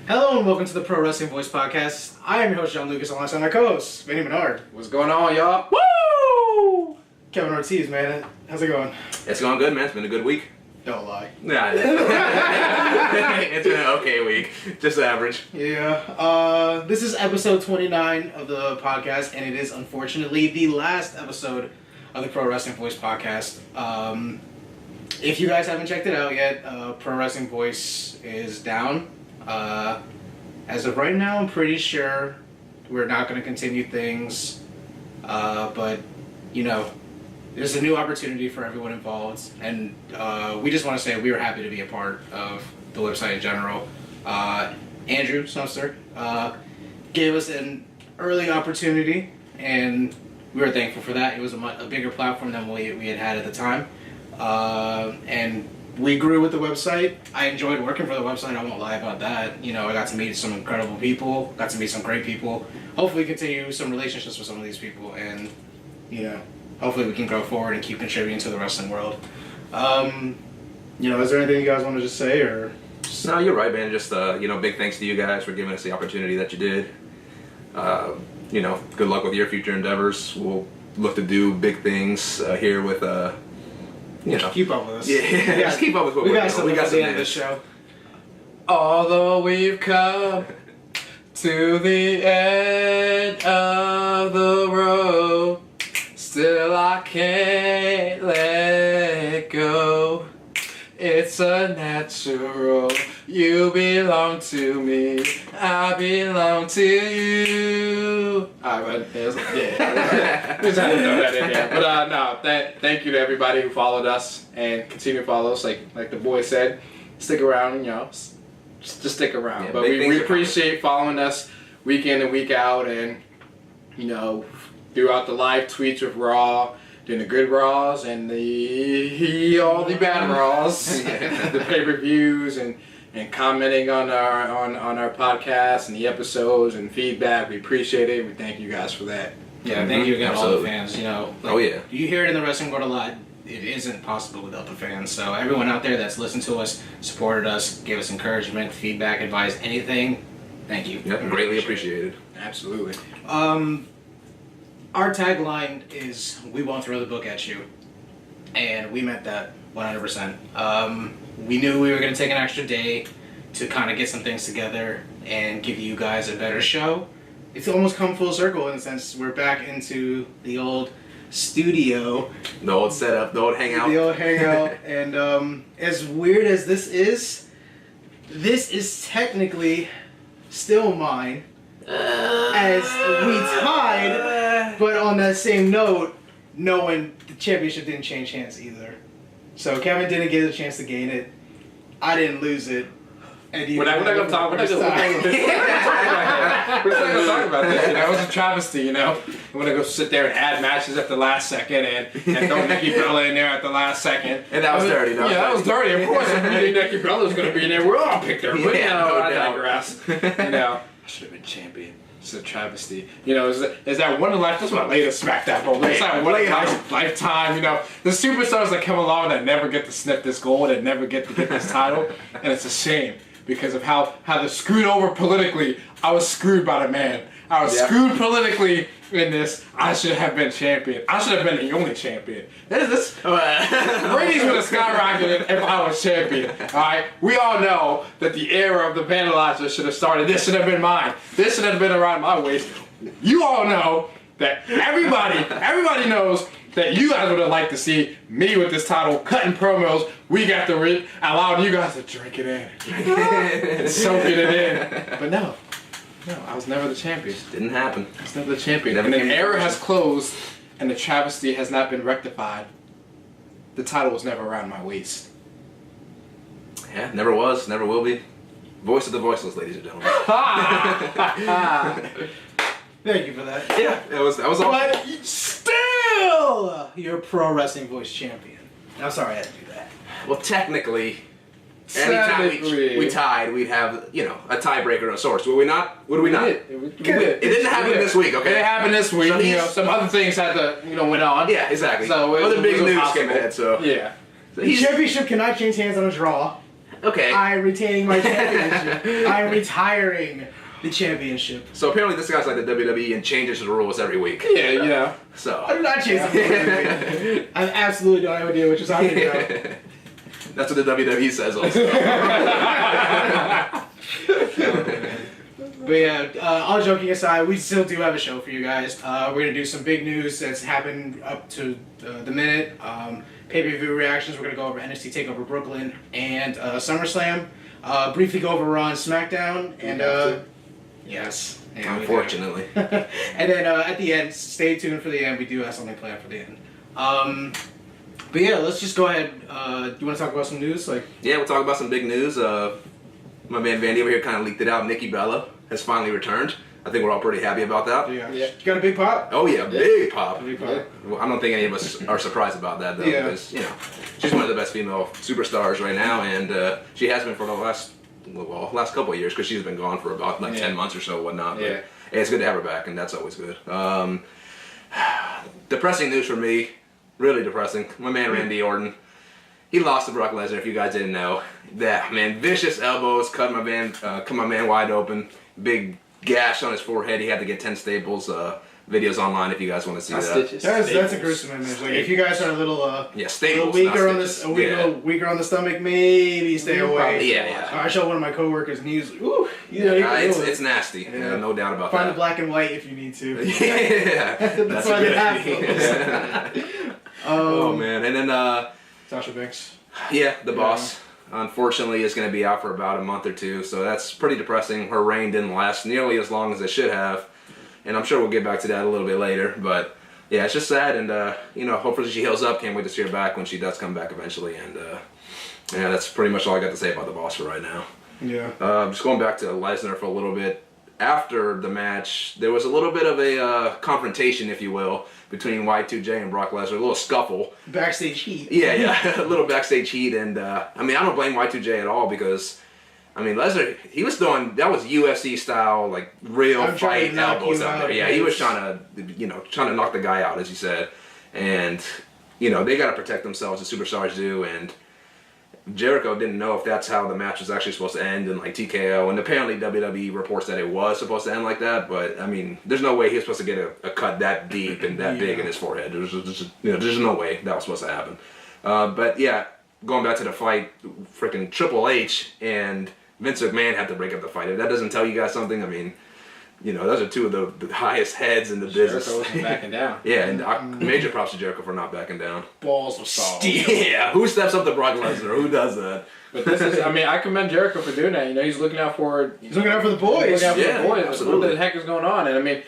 Hello and welcome to the Pro Wrestling Voice Podcast. I am your host, John Lucas, alongside my co-host, Vinny Menard. What's going on, y'all? Woo! Kevin Ortiz, man. How's it going? It's going good, man. It's been a good week. Don't lie. Nah, it's been an okay week. Just average. Yeah. This is episode 29 of the podcast, and it is unfortunately the last episode of the Pro Wrestling Voice Podcast. If you guys haven't checked it out yet, Pro Wrestling Voice is down. As of right now, I'm pretty sure we're not going to continue things, but, you know, there's a new opportunity for everyone involved, and we just want to say we were happy to be a part of the website in general. Andrew Sumster gave us an early opportunity, and we were thankful for that. It was a bigger platform than we had at the time, and we grew with the website. I enjoyed working for the website, I won't lie about that. You know, I got to meet some incredible people, got to meet some great people. Hopefully continue some relationships with some of these people, and, you know, hopefully we can go forward and keep contributing to the wrestling world. You know, is there anything you guys want to just say, or? No, you're right, man. Just, big thanks to you guys for giving us the opportunity that you did. Good luck with your future endeavors. We'll look to do big things here with, Keep up with us. Yeah, just keep up with what we're doing. We got some end of the show. Although we've come to the end of the road, still I can't let go. It's a natural. You belong to me. I belong to you. Alright, but yeah. Just had to throw that in there. But thank you to everybody who followed us and continue to follow us. Like the boy said, stick around. Just stick around. Yeah, but we appreciate following us week in and week out, and throughout the live tweets with Raw. Doing the good Raws and all the bad Raws, the pay-per-views, and commenting on our podcast and the episodes and feedback. We appreciate it. We thank you guys for that. Yeah, thank you again, all the fans. You know, you hear it in the wrestling world a lot. It isn't possible without the fans. So everyone out there that's listened to us, supported us, gave us encouragement, feedback, advice, anything, thank you. Yep, greatly appreciated. Absolutely. Our tagline is, we won't throw the book at you. And we meant that 100%. We knew we were going to take an extra day to kind of get some things together and give you guys a better show. It's almost come full circle in a sense. We're back into the old studio. The old setup, the old hangout. The old hangout. And as weird as this is technically still mine. As we tied, but on that same note, knowing the championship didn't change hands either. So Kevin didn't get a chance to gain it. I didn't lose it. And We're not going to talk about this. We're not going to talk about this. It was a travesty, We're going to go sit there and add matches at the last second and throw Nikki Bella in there at the last second. And that was dirty, no? Yeah, that was dirty. Of course, if you think Nikki Bella was going to be in there, we'll all pick her. But I digress. I should have been champion. It's a travesty. Is that one of life? That's my latest SmackDown role. It's that one of lifetime. The superstars that come along that never get to sniff this gold, that never get to get this title, and it's a shame because of how they're screwed over politically. I was screwed by the man. I was screwed politically in this. I should have been champion. I should have been the only champion. Ratings would have skyrocketed if I was champion. Alright? We all know that the era of the vandalizer should have started. This should have been mine. This should have been around my waist. You all know that everybody knows that you guys would have liked to see me with this title, cutting promos. We got to allowing you guys to drink it in. And soaking it in. But no, I was never the champion. Didn't happen. I was never the champion. And the era has closed, and the travesty has not been rectified. The title was never around my waist. Yeah, never was, never will be. Voice of the voiceless, ladies and gentlemen. Thank you for that. Yeah, that was all. But still, you're a Pro Wrestling Voice champion. I'm sorry I had to do that. Well, technically, anytime we tied, we'd have, a tiebreaker of sorts. Would we not? Would we not? We did. It didn't happen this week, okay? It happened this week. So some other things had to, went on. Yeah, exactly. So other big news came ahead, so. Yeah. The championship cannot change hands on a draw. Okay. I'm retaining my championship. I'm retiring the championship. So apparently this guy's like the WWE and changes the rules every week. Yeah. So. I'm not chasing the I absolutely don't have a idea what you're talking about. That's what the WWE says also. But yeah, all joking aside, we still do have a show for you guys. We're going to do some big news that's happened up to the minute. Pay-per-view reactions, we're going to go over NXT TakeOver Brooklyn and SummerSlam. Briefly go over Raw and SmackDown. And yes. Yeah, unfortunately. And then at the end, stay tuned for the end. We do have something planned for the end. But yeah, let's just go ahead. Do you want to talk about some news? Yeah, we'll talk about some big news. My man Vandy over here kind of leaked it out. Nikki Bella has finally returned. I think we're all pretty happy about that. Yeah. You got a big pop? Oh yeah, big pop. Big pop. Yeah. Well, I don't think any of us are surprised about that though, because she's one of the best female superstars right now, and she has been for the last couple of years because she's been gone for about 10 months or so, whatnot. But Yeah. it's good to have her back, and that's always good. Depressing news for me, really depressing. My man Randy Orton, he lost to Brock Lesnar. If you guys didn't know, that man, vicious elbows, cut my man wide open, big gash on his forehead. He had to get 10 staples. Videos online if you guys want to see that. That's a gruesome image. Like if you guys are a little staples, weaker on this, weaker on the stomach, maybe stay away. Yeah. I showed one of my coworkers and he was, it's nasty. Yeah, no doubt about Find that. the black and white if you need to. Yeah, that's why they have those. Oh man, and then Sasha Banks. Yeah, the boss. Unfortunately, is going to be out for about a month or two, so that's pretty depressing. Her reign didn't last nearly as long as it should have, and I'm sure we'll get back to that a little bit later. But yeah, it's just sad, and hopefully she heals up. Can't wait to see her back when she does come back eventually. And yeah, that's pretty much all I got to say about the boss for right now. Yeah. Just going back to Lesnar for a little bit. After the match, there was a little bit of a confrontation, if you will, between Y2J and Brock Lesnar. A little scuffle. Backstage heat. Yeah. A little backstage heat. And, I don't blame Y2J at all because, Lesnar, he was throwing, that was UFC style, like, real fight elbows out there. Yeah, he was trying to knock the guy out, as you said. And, they got to protect themselves, the superstars do. And Jericho didn't know if that's how the match was actually supposed to end in like TKO, and apparently WWE reports that it was supposed to end like that. But there's no way he was supposed to get a cut that deep and that big in his forehead. There's no way that was supposed to happen. But yeah, going back to the fight, freaking Triple H and Vince McMahon had to break up the fight. If that doesn't tell you guys something, those are two of the highest heads in the business. Jericho wasn't backing down. Yeah, and major props to Jericho for not backing down. Balls of steel. Yeah, who steps up to Brock Lesnar? Who does that? But this is, I commend Jericho for doing that. He's looking out for... He's looking out for the boys. Looking out for the boys. Absolutely. What the heck is going on? And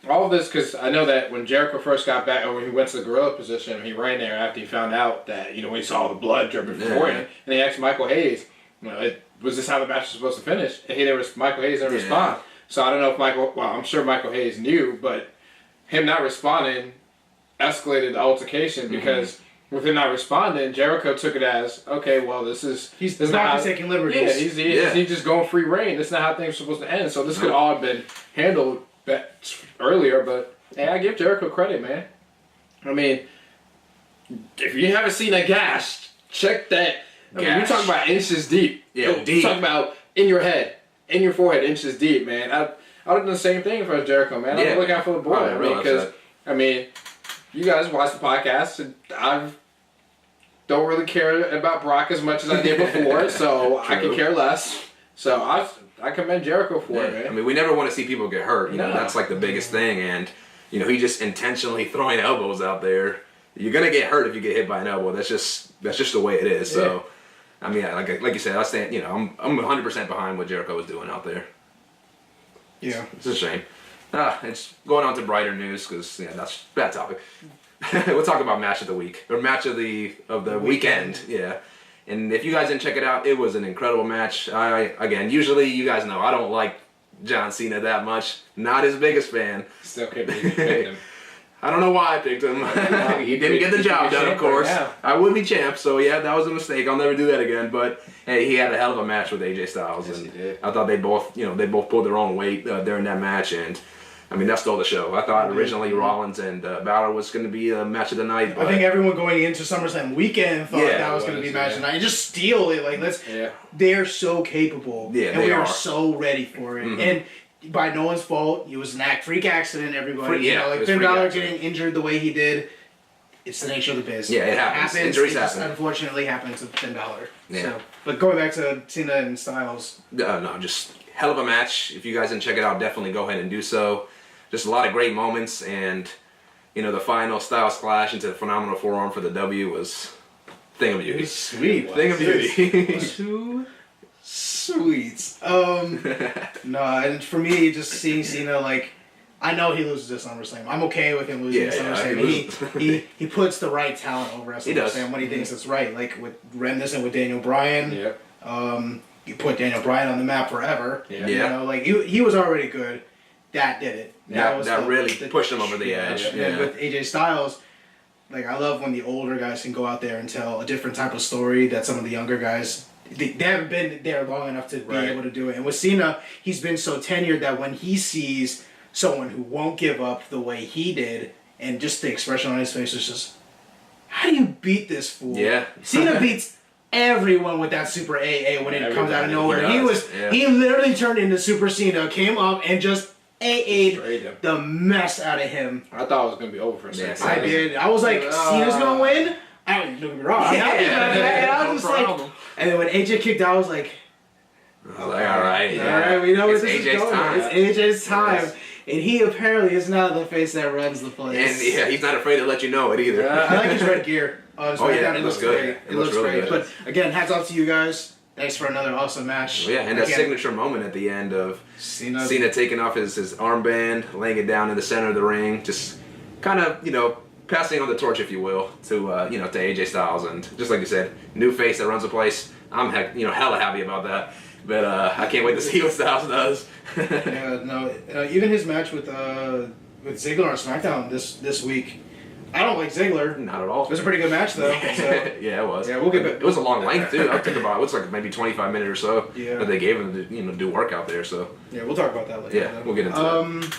all of this, because I know that when Jericho first got back, or when he went to the gorilla position, he ran there after he found out that, when he saw the blood dripping beforehand, and he asked Michael Hayes, was this how the match was supposed to finish? And Michael Hayes didn't respond. So I don't know if I'm sure Michael Hayes knew, but him not responding escalated the altercation because with him not responding, Jericho took it as, okay, well, he's not taking liberties. Yeah, he's just going free reign. That's not how things are supposed to end. So this could all have been handled earlier, but hey, I give Jericho credit, man. If you haven't seen a gash, check that. You're talking about inches deep. Yeah, deep. You're talking about in your head. In your forehead, inches deep, man. I would have done the same thing for Jericho, man. I'm looking out for the boy. Because you guys watch the podcast, and I don't really care about Brock as much as I did before, so I can care less. So I commend Jericho for it, man. We never want to see people get hurt. That's like the biggest thing, and he just intentionally throwing elbows out there. You're gonna get hurt if you get hit by an elbow. That's just the way it is. So. Like you said, I stand. I'm 100% behind what Jericho was doing out there. Yeah, it's a shame. It's going on to brighter news because that's a bad topic. We'll talk about match of the week or match of the weekend. Yeah, and if you guys didn't check it out, it was an incredible match. Usually you guys know I don't like John Cena that much. Not his biggest fan. Still can't believe you picked him. I don't know why I picked him. He didn't get the job done, of course. I would be champ, so yeah, that was a mistake. I'll never do that again. But hey, he had a hell of a match with AJ Styles, and I thought they both pulled their own weight during that match. And I mean, that stole the show. I thought originally Rollins and Balor was going to be a match of the night. But I think everyone going into SummerSlam weekend thought that was going to be match of the night. And just steal it. Like, they're so capable. Yeah, and we are so ready for it. Mm-hmm. And by no one's fault, it was a freak accident, everybody. Like Finn Balor getting injured the way he did. It's the nature of the biz. Yeah, it happens. Injuries happen. Unfortunately happens to Finn Balor. Yeah. So, but going back to Cena and Styles. No, just hell of a match. If you guys didn't check it out, definitely go ahead and do so. Just a lot of great moments, and the final Styles Clash into the phenomenal forearm for the W was thing of beauty. It was sweet. Thing of beauty. Too sweet. No, and for me, just seeing Cena, like, I know he loses at SummerSlam. I'm okay with him losing at SummerSlam. He puts the right talent over at SummerSlam when he thinks it's right. Like with reminiscent with Daniel Bryan. Yeah. You put Daniel Bryan on the map forever. Yeah. Like he was already good. That did it. That really pushed him over the edge. And then with AJ Styles, like I love when the older guys can go out there and tell a different type of story that some of the younger guys they haven't been there long enough to be able to do it. And with Cena, he's been so tenured that when he sees someone who won't give up the way he did, and just the expression on his face is just, how do you beat this fool? Yeah. Cena beats everyone with that Super AA when it comes out of nowhere. He literally turned into Super Cena, came up and just AA'd the mess out of him. I thought it was going to be over for a second. I did. I was like, Cena's going to win? I don't get me wrong. I was just like, and then when AJ kicked out, I was like, all right, we know it's this AJ's is going. time. It's AJ's time. Yes. And he apparently is now the face that runs the place. And he's not afraid to let you know it either. I like his red gear. It looks good. It looks really great. good. But again, hats off to you guys. Thanks for another awesome match. And that signature moment at the end of Cena taking off his armband, laying it down in the center of the ring, just kind of, passing on the torch, if you will, to to AJ Styles. And just like you said, new face that runs the place. I'm hella happy about that. But I can't wait to see what Styles does. Even his match with Ziggler on SmackDown this week. I don't like Ziggler. Not at all. It was a pretty good match, though. So. Yeah, it was. Yeah, we'll get back. It was a long length, too. I think about it was like maybe 25 minutes or so that they gave him to do work out there. So yeah, we'll talk about that later. Yeah, we'll get into that.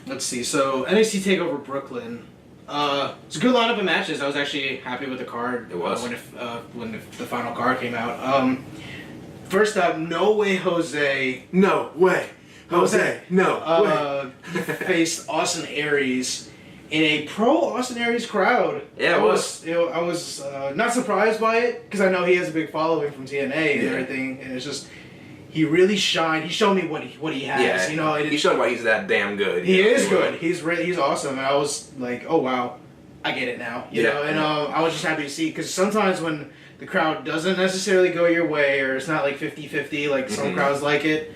Let's see. So NXT TakeOver Brooklyn. It's a good lineup of matches. I was actually happy with the card. It was when the final card came out. First up, No Way Jose. No way, Jose. No way. Faced Austin Aries in a pro Austin Aries crowd. Yeah, I was not surprised by it because I know he has a big following from TNA and everything, and it's just he really shined. He showed me what he has. He showed why he's that damn good. He is good. He's awesome. And I was like, oh wow, I get it now. You know, and I was just happy to see because sometimes when the crowd doesn't necessarily go your way, or it's not like 50-50 like some crowds like it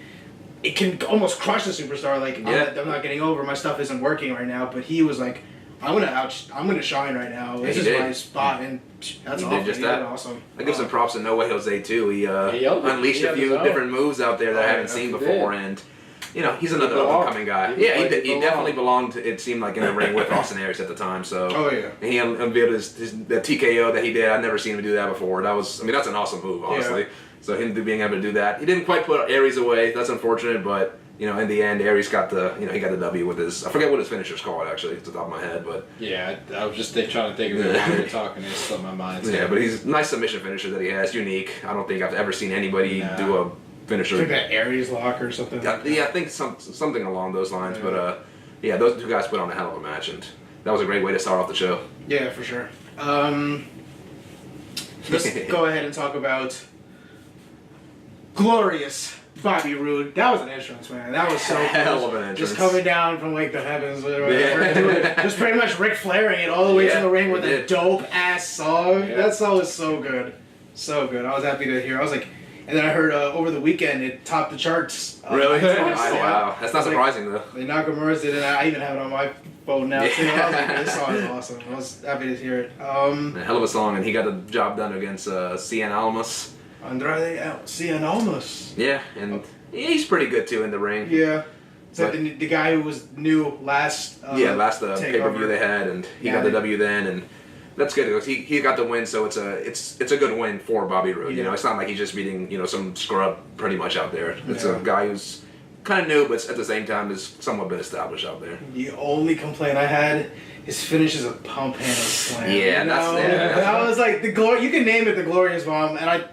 can almost crush the superstar. Like, I'm not getting over, my stuff isn't working right now. But he was like, I'm gonna shine right now. This is my spot, and that's awesome. He did awesome. I give some props to No Way Jose too. He unleashed a few different moves out there that I haven't seen before, and he's another up-and-coming guy. He definitely belonged. It seemed like in the ring with Austin Aries at the time. So he unveiled the TKO that he did. I've never seen him do that before. That's an awesome move, honestly. Yeah. So him being able to do that, he didn't quite put Aries away. That's unfortunate, but in the end, Aries got the he got the W with his. I forget what his finisher's called actually, off the top of my head, but yeah, I was just trying to think of it while you were talking. It slipped my mind. Yeah, but he's a nice submission finisher that he has, unique. I don't think I've ever seen anybody do a finisher. I think that Aries lock or something. I think something along those lines. Yeah. But those two guys put on a hell of a match, and that was a great way to start off the show. Yeah, for sure. Let's go ahead and talk about glorious Bobby Roode. That was an entrance, man. That was so hell of an entrance. Just coming down from like the heavens, just pretty much Ric Flairing it all the way to the ring with a dope ass song. Yeah. That song was so good, so good. I was happy to hear. I was like, and then I heard over the weekend it topped the charts. Really? Wow, that's not surprising though. They Nakamura's did it, and I even have it on my phone now too. I was like, this song is awesome. I was happy to hear it. A hell of a song, and he got the job done against Cien Almas. Andrade Cien Almas. Yeah, and he's pretty good too in the ring. Yeah. So the guy who was new last last pay-per-view they had, and he got the W then, and that's good because he got the win, so it's a good win for Bobby Roode. It's not like he's just beating some scrub pretty much out there. It's a guy who's kind of new, but at the same time is somewhat been established out there. The only complaint I had, his finish is a pump handle slam. Yeah, that's I was like, you can name it the Glorious Bomb, and I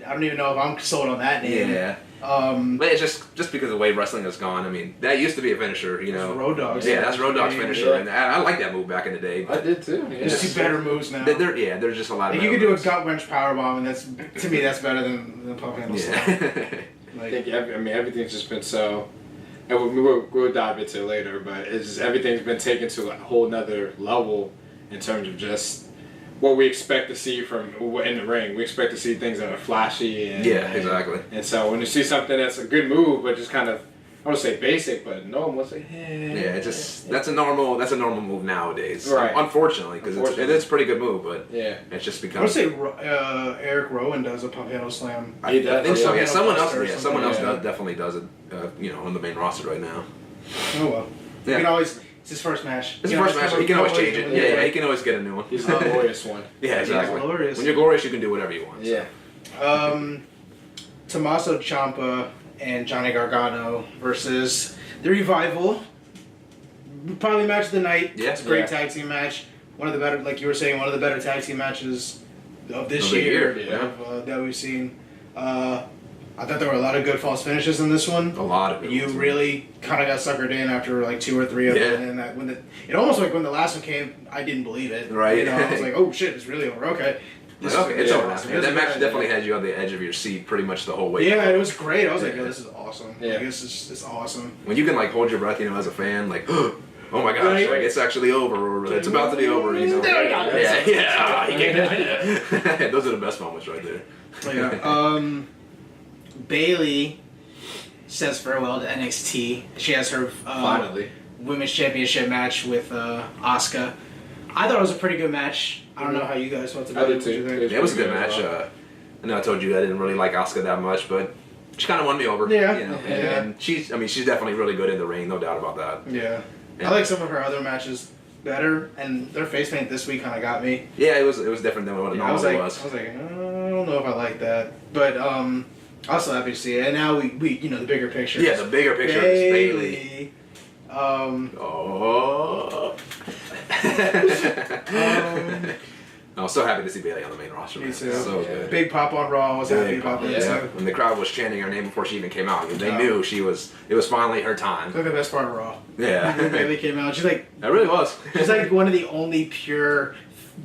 don't even know if I'm sold on that name. Yeah. But it's just because of the way wrestling has gone. I mean, that used to be a finisher, you know. Road Dogg's. Yeah, that's Road Dogg's finisher, and I like that move back in the day. I did too. Yeah. There's two better moves now. There's just a lot of. Like you could do a gut wrench powerbomb, and that's to me that's better than the pump handle slam. I think everything's just been so. And we'll dive into it later, but it's just, everything's been taken to a whole nother level in terms of just what we expect to see from in the ring. We expect to see things that are flashy. And, exactly. And so when you see something that's a good move, but just kind of, I don't say basic, but no one will say, that's a normal move nowadays. Right. Unfortunately, because it is a pretty good move, but it's just become. I would say Eric Rowan does a pump handle slam. I think so. Yeah, someone else definitely does it. On the main roster right now. Oh well. Yeah. You can always. It's his first match. It's his first match. He can always change it. Yeah, he can always get a new one. He's the glorious one. Yeah, exactly. Glorious. When you're glorious, you can do whatever you want. Yeah. Tommaso Ciampa and Johnny Gargano versus The Revival. Probably match of the night. Yeah. It's a great tag team match. One of the better, like you were saying, one of the better tag team matches of this year that we've seen. I thought there were a lot of good false finishes in this one. A lot of it. You really kind of got suckered in after like 2 or 3 of them, and it almost like when the last one came, I didn't believe it. Right. I was like, oh shit, it's really over. Okay. It's over now. That match definitely had you on the edge of your seat pretty much the whole way. Yeah, it was great. I was like, yo, this is awesome. Yeah. Like, it's awesome. When you can like hold your breath, as a fan, like, oh my gosh, like it's actually over, or it's about to be over. Yeah. Those are the best moments right there. Yeah. Bailey says farewell to NXT. She has her Finally women's championship match with Asuka. I thought it was a pretty good match. I don't know how you guys felt about it. It was a good match. I know I told you I didn't really like Asuka that much, but she kind of won me over. Yeah. And she's definitely really good in the ring, no doubt about that. Yeah. I like some of her other matches better, and their face paint this week kind of got me. Yeah, it was different than what it normally was. I was like, I don't know if I like that, but also happy to see it. And now we the bigger picture. Yeah, the bigger picture is Bailey. I was so happy to see Bailey on the main roster. Me too. So good. Big pop on Raw. I was happy about that too. When the crowd was chanting her name before she even came out, they knew it was finally her time. That's the best part of Raw. Yeah. When Bailey came out, she's like. That really was. She's like one of the only pure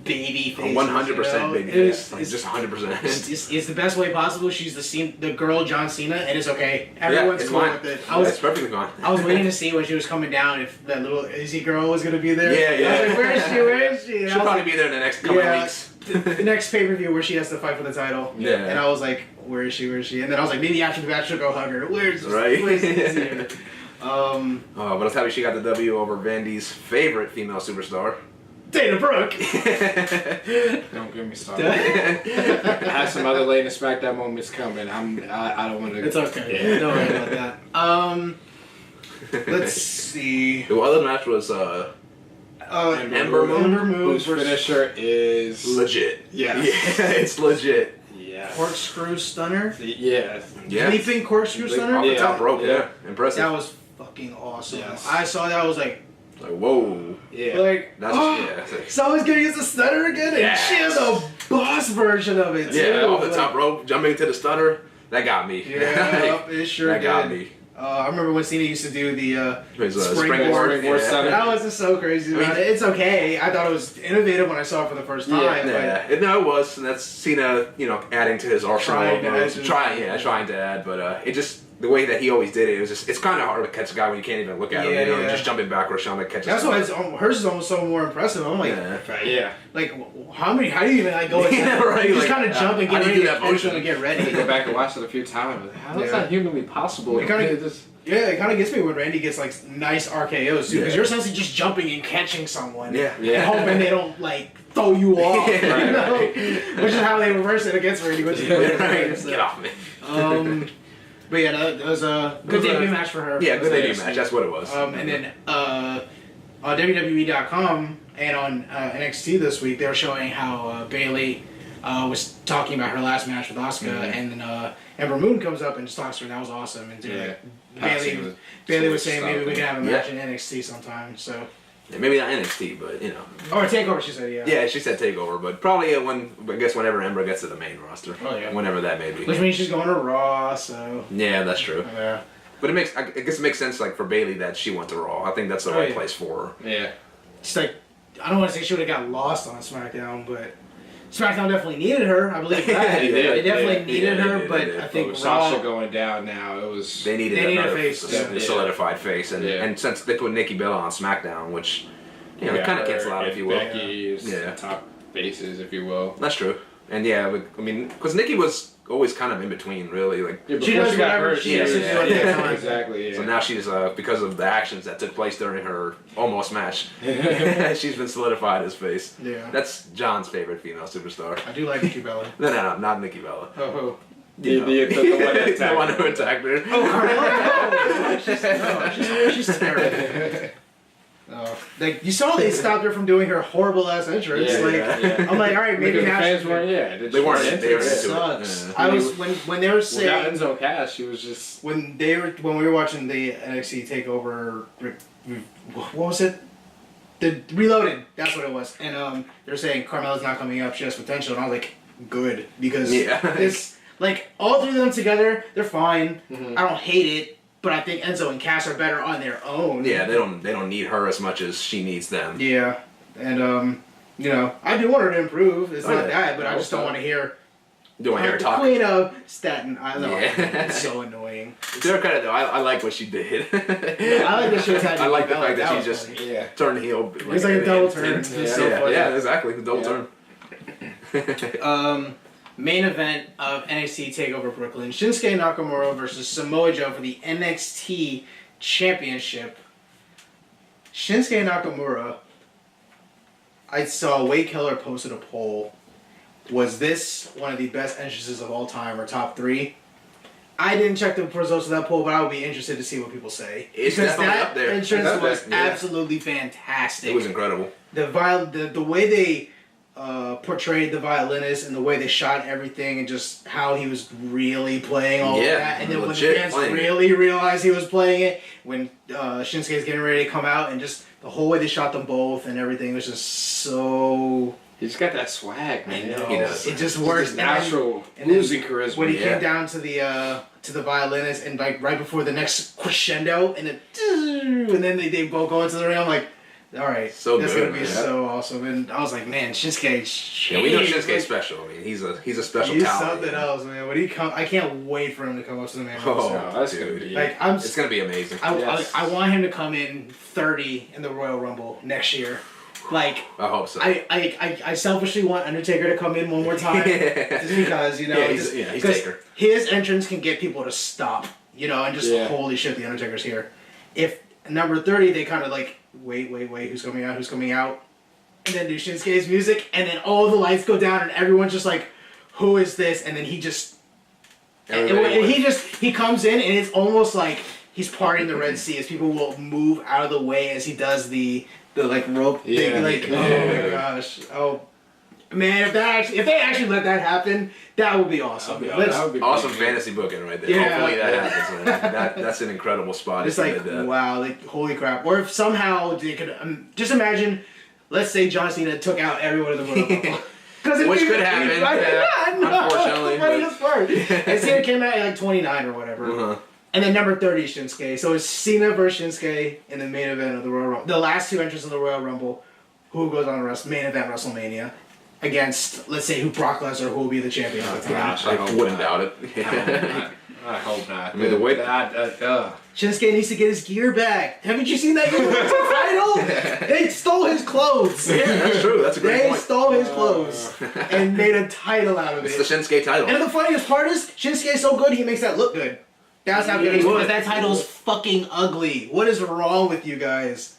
baby faces. 100% baby face. Just 100%. It's the best way possible. She's the girl John Cena, and it's okay. Everyone's cool with it. It's perfectly fine. I was waiting to see when she was coming down if that little Izzy girl was gonna be there. Yeah. I was like, where is she? Where is she? And She'll probably be there in the next couple of weeks. The next pay-per-view where she has to fight for the title. Yeah. And I was like, where is she? Where is she? And then I was like, maybe after the match she'll go hug her. Where's Izzy? But I was happy she got the W over Vandy's favorite female superstar. Dana Brooke. Don't get me started. I have some other late in SmackDown moments coming. I don't want to. It's okay. Yeah. Don't worry about that. Let's see. The other match was Ember Moon, whose finisher is legit. Yes. Yeah, it's legit. Yeah. Corkscrew stunner. Yeah. Leaping corkscrew stunner. Off the top rope. Yeah. Impressive. That was fucking awesome. Yes. I saw that. I was like whoa. Yeah. Like, someone's gonna use the stunner again, and she has a boss version of it too. Yeah, off the top rope, jumping into the stunner. That got me. Yeah, it sure did. That got me. I remember when Cena used to do the springboard. That was just so crazy. It's okay. I thought it was innovative when I saw it for the first time. It was, and that's Cena, adding to his arsenal. Trying to add, but it just. The way that he always did it, it's kind of hard to catch a guy when you can't even look at him. Just jumping backwards, trying to catch. That's why hers is almost so more impressive. I'm like, like how do you even go? Right, you just kind of jump and get ready. To get ready. Go back and watch it a few times. How is that humanly possible? It kind of gets me when Randy gets like nice RKOs too, because you're essentially just jumping and catching someone, and hoping they don't like throw you off, which is how they reverse it against Randy, which is great. Get off me. But yeah, that was a good debut match for her. Yeah, good debut match. That's what it was. And then on WWE.com and on NXT this week, they were showing how Bailey was talking about her last match with Asuka, and then Ember Moon comes up and just talks to her, and that was awesome. And Bailey was saying maybe we can have a match in NXT sometime. So maybe not NXT, but or TakeOver, she said. Yeah, she said TakeOver, but probably whenever Ember gets to the main roster. Oh yeah. Whenever that may be. Which means she's going to Raw. So yeah, that's true. Yeah. But I guess it makes sense like for Bailey that she went to Raw. I think that's the right place for her. Yeah. She's like, I don't want to say she would have got lost on SmackDown, but SmackDown definitely needed her. I believe that. They definitely needed her, but I think with Raw, Sasha going down now, it was they needed another face, solidified face, and since they put Nikki Bella on SmackDown, which kind of cancel out, if you will. Becky's top faces, if you will. That's true, and because Nikki was always kind of in between, really. Like she does whatever she does. Exactly. Yeah. So now she's because of the actions that took place during her almost match, she's been solidified as face. Yeah. That's John's favorite female superstar. I do like Nikki Bella. No, not Nikki Bella. Oh. The one who attacked her. Oh, Carmella? She's terrible. Like you saw, they stopped her from doing her horrible ass entrance. I'm like, all right, maybe now fans weren't. They weren't. They were sucks. into it. I was when they were saying Enzo Cass, she was just when we were watching the NXT Takeover. What was it? The Reloaded. That's what it was. And they were saying Carmella's not coming up. She has potential. And I was like, good, because this like all three of them together, they're fine. Mm-hmm. I don't hate it. But I think Enzo and Cass are better on their own. Yeah, they don't need her as much as she needs them. Yeah, and I do want her to improve. It's not that, but I just don't want to hear. Don't want to hear her talk. Queen of Staten Island. Yeah. It's so annoying. To her credit, though, I like what she did. I like that she was I like the fact that she just turned heel. It's like a double turn. Yeah, exactly, the double turn. Main event of NXT TakeOver Brooklyn: Shinsuke Nakamura versus Samoa Joe for the NXT Championship. Shinsuke Nakamura. I saw Wade Keller posted a poll. Was this one of the best entrances of all time or top 3? I didn't check the results of that poll, but I would be interested to see what people say. It's because definitely that up there. entrance was absolutely fantastic. It was incredible. The way they portrayed the violinist and the way they shot everything and just how he was really playing all of that, and then when the fans really realized he was playing it, when Shinsuke's getting ready to come out, and just the whole way they shot them both and everything was just so. He's got that swag, man. I know. He does. It just works. Natural, losing charisma. When he came down to the violinist, and like right before the next crescendo, and then they both go into the ring, I'm like, all right, so that's good, gonna be so awesome. And I was like, man, Shinsuke. Yeah, we know Shinsuke's special. I mean, he's a special he's talent. Something else, man. When he come, I can't wait for him to come up to the main roster. Oh, that's good. It's gonna be amazing. I want him to come in 30 in the Royal Rumble next year. Like, I hope so. I selfishly want Undertaker to come in one more time, just because he's Taker. His entrance can get people to stop, and just holy shit, the Undertaker's here. If number 30, they kind of like wait, who's coming out, and then do Shinsuke's music, and then all the lights go down, and everyone's just like, who is this? And then he just, he comes in, and it's almost like he's parting the Red Sea as people will move out of the way as he does the like rope thing. Like, oh my gosh. Oh man, if they actually let that happen, that would be awesome. That would be awesome fantasy booking right there. Yeah. Hopefully that happens, man. That's an incredible spot. It's like, wow, like holy crap. Or if somehow they could just imagine, let's say John Cena took out everyone in the Royal Rumble. Which could happen. Unfortunately. And Cena came out at like 29 or whatever. Uh-huh. And then number 30 is Shinsuke. So it's Cena versus Shinsuke in the main event of the Royal Rumble. The last 2 entrants in the Royal Rumble. Who goes on the main event WrestleMania against, let's say, Brock Lesnar, who will be the champion of the time. I wouldn't doubt it. I hope not. I mean, the way Shinsuke needs to get his gear back. Haven't you seen that title? They stole his clothes. Yeah, that's true. That's a great point. They stole his clothes and made a title out of it. It's the Shinsuke title. And the funniest part is, Shinsuke's so good, he makes that look good. That's how good he was. That title's fucking ugly. What is wrong with you guys?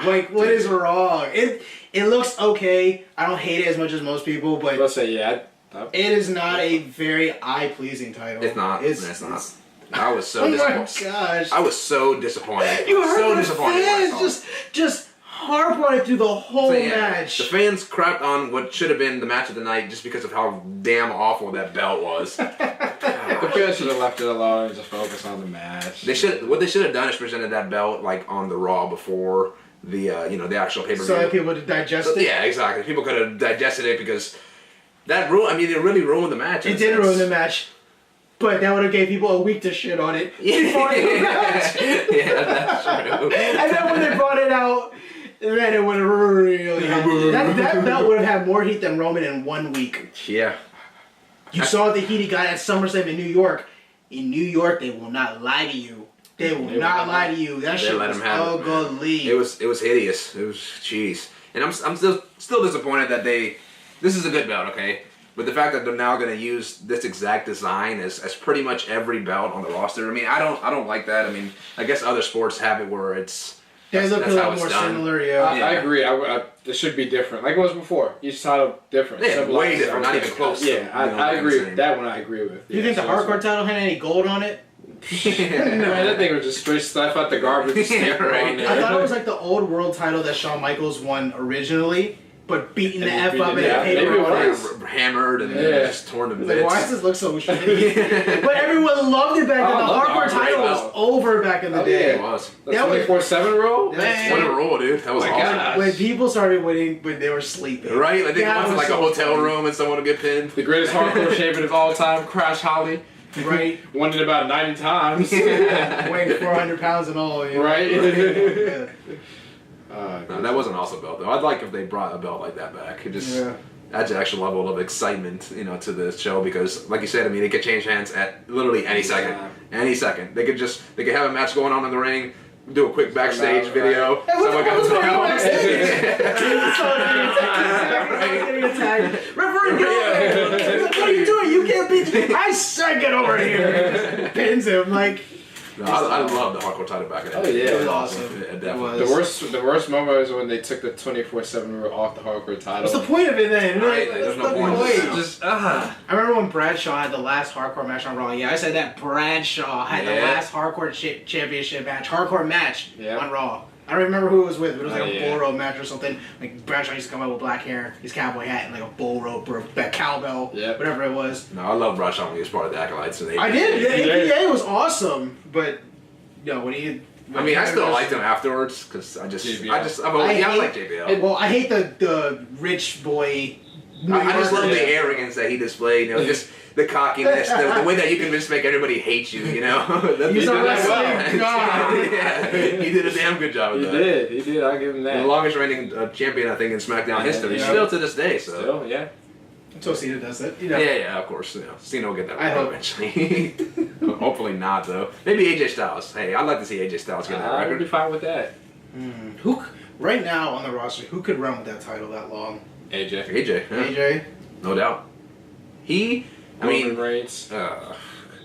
Like, what is wrong? It looks okay. I don't hate it as much as most people, but I'll say it is not a very eye-pleasing title. It's not. It's not. I was so oh disappointed. My gosh! I was so disappointed. You heard so the disappointed fans just harp on it through the whole match. The fans crapped on what should have been the match of the night just because of how damn awful that belt was. The fans should have left it alone and just focus on the match. What they should have done is presented that belt like on the Raw before the the actual pay-per-view. So that people would digest it? Yeah, exactly. People could have digested it because that it really ruined the match. It did ruin the match. But that would have gave people a week to shit on it before the match. Yeah, that's true. And then when they brought it out, man, it would have really that belt would have had more heat than Roman in 1 week. Yeah. You saw the heat he got at SummerSlam in New York. In New York, they will not lie to you. They will not lie to you. That shit was ugly. It was hideous. It was jeez. And I'm still disappointed that this is a good belt, okay? But the fact that they're now going to use this exact design as pretty much every belt on the roster, I mean, I don't like that. I mean, I guess other sports have it where they look a little more similar, yeah. I agree. It should be different, like it was before. Each title different. Yeah, way different. Not even close. Yeah, I agree with that one. I agree with. Do you think the hardcore title had any gold on it? Man, that thing was just straight stuff out the garbage. Right. I thought it was like the old world title that Shawn Michaels won originally. But beating the F up in the paper. Hammered and just torn to bits. Like, why does this look so shitty? But everyone loved it back then. The hardcore title was over back in the day. Yeah, it was. The 24/7 rule? What a rule, dude. That was awesome. When people started winning when they were sleeping. Right? Like they went to like a hotel room and someone would get pinned. The greatest hardcore champion of all time, Crash Holly. Right. Won it about 90 times. Weighing 400 pounds and all. You know? Right? Yeah. No, that was an awesome belt though. I'd like if they brought a belt like that back. It just adds an extra level of excitement, to the show because, like you said, I mean, it could change hands at literally any second. Any second, they could have a match going on in the ring, do a quick backstage video. Hey, someone what's going on backstage? Referee, what are you doing? You can't beat me. I said get over here. Pins him like. No, I love the hardcore title back in the day. It was awesome. Yeah, definitely. The worst moment was when they took the 24/7 rule off the hardcore title. What's the point of it then? Right, there's no point. I remember when Bradshaw had the last hardcore match on Raw. Yeah, I said that Bradshaw had the last hardcore championship match, on Raw. I don't remember who it was with, but it was like a bull rope match or something. Like Bradshaw used to come out with black hair, his cowboy hat, and like a bull rope or a cowbell, whatever it was. No, I love Bradshaw when he was part of the Acolytes. And I did. The APA was awesome, but I still liked him afterwards because I like JBL. Well, I hate the rich boy. I just love the arrogance that he displayed. Just the cockiness, the way that you can just make everybody hate you. He's a wrestling god. He did a damn good job with that. He did. I'll give him that. The longest reigning champion, I think, in SmackDown history. Still to this day. So. Still, yeah. Until Cena does it. Yeah, of course. Cena will get that eventually. Hopefully not, though. Maybe AJ Styles. Hey, I'd like to see AJ Styles get that record. I'd be fine with that. Who right now on the roster? Who could run with that title that long? AJ. AJ. No doubt. Roman Reigns.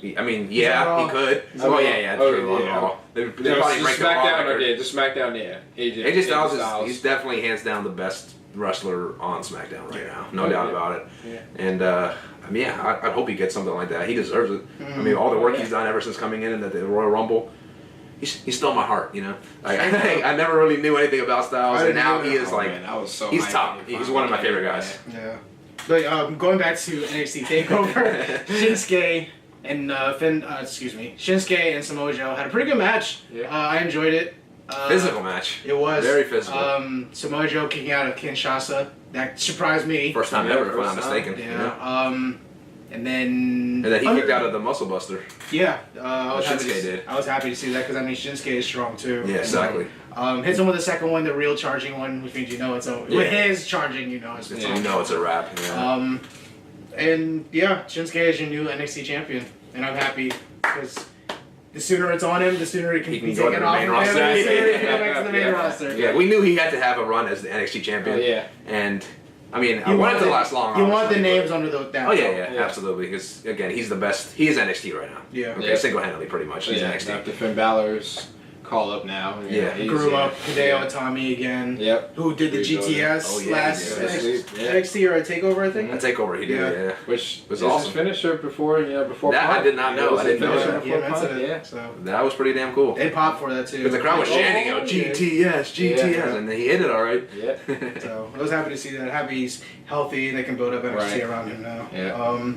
He could. True. They probably rank SmackDown. Just SmackDown. AJ Styles he's definitely hands down the best wrestler on SmackDown right now. No doubt about it. Yeah. And I hope he gets something like that. He deserves it. I mean, all the work he's done ever since coming in the Royal Rumble. He stole my heart, I never really knew anything about Styles, and now he is he's top. He's one of my favorite guys. Yeah. But going back to NXT TakeOver, Shinsuke and Shinsuke and Samoa Joe had a pretty good match. Yeah. I enjoyed it. Physical match. It was very physical. Samoa Joe kicking out of Kinshasa. That surprised me. First time ever, if I'm not mistaken. Yeah. And then he kicked out of the Muscle Buster. Yeah. I was happy to see that because Shinsuke is strong too. Yeah, exactly. Hits him with the second one, the real charging one, which means with his charging, it's it's a wrap. Yeah. And Shinsuke is your new NXT champion, and I'm happy because the sooner it's on him, the sooner he can be taken off the main roster. Yeah, we knew he had to have a run as the NXT champion. And I want it to last long. You want the names under the Oh yeah, absolutely. Because again, he's the best. He is NXT right now. Yeah. Okay, single-handedly, pretty much. He's NXT. After Finn Balor's call up now. Yeah. Grew up. Hideo Itami again. Yep. Who did the GTS last NXT or a TakeOver, I think? A TakeOver, he did, yeah. Which was awesome. His finisher before, before that Pop. I did not know. I didn't know that. Yeah. So that was pretty damn cool. they popped for that too. Because the crowd was chanting, GTS, and he hit it all right. Yeah. So I was happy to see that. Happy he's healthy. They can build up NXT around him now. Yeah.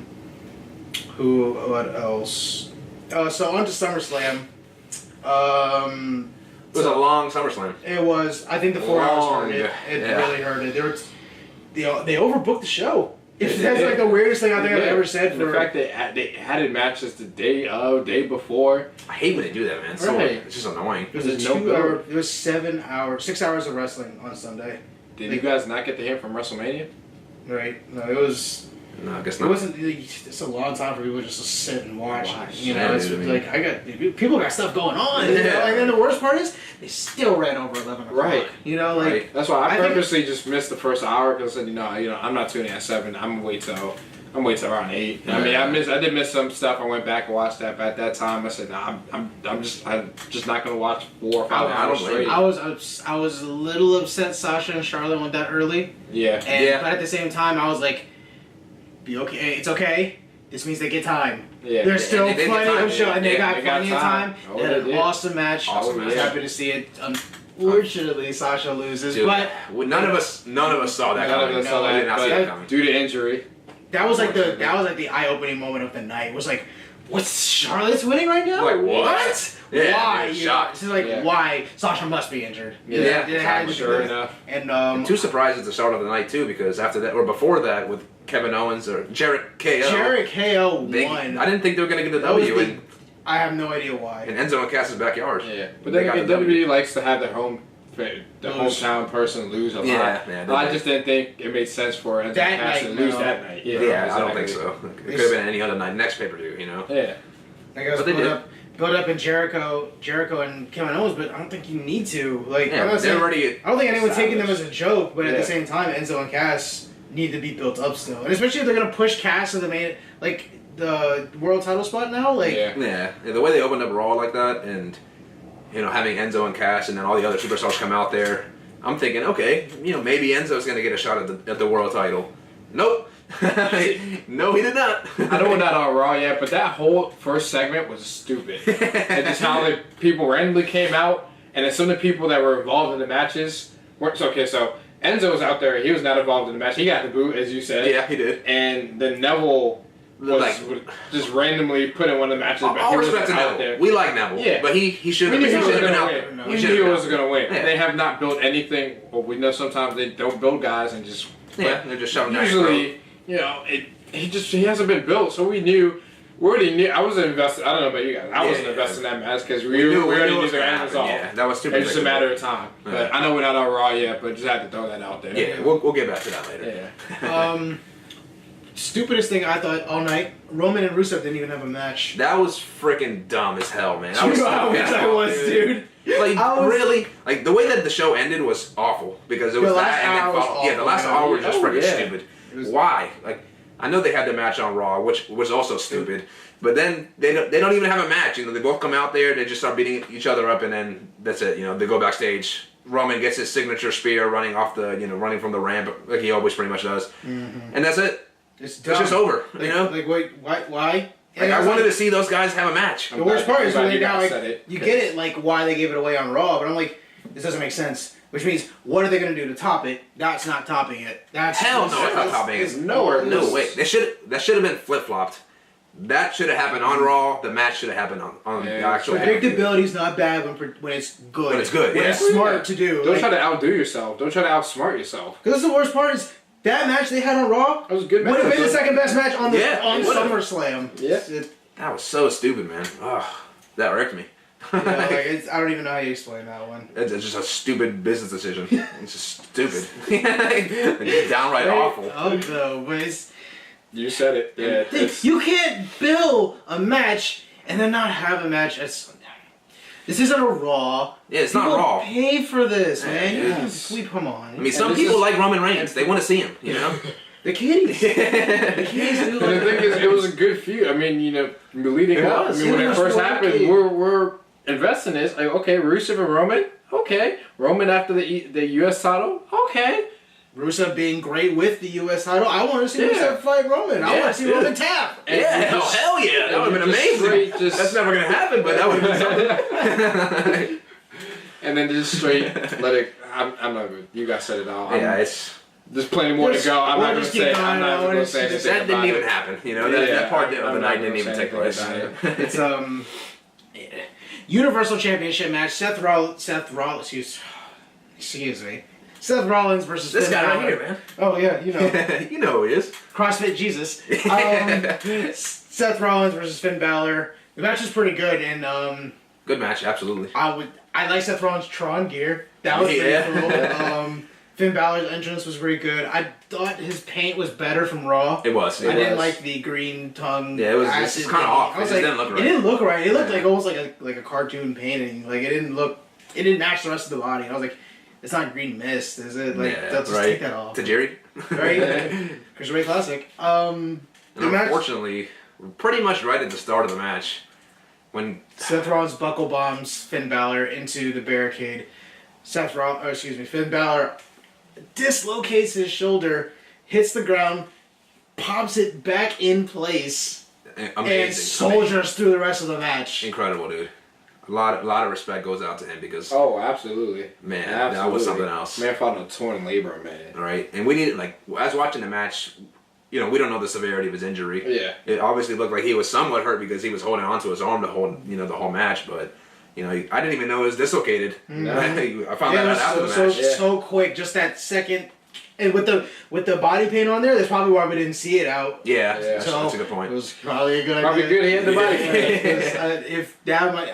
What else? So on to SummerSlam. It was a long SummerSlam. It was. I think the 4 hours hurt it. It really hurt it. They overbooked the show. That's like the weirdest thing I think I've ever said. The fact that they added matches the day before. I hate when they do that, man. So it's just annoying. It was a 2 hour. It was 6 hours of wrestling on Sunday. Did you guys not get to hear from WrestleMania? Right. No, it was. No, I guess not. It wasn't. It's a long time for people just to sit and watch. You know, it's like people got stuff going on. You know? And then the worst part is they still ran over 11 o'clock. Right. You know, like that's why I purposely just missed the first hour because I said, I'm not tuning at 7. I'm gonna wait till around 8. I mean, I did miss some stuff. I went back and watched that, but at that time I said, I'm just not gonna watch 4 or 5 hours straight. I was a little upset Sasha and Charlotte went that early. Yeah. But at the same time, I was like, be okay. It's okay. This means they get time. Yeah. There's still plenty of show, and they got plenty of time. Oh, they had an awesome match. I was happy to see it. Unfortunately, Sasha loses, but none of us saw that coming. I did not see that coming. Due to injury. That was like the eye-opening moment of the night. It was like, what's Charlotte's winning right now? Like what? Yeah, why? Shocked. It's like why Sasha must be injured. Sure enough. And 2 surprises at the start of the night too, because after that or before that with Kevin Owens or Jarrett KO. Jarrett KO won. I didn't think they were gonna get the W. I have no idea why. In Enzo and Cass's backyard. Yeah, but then WWE likes to have their hometown person lose a lot. Yeah, I just didn't think it made sense for Enzo and Cass to lose that night. Yeah, I don't think so. It could have been any other night, next pay-per-view, Yeah. But they build up in Jericho and Kevin Owens, but I don't think you need to. Like, they're already. I don't think anyone's taking them as a joke, but at the same time, Enzo and Cass need to be built up still, and especially if they're gonna push Cass to the main, like the world title spot now. Like, the way they opened up Raw like that, and having Enzo and Cass, and then all the other superstars come out there, I'm thinking, okay, maybe Enzo's gonna get a shot at the world title. Nope. No, he did not. I know we're not on Raw yet, but that whole first segment was stupid. And just how people randomly came out, and then some of the people that were involved in the matches weren't. So Enzo was out there. He was not involved in the match. He got the boot, as you said. Yeah, he did. And then Neville was just randomly put in one of the matches. But all respect to Neville. We like Neville. But he should have been out there. We knew he was going to win. Yeah. They have not built anything. Well, we know sometimes they don't build guys and just. Yeah, they're just shoving usually. He hasn't been built, so we already knew. I wasn't invested. I don't know about you guys. I wasn't invested in that match because we already knew the end result. Yeah, that was stupid. It's just a matter of time. But I know we're not on Raw yet, but just had to throw that out there. Yeah, we'll get back to that later. Yeah. Stupidest thing I thought all night, Roman and Rusev didn't even have a match. That was freaking dumb as hell, man. I was, dude. Really? Like, the way that the show ended was awful because it was that and then the last hour was just freaking stupid. Why? Like, I know they had the match on Raw, which was also stupid, but then they don't even have a match. They both come out there, they just start beating each other up, and then that's it. They go backstage. Roman gets his signature spear running off running from the ramp like he always pretty much does, and that's it. It's just over. Like wait, why? Like, I wanted to see those guys have a match. The worst part is when you get it, like why they gave it away on Raw, but I'm like, this doesn't make sense. Which means, what are they going to do to top it? That's not topping it. Hell no, it's not topping it. No way. That should have been flip flopped. That should have happened on Raw. The match should have happened on the actual. Predictability is not bad when it's good. When it's good, when it's smart to do. Don't try to outdo yourself. Don't try to outsmart yourself. Because the worst part is that match they had on Raw. That was a good match. Would have been the second best match on SummerSlam. Yeah. That was so stupid, man. Ugh, that wrecked me. I don't even know how you explain that one. It's just a stupid business decision. It's just stupid. It's downright awful. Though, but you said it. Yeah. You can't bill a match and then not have a match at Sunday. This isn't a Raw. Yeah, it's not Raw. Pay for this, man. Come on. I mean, some people like Roman Reigns. They want to see him, The kitties. The kitties do like the thing is, it was a good feud. I mean, leading up. I mean, when it first happened, we're invest in this. Like, okay, Rusev and Roman. Okay, Roman after the U.S. title. Okay. Rusev being great with the U.S. title. I want to see Rusev fight Roman. I want to see Roman tap. Hell yeah. That would have been amazing. That's never going to happen, but that would have been something. And then just straight let it. I'm not good. You guys said it all. It's. There's plenty more to go. I'm not going to say. I'm not going to say anything. That didn't even happen. You know, that part of the night didn't even take place. It's Universal Championship match. Seth Rollins. Excuse me. Seth Rollins versus this Finn guy Balor. right here, man. Oh yeah, you know. You know who he is. CrossFit Jesus. Seth Rollins versus Finn Balor. The match was pretty good, and good match, absolutely. I like Seth Rollins' Tron gear. That was pretty cool. Finn Balor's entrance was pretty good. I thought his paint was better from Raw. It was. I didn't like the green tongue. Yeah, it was acid kind of off. I was it like, didn't look right. It didn't look right. It looked like almost like a cartoon painting. Like it didn't match the rest of the body. I was like, it's not green mist, is it? Like, let's just take that off. To Jerry. Right? Cruiserweight Classic. Unfortunately, pretty much right at the start of the match, when Seth Rollins buckle bombs Finn Balor into the barricade. Finn Balor dislocates his shoulder, hits the ground, pops it back in place, and soldiers through the rest of the match. Incredible, dude. A lot of respect goes out to him because absolutely, man, that was something else. Man fought on torn labor, man. Right, and we needed as watching the match. You know, we don't know the severity of his injury. Yeah, it obviously looked like he was somewhat hurt because he was holding onto his arm the whole match, but. You know, I didn't even know it was dislocated. Mm-hmm. I found that out after the match. So quick, just that second, and with the body paint on there, that's probably why we didn't see it out. Yeah. That's a good point. It was probably a good idea. Probably good he had the body paint.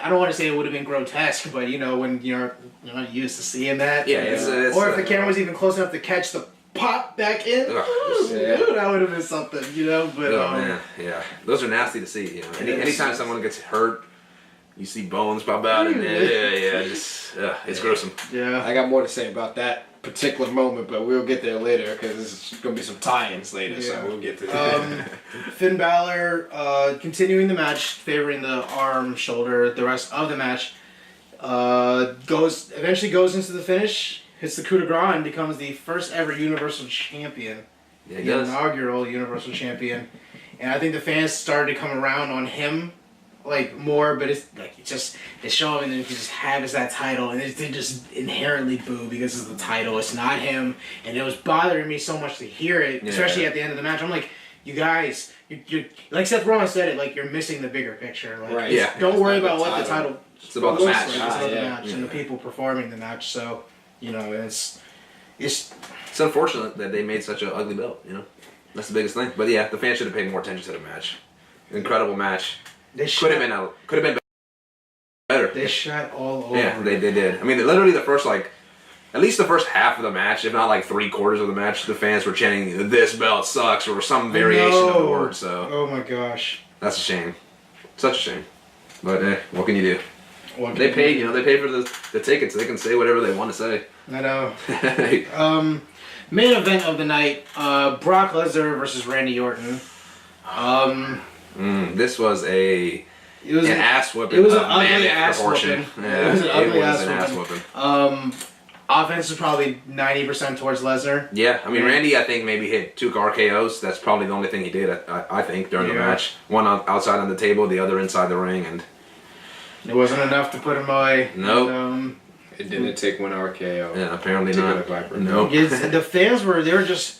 I don't want to say it would have been grotesque, but you know when you're not used to seeing that. Yeah, it's or if the camera was even close enough to catch the pop back in, that would have been something, you know. But man, yeah, those are nasty to see. You know, anytime someone gets hurt. You see bones pop out, and it's gruesome. Yeah, I got more to say about that particular moment, but we'll get there later because there's gonna be some tie-ins later, so we'll get to that. Finn Balor continuing the match, favoring the arm, shoulder, the rest of the match. Eventually goes into the finish, hits the coup de grace, and becomes the first ever Universal Champion. Yeah, the inaugural Universal Champion, and I think the fans started to come around on him. More, but they show him and then he just has that title and they just inherently boo because of the title. It's not him, and it was bothering me so much to hear it, especially at the end of the match. I'm like, you guys, you're like Seth Rollins said it, like you're missing the bigger picture. Right. Yeah. Don't worry about what the title. It's about the match. It's about the match and the people performing the match. So it's unfortunate that they made such an ugly belt. You know, that's the biggest thing. But yeah, the fans should have paid more attention to the match. Incredible match. Could have been better. They shot all over. Yeah, they did. I mean, literally the first at least the first half of the match, if not 3/4 of the match, the fans were chanting "This belt sucks" or some variation of the word. So. Oh my gosh. That's a shame. Such a shame. But what can you do? They paid. They paid for the tickets. They can say whatever they want to say. I know. Main event of the night: Brock Lesnar versus Randy Orton. This was an ass whipping. It was an ugly ass whipping. Yeah, it was an ugly ass whipping. Offense was probably 90% towards Lesnar. Yeah, I mean Randy, I think maybe hit 2 RKOs. That's probably the only thing he did. I think during the match. One outside on the table, the other inside the ring, and it wasn't enough to put him away. Nope. It didn't take 1 RKO. Yeah, apparently not. Nope. The fans they were just.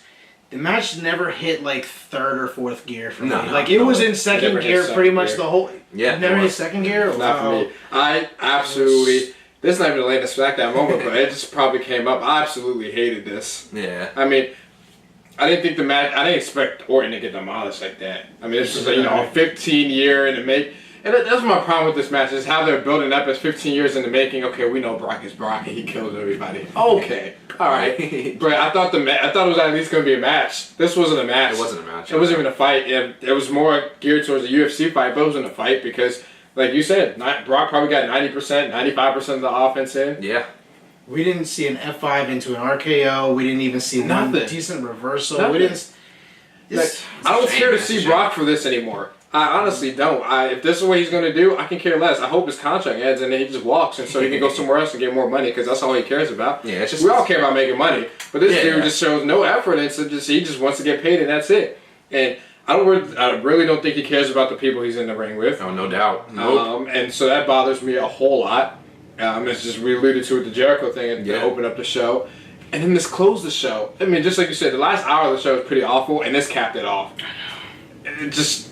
The match never hit 3rd or 4th gear for me. It was in 2nd gear pretty much the whole. Yeah. Never hit 2nd gear. Not for me. I absolutely. This is not even the latest SmackDown moment, but it just probably came up. I absolutely hated this. Yeah. I mean, I didn't think the match. I didn't expect Orton to get demolished like that. I mean, this was a 15 year in the make. And that's my problem with this match is how they're building up as 15 years in the making. Okay, we know Brock is Brock and he kills everybody. Okay, all right. But I thought it was at least going to be a match. This wasn't a match. It wasn't a match. It wasn't even a fight. It was more geared towards a UFC fight, but it wasn't a fight because, like you said, Brock probably got 90%, 95% of the offense in. Yeah. We didn't see an F5 into an RKO. We didn't even see one decent reversal. Nothing. We didn't. I don't care to see Brock for this anymore. I honestly don't. If this is what he's going to do, I can care less. I hope his contract ends and then he just walks and so he can go somewhere else and get more money because that's all he cares about. Yeah, it's just, we all care about making money. But this dude just shows no effort and so he just wants to get paid and that's it. And I really don't think he cares about the people he's in the ring with. Oh, no doubt. Nope. And so that bothers me a whole lot. It's just we alluded to with the Jericho thing and to open up the show. And then this closed the show. I mean, just like you said, the last hour of the show was pretty awful and this capped it off. It just...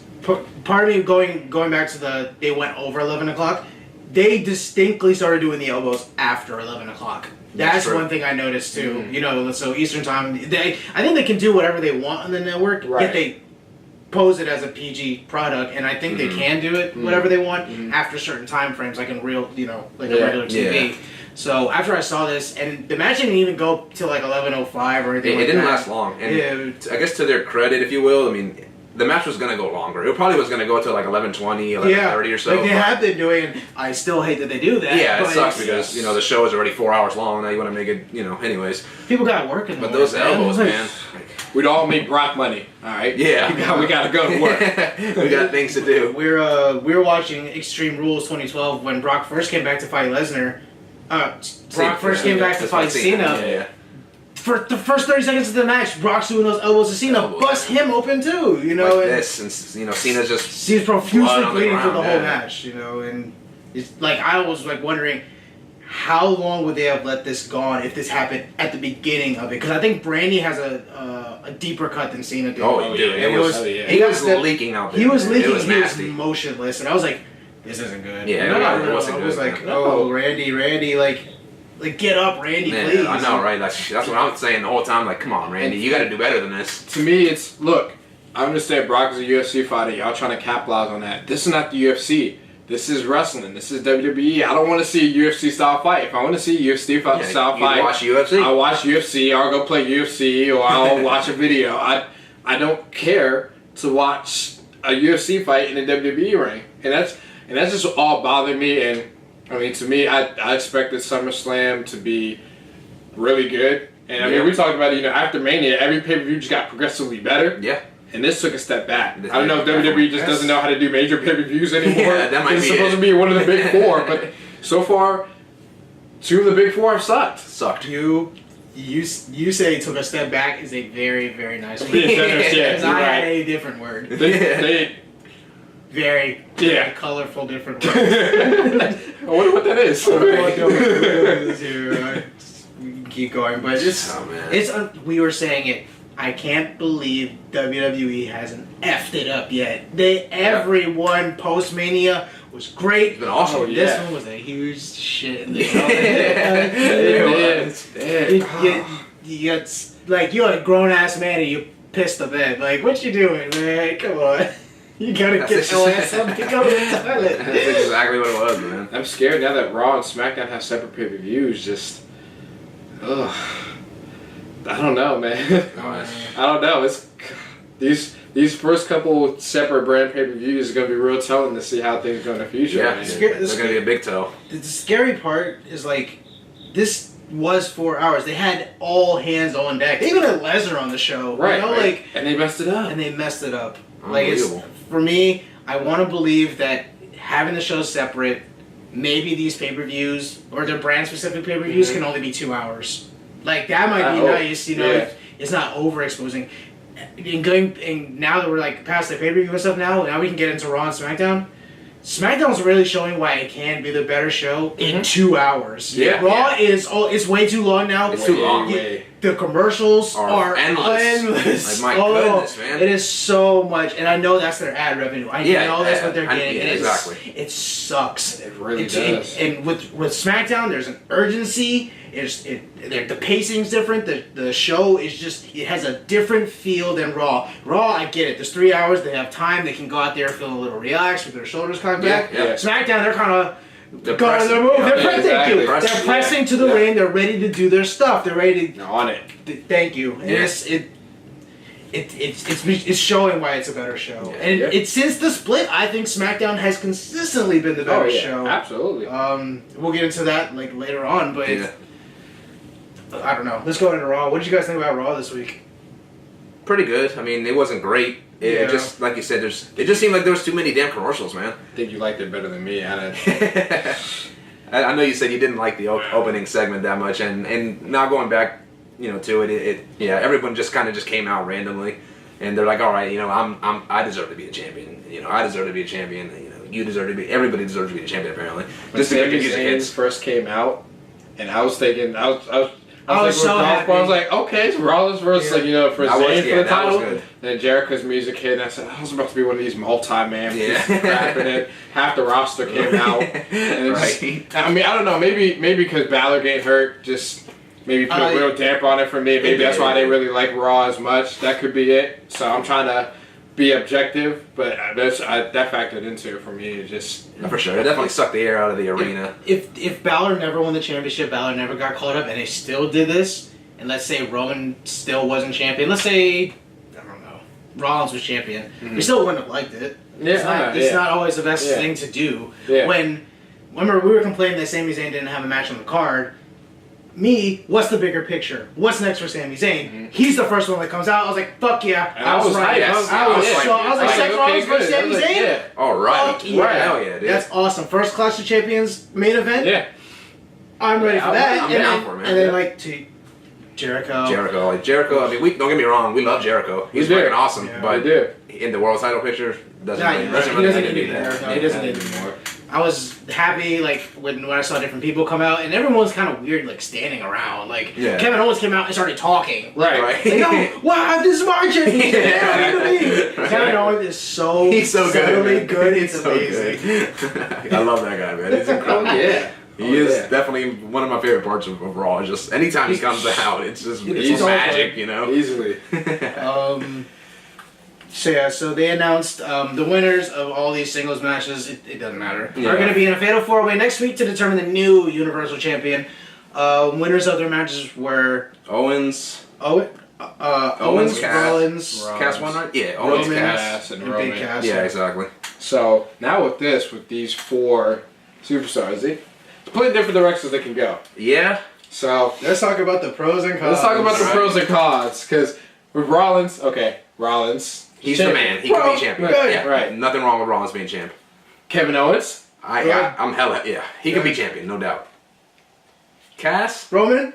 Part of me going back to they went over 11 o'clock, they distinctly started doing the elbows after 11 o'clock. That's one thing I noticed too. Mm-hmm. You know, so Eastern time, I think they can do whatever they want on the network if they pose it as a PG product, and I think they can do it whatever they want after certain time frames, like in real, you know, like a regular TV. Yeah. So after I saw this, and the match didn't even go till like 11:05 or anything. It didn't last long, and I guess to their credit, if you will, I mean, the match was going to go longer. It probably was going to go to like 11:20, 11:30 or so. Like they have been doing. I still hate that they do that. Yeah, it sucks because you know the show is already 4 hours long. Now you want to make it, you know. Anyways, people got work in the But those elbows, man. We'd all make Brock money. All right. Yeah. we got to go to work. We got things to do. We were watching Extreme Rules 2012 when Brock first came back to fight Lesnar. Brock first came back to fight Cena. Yeah. For the first 30 seconds of the match, Brock's doing those elbows to Cena, bust him open too, you know. Like this, and you know, Cena's just he's profusely bleeding for the whole match, you know, and it's like I was like wondering how long would they have let this go on if this happened at the beginning of it? Because I think Brandy has a deeper cut than Cena did. Oh, he did. He was leaking out there. He was leaking. He was motionless, and I was like, this isn't good. Yeah, I wasn't good. Was like, oh, Randy, like get up, Randy, please. I know, right? That's what I'm saying the whole time. Like, come on, Randy, you got to do better than this. To me, it's look. I understand Brock is a UFC fighter. Y'all trying to capitalize on that. This is not the UFC. This is wrestling. This is WWE. I don't want to see a UFC style fight. If I want to see a UFC style fight, watch UFC. I'll watch UFC, or I'll go play UFC, or I'll watch a video. I don't care to watch a UFC fight in a WWE ring, and that's just all bothering me. And I mean, to me, I expected SummerSlam to be really good. And I mean, we talked about it. You know, after Mania, every pay-per-view just got progressively better. Yeah. And this took a step back. I don't know if WWE just doesn't know how to do major pay-per-views anymore. Yeah, that might be supposed to be one of the big four, but so far, two of the big four have sucked. You say it took a step back is a very, very nice word. Yeah, I had a different word. They very colorful different words. I wonder what that is. We can keep going, but we were saying it. I can't believe WWE hasn't effed it up yet. Everyone post-Mania was great. It's been awesome. Oh, this one was a huge shit. You're a grown-ass man and you pissed the bed. Like, what you doing, man? Come on. You gotta get your ass up and go to the toilet. That's exactly what it was, man. I'm scared now that Raw and SmackDown have separate pay-per-views. Just, I don't know, man. I don't know. It's these first couple separate brand pay-per-views is gonna be real telling to see how things go in the future. Yeah, they're gonna be a big tell. The scary part is like this was 4 hours. They had all hands on deck. They even had Lesnar on the show, right? You know, right. And they messed it up. Like for me, I want to believe that having the show separate, maybe these pay-per-views or their brand-specific pay-per-views can only be 2 hours. Like that might be nice, you know. It's not overexposing. And now that we're like past the pay-per-view and stuff, now we can get into Raw and SmackDown. SmackDown's really showing why it can be the better show in 2 hours. Yeah. Raw it's way too long now. It's too long. The commercials are endless. Like, my goodness, man. It is so much, and I know that's their ad revenue. I know that's what they're getting. Exactly. It sucks. It really does. And with SmackDown, there's an urgency. The pacing's different. The show is just, it has a different feel than Raw. Raw, I get it. There's 3 hours. They have time. They can go out there feeling a little relaxed with their shoulders cocked back. Yeah. SmackDown, they're kind of They're pressing. They're pressing to the ring. They're ready to do their stuff. They're ready to... They're on it. Thank you. And it's showing why it's a better show. Yeah. And since the split, I think SmackDown has consistently been the better show. Absolutely. We'll get into that like later on, but I don't know. Let's go into Raw. What did you guys think about Raw this week? Pretty good. I mean, it wasn't great. It just, like you said, it just seemed like there was too many damn commercials, man. I think you liked it better than me. I know you said you didn't like the opening segment that much, and now going back, to it, everyone just kind of just came out randomly, and they're like, all right, I deserve to be a champion. I deserve to be a champion. You deserve to be. Everybody deserves to be a champion, apparently. When Sami Zayn first came out, and I was thinking, I was so happy. I was like, okay, it's Rollins versus for Zayn for the title. Was good. And then Jericho's music hit, and I said, I was about to be one of these multi-man crapping it. Half the roster came out. And Right. I don't know, maybe because Balor getting hurt, just maybe put a real damp on it for me. Maybe that's why I didn't really like Raw as much. That could be it. So I'm trying to be objective, but that factored into it for me. It just for sure, it definitely sucked the air out of the arena. If Balor never won the championship, Balor never got called up, and they still did this, and let's say Roman still wasn't champion, let's say, I don't know, Rollins was champion, we still wouldn't have liked it. Yeah, it's not always the best thing to do. Yeah. Remember, we were complaining that Sami Zayn didn't have a match on the card. What's the bigger picture? What's next for Sami Zayn? Mm-hmm. He's the first one that comes out. I was like, fuck yeah. And I was right. Yes. I was like, Seth Rollins versus Sami Zayn? Yeah. All right. Fuck yeah. Right. Hell yeah, dude. That's awesome. First Clash of Champions main event? Yeah. I'm ready for that. I'm down for it, man. And then, to Jericho. Jericho, I mean, don't get me wrong, we love Jericho. He's freaking awesome, but in the world title picture, doesn't He doesn't need it. He doesn't need it anymore. I was happy, when I saw different people come out, and everyone was kind of weird, standing around. Kevin Owens came out and started talking. Right. Wow, this is my championship. Kevin Owens is he's so good. He's It's amazing. Good. I love that guy, man. He's incredible. He is definitely one of my favorite parts of Raw. Just anytime he comes out, it's magic, Easily. So they announced the winners of all these singles matches. It doesn't matter. Are going to be in a fatal 4-way next week to determine the new Universal Champion. Winners of their matches were Owens, Rollins, Cass won, right? Yeah, Owens, Cass, and Roman. Big Cass. Yeah, exactly. So now with these 4 superstars, it's completely different directions they can go. Yeah. So let's talk about the pros and cons. Let's talk about the pros and cons, because with Rollins, he's the man. He could be champion. Yeah, right. Nothing wrong with Rollins being champ. Kevin Owens, I'm hella he could be champion, no doubt. Cass, Roman.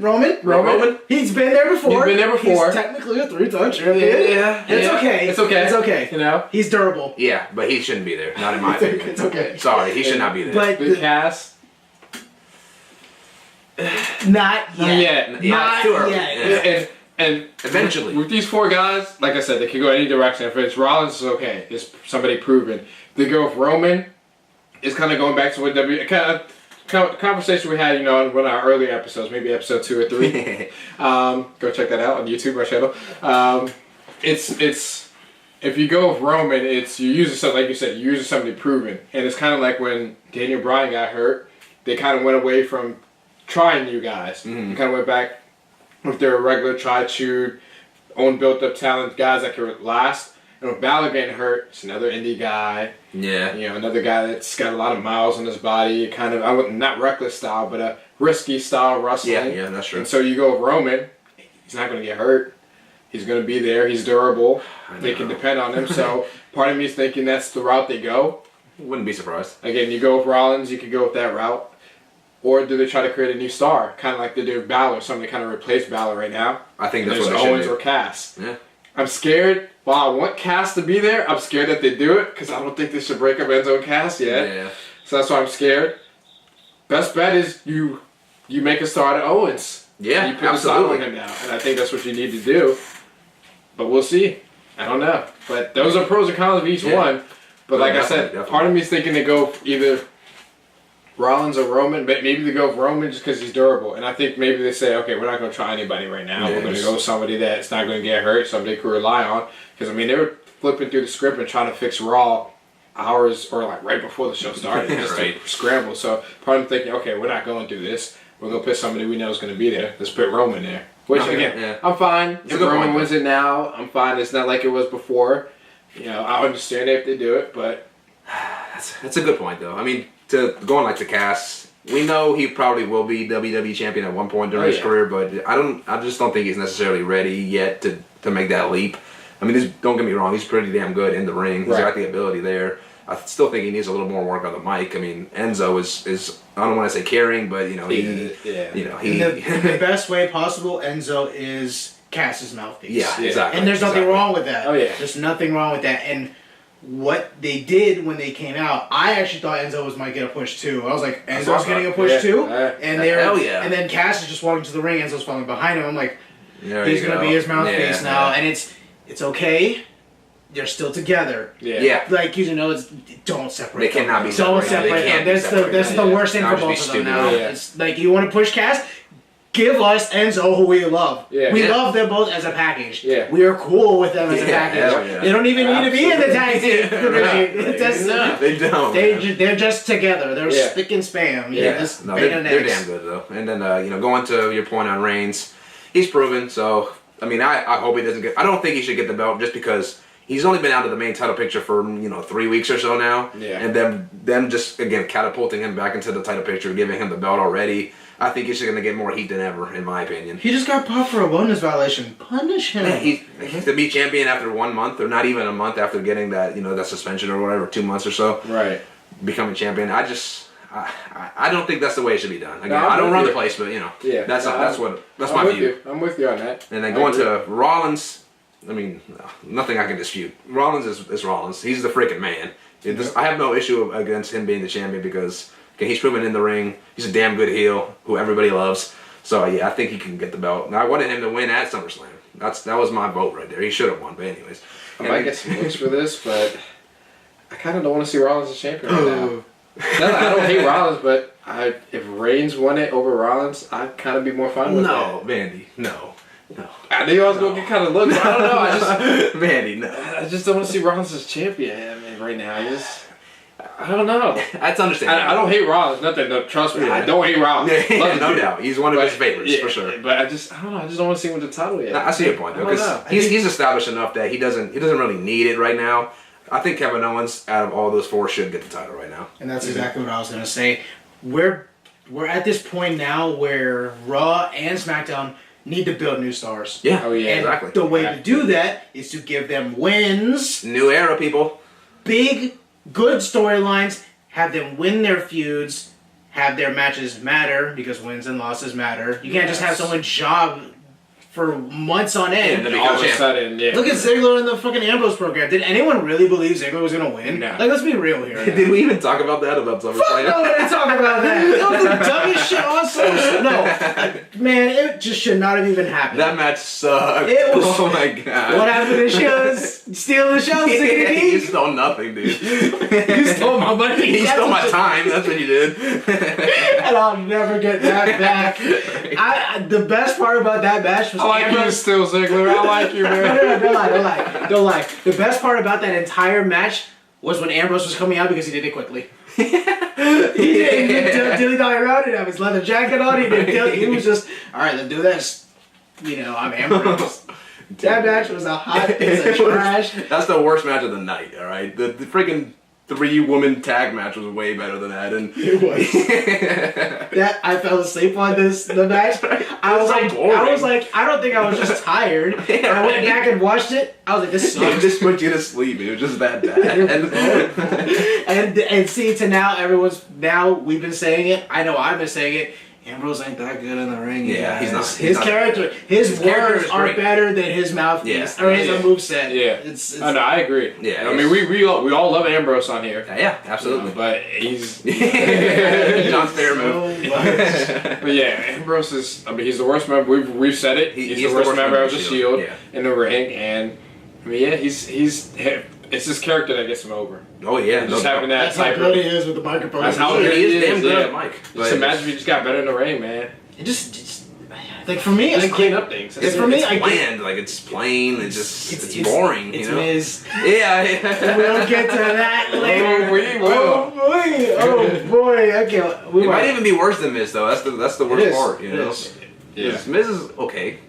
He's been there before. He's technically a 3-time champion. Yeah. It's okay. He's durable. Yeah, but he shouldn't be there. Not in my opinion. It's okay. Sorry, he should not be there. But Cass. Not yet. It's too early. Yeah. And eventually, with these 4 guys, like I said, they can go any direction. If it's Rollins, it's okay. It's somebody proven. They go with Roman. It's kind of going back to what conversation we had, in one of our earlier episodes, maybe episode 2 or 3. Go check that out on YouTube, my channel. It's if you go with Roman, you're using something, like you said, you're using somebody proven, and it's kind of like when Daniel Bryan got hurt. They kind of went away from trying new guys. They kind of went back with their regular tried, true, own built-up talent guys that could last. And with Balor getting hurt, it's another indie guy. Yeah. Another guy that's got a lot of miles on his body. Kind of, not reckless style, but a risky style wrestling. Yeah, that's true. And so you go with Roman. He's not going to get hurt. He's going to be there. He's durable. They can depend on him. So part of me is thinking that's the route they go. Wouldn't be surprised. Again, you go with Rollins, you could go with that route. Or do they try to create a new star? Kind of like they do with Balor. Somebody kind of replace Balor right now. I think that's what they Owens should do. or Cass. Yeah. I'm scared. While I want Cass to be there, I'm scared that they do it because I don't think they should break up Enzo and Cass yet. Yeah. So that's why I'm scared. Best bet is you make a star out of Owens. Yeah, you put absolutely. A star on him now, and I think that's what you need to do. But we'll see. I don't know. But those are pros and cons of each one. But like I said, part of me is thinking to go either Rollins or Roman, but maybe they go with Roman just because he's durable. And I think maybe they say, okay, we're not going to try anybody right now. We're going to go with somebody that's not going to get hurt, somebody they can rely on. Because, they were flipping through the script and trying to fix Raw hours or right before the show started just to scramble. So part of them thinking, okay, we're not going through this. We're going to put somebody we know is going to be there. Let's put Roman there. Which, I'm fine. If Roman wins it now, I'm fine. It's not like it was before. I understand if they do it, but... That's a good point, though. To going like the Cass, we know he probably will be WWE champion at one point during his career, but I just don't think he's necessarily ready yet to make that leap. I mean, don't get me wrong, he's pretty damn good in the ring. He's got the ability there. I still think he needs a little more work on the mic. I mean, Enzo is I don't want to say caring, but you know, in the best way possible, Enzo is Cass's mouthpiece. Yeah, exactly. And there's nothing wrong with that. Oh yeah, there's nothing wrong with that. And what they did when they came out, I actually thought Enzo might get a push too. I was like, Enzo's getting a push too, and and then Cass is just walking to the ring. Enzo's falling behind him. I'm like, he's gonna be his mouthpiece now, and it's okay. They're still together. Yeah. Like, you know, don't separate. They cannot be separated. Don't separated. separate. That's the worst thing for both of them now. Yeah. It's like, you want to push Cass? Give us Enzo, who we love. Yeah. We love them both as a package. Yeah. We are cool with them as a package. They don't even need to be in the tag team division. They don't. They're just together. They're spick and spam. They're damn good though. And then going to your point on Reigns, he's proven. So I mean, I hope he doesn't get. I don't think he should get the belt just because. He's only been out of the main title picture for 3 weeks or so now, and them just again catapulting him back into the title picture, giving him the belt already. I think he's going to get more heat than ever, in my opinion. He just got popped for a bonus violation. Punish him. Yeah, to be champion after 1 month, or not even a month after getting that that suspension or whatever, 2 months or so. Right. Becoming champion, I don't think that's the way it should be done. Again, I don't run the place, but that's my view. I'm with you on that. And then going to Rollins. I mean, nothing I can dispute. Rollins is Rollins. He's the freaking man. I have no issue against him being the champion because he's proven in the ring. He's a damn good heel who everybody loves. So yeah, I think he can get the belt. Now, I wanted him to win at SummerSlam. That was my vote right there. He should have won, but anyways. I might get some looks for this, but I kind of don't want to see Rollins as champion right now. I don't hate Rollins, but if Reigns won it over Rollins, I'd kind of be more fine with that. No, Vandy, no. I knew I was going to get kind of looks. I don't know. Vandy, no. I just don't want to see Rollins as champion right now. I don't know. That's understandable. I don't hate Rollins. Nothing. No, trust me. I don't hate Rollins. No doubt. He's one of his favorites for sure. But I don't know. I just don't want to see him with the title yet. I see your point though, because he's established enough that he doesn't really need it right now. I think Kevin Owens, out of all those four, should get the title right now. And that's exactly what I was going to say. We're at this point now where Raw and SmackDown need to build new stars. Yeah. And exactly. The way to do that is to give them wins. New era, people. Big, good storylines. Have them win their feuds. Have their matches matter, because wins and losses matter. You can't just have someone job for months on end. And all of a sudden, Look at Ziggler in the fucking Ambrose program. Did anyone really believe Ziggler was going to win? No. Like, let's be real here. Did we even talk about that? About SummerSlam? Fuck no, we didn't talk about that. That was the dumbest shit on SummerSlam. No. Man, it just should not have even happened. That match sucked. It was, oh my god. What happened to the shows? Stealing the show, You stole nothing, dude. You stole my money. You stole my time. That's what you did. And I'll never get that back. The best part about that match was I like you still, Ziggler. I like you, man. No, don't lie. The best part about that entire match was when Ambrose was coming out, because he did it quickly. He didn't dilly-dally around it. Have his leather jacket on. He was just, all right, let's do this. I'm Ambrose. That match was a hot piece of trash. That's the worst match of the night, all right? The freaking 3-woman tag match was way better than that. And it was. I fell asleep on the match. I was like, I don't think I was just tired. I went back and watched it. I was like, this sucks. It just put you to sleep. It was just that bad. and see, now we've been saying it. I know I've been saying it. Ambrose ain't that good in the ring. Yeah, he's not. His words are better than his mouthpiece or his moveset. Yeah, I agree. Yeah, I mean, we all love Ambrose on here. Yeah, absolutely. But he's John's favorite move. But yeah, Ambrose is. I mean, he's the worst member. We've said it. He's the worst member of the Shield in the ring, and I mean, he's. It's his character that gets him over. Oh yeah, just having that. That's how good he is with the microphone. That's how good he is. Damn good at mic. Just imagine if he just got better in the ring, man. It just like for me, just clean up things. It's for me. It's bland. Like it's plain. It's boring. It's you know. Miz. Yeah. We'll get to that later. We will. Oh boy. I can't. It might even be worse than Miz though. That's the worst part. You know. Yeah. Miz is okay.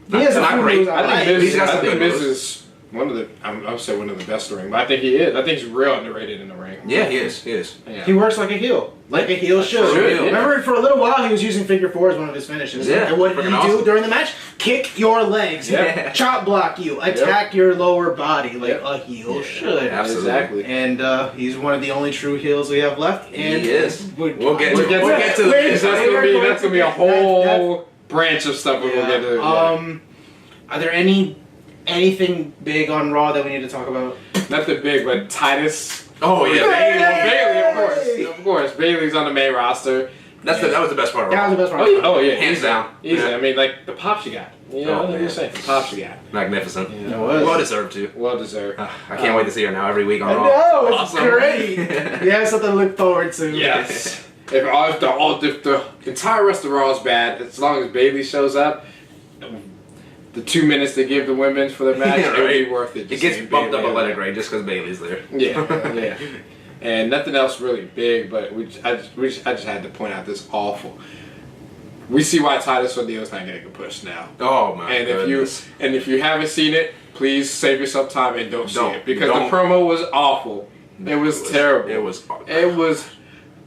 He is not great. I think Miz is I would say one of the best in the ring, but I think he is. I think he's real underrated in the ring. Yeah, he is. Yeah. He works like a heel. Like a heel should. Yeah. Remember, for a little while, he was using figure four as one of his finishes. Yeah. And what did he do Awesome. during the match? Kick your legs. Yeah. Chop block you. Attack your lower body like a heel should. Absolutely. Exactly. And he's one of the only true heels we have left. And He is. We'll get to this. That's gonna be a whole branch of stuff we'll get to. Are there anything big on Raw that we need to talk about? Nothing big, but Titus. Oh yeah. Bailey, of course. Bailey's on the main roster. That was the best part of That was Raw. the best part. Oh yeah, Hands easy. down. Easy. Yeah. I mean, like the pops you got. You know, what I'm saying? The pops you got. Magnificent. Yeah. It was. Well deserved too. Well deserved. I can't wait to see her now every week on I Raw. know, it's Awesome. great. You have something to look forward to. Yes. If the entire rest of Raw is bad, as long as Bailey shows up, the 2 minutes they give the women for the match, Yeah, it'll right. be worth it. It gets bumped up a letter grade just because Bailey's there. Yeah. And nothing else really big, but I just had to point out this awful. We see why Titus O'Neil's not getting a push now. Oh my And goodness. if you haven't seen it, please save yourself time and don't see it because Don't. the promo was awful. It was terrible. It was. It was.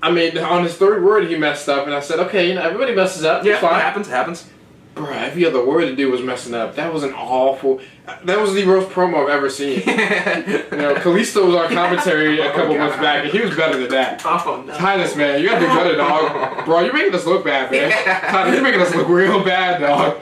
I mean, on his third word, he messed up, and I said, "Okay, you know, everybody messes up. Yeah, It's fine." it happens. Bro, every other word the dude was messing up. That was an awful. That was the worst promo I've ever seen. You know, Kalisto was on commentary a couple months back, and he was better than that. Oh no. Titus, man, you gotta do better, dog. Bro, you're making us look bad, man. Titus, you're making us look real bad, dog.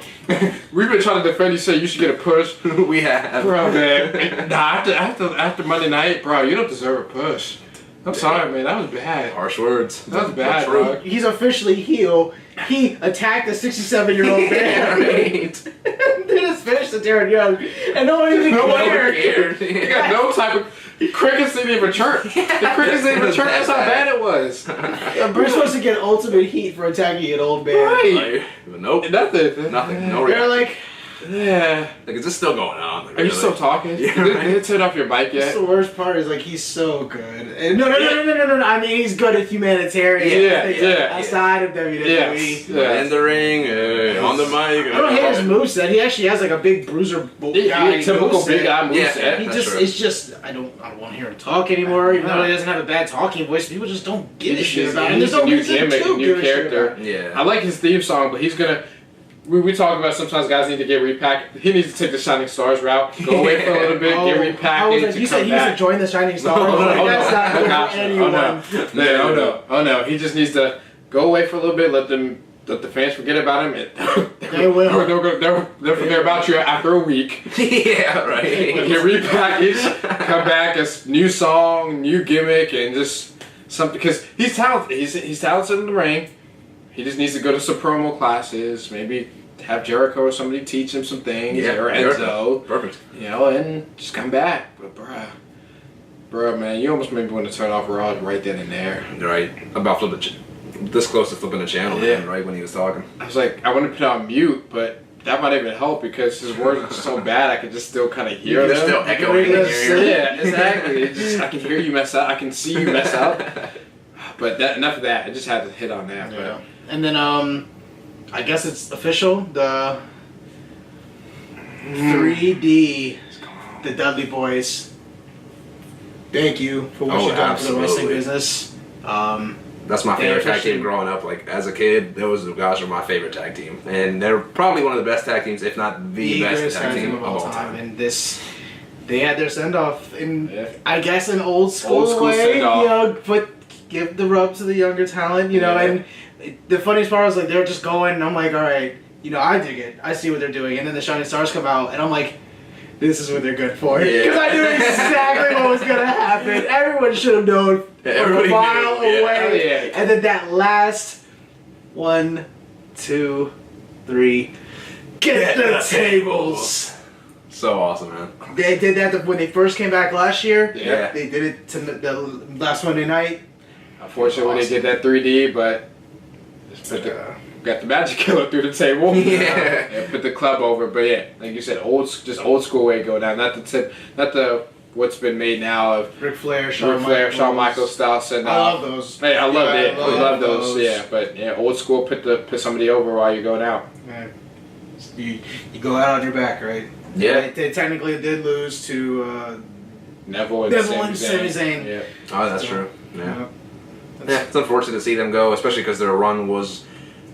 We've been trying to defend you, say you should get a push. We have. Bro, man. Nah, after Monday night, bro, you don't deserve a push. I'm sorry, man. That was bad. Harsh words. That was bad, True. dog. He's officially heel. He attacked a 67-year-old man. Right. They just finished the Darren Young, and no one even cared. He got no type of. Crickets didn't even chirp. The crickets didn't even chirp. That's how bad it was. We're supposed to get ultimate heat for attacking an old man. Right. Nope. Nothing. Nothing. No They're reaction. like, Yeah. Like, is this still going on? Like, Are you really? still talking? Yeah, Did right. they turn off your mic that's yet? the worst part is like he's so good. And no. I mean, he's good at humanitarian Yeah, things yeah. outside of WWE. Yes. In the ring, on the mic. I don't hate his moveset. He actually has like a big bruiser guy. Typical moveset. big guy moveset. Yeah. He That's just, true. it's just, I don't want to hear him talk anymore. Even though he doesn't have a bad talking voice, people just don't give a shit about him. There's no new reason gimmick, to a new give a shit character. about him. Yeah. I like his theme song, but he's gonna. We talk about sometimes guys need to get repacked. He needs to take the Shining Stars route. Go away for a little bit, get repackaged. You said he needs to join the Shining Stars. That's not good for anyone. Oh no! He just needs to go away for a little bit. Let the fans forget about him. They will. They'll forget about you after a week. Yeah, right. Get repackaged, come back as new song, new gimmick, and just something. Because he's talented. He's talented in the ring. He just needs to go to some promo classes. Maybe have Jericho or somebody teach him some things. Yeah, or Enzo. Perfect. You know, and just come back. But bruh, man, you almost made me want to turn off Raw right then and there. Right. About flipping this close to flipping the channel, Yeah. man, right when he was talking. I was like, I want to put it on mute, but that might even help because his words are so bad. I could just still kind of hear They're them. still echoing in your ear. Yeah, exactly. I can hear you mess up. I can see you mess up. But enough of that. I just had to hit on that. Yeah. And then, I guess it's official. The 3D, the Dudley Boys. Thank you for what you've done for the wrestling absolutely. business. That's my favorite tag officially- team growing up. Like, as a kid, those guys were my favorite tag team. And they're probably one of the best tag teams, if not the best greatest tag team of all time. And they had their send off in, Yeah. I guess, an old school Old school way. send-off. You know, but give the rub to the younger talent. You know, Yeah. and the funniest part was like they were just going, and I'm like, all right, you know, I dig it. I see what they're doing. And then the Shining Stars come out, and I'm like, this is what they're good for. Yeah. Because I knew exactly what was gonna happen. Everyone should have known from a Everybody mile knew, yeah. away. Yeah. And then that last 1, 2, 3, get the tables. So awesome, man. They did that when they first came back last year. Yeah. They did it to the last Monday night. Unfortunately, they did that 3D, but just got the Magic Killer through the table. Yeah. And put the club over. But yeah, like you said, old school way to go down. Not the what's been made now of Ric Flair, Shawn Michaels style send I off. love those. Hey, I loved it. I I love those. Yeah, but yeah, old school. Put somebody over while you're going out. Yeah. You go out on your back, right? Yeah. They technically did lose to Neville and Sami Zayn. Yeah. Oh, that's true. Yeah. Yeah. It's unfortunate to see them go, especially because their run was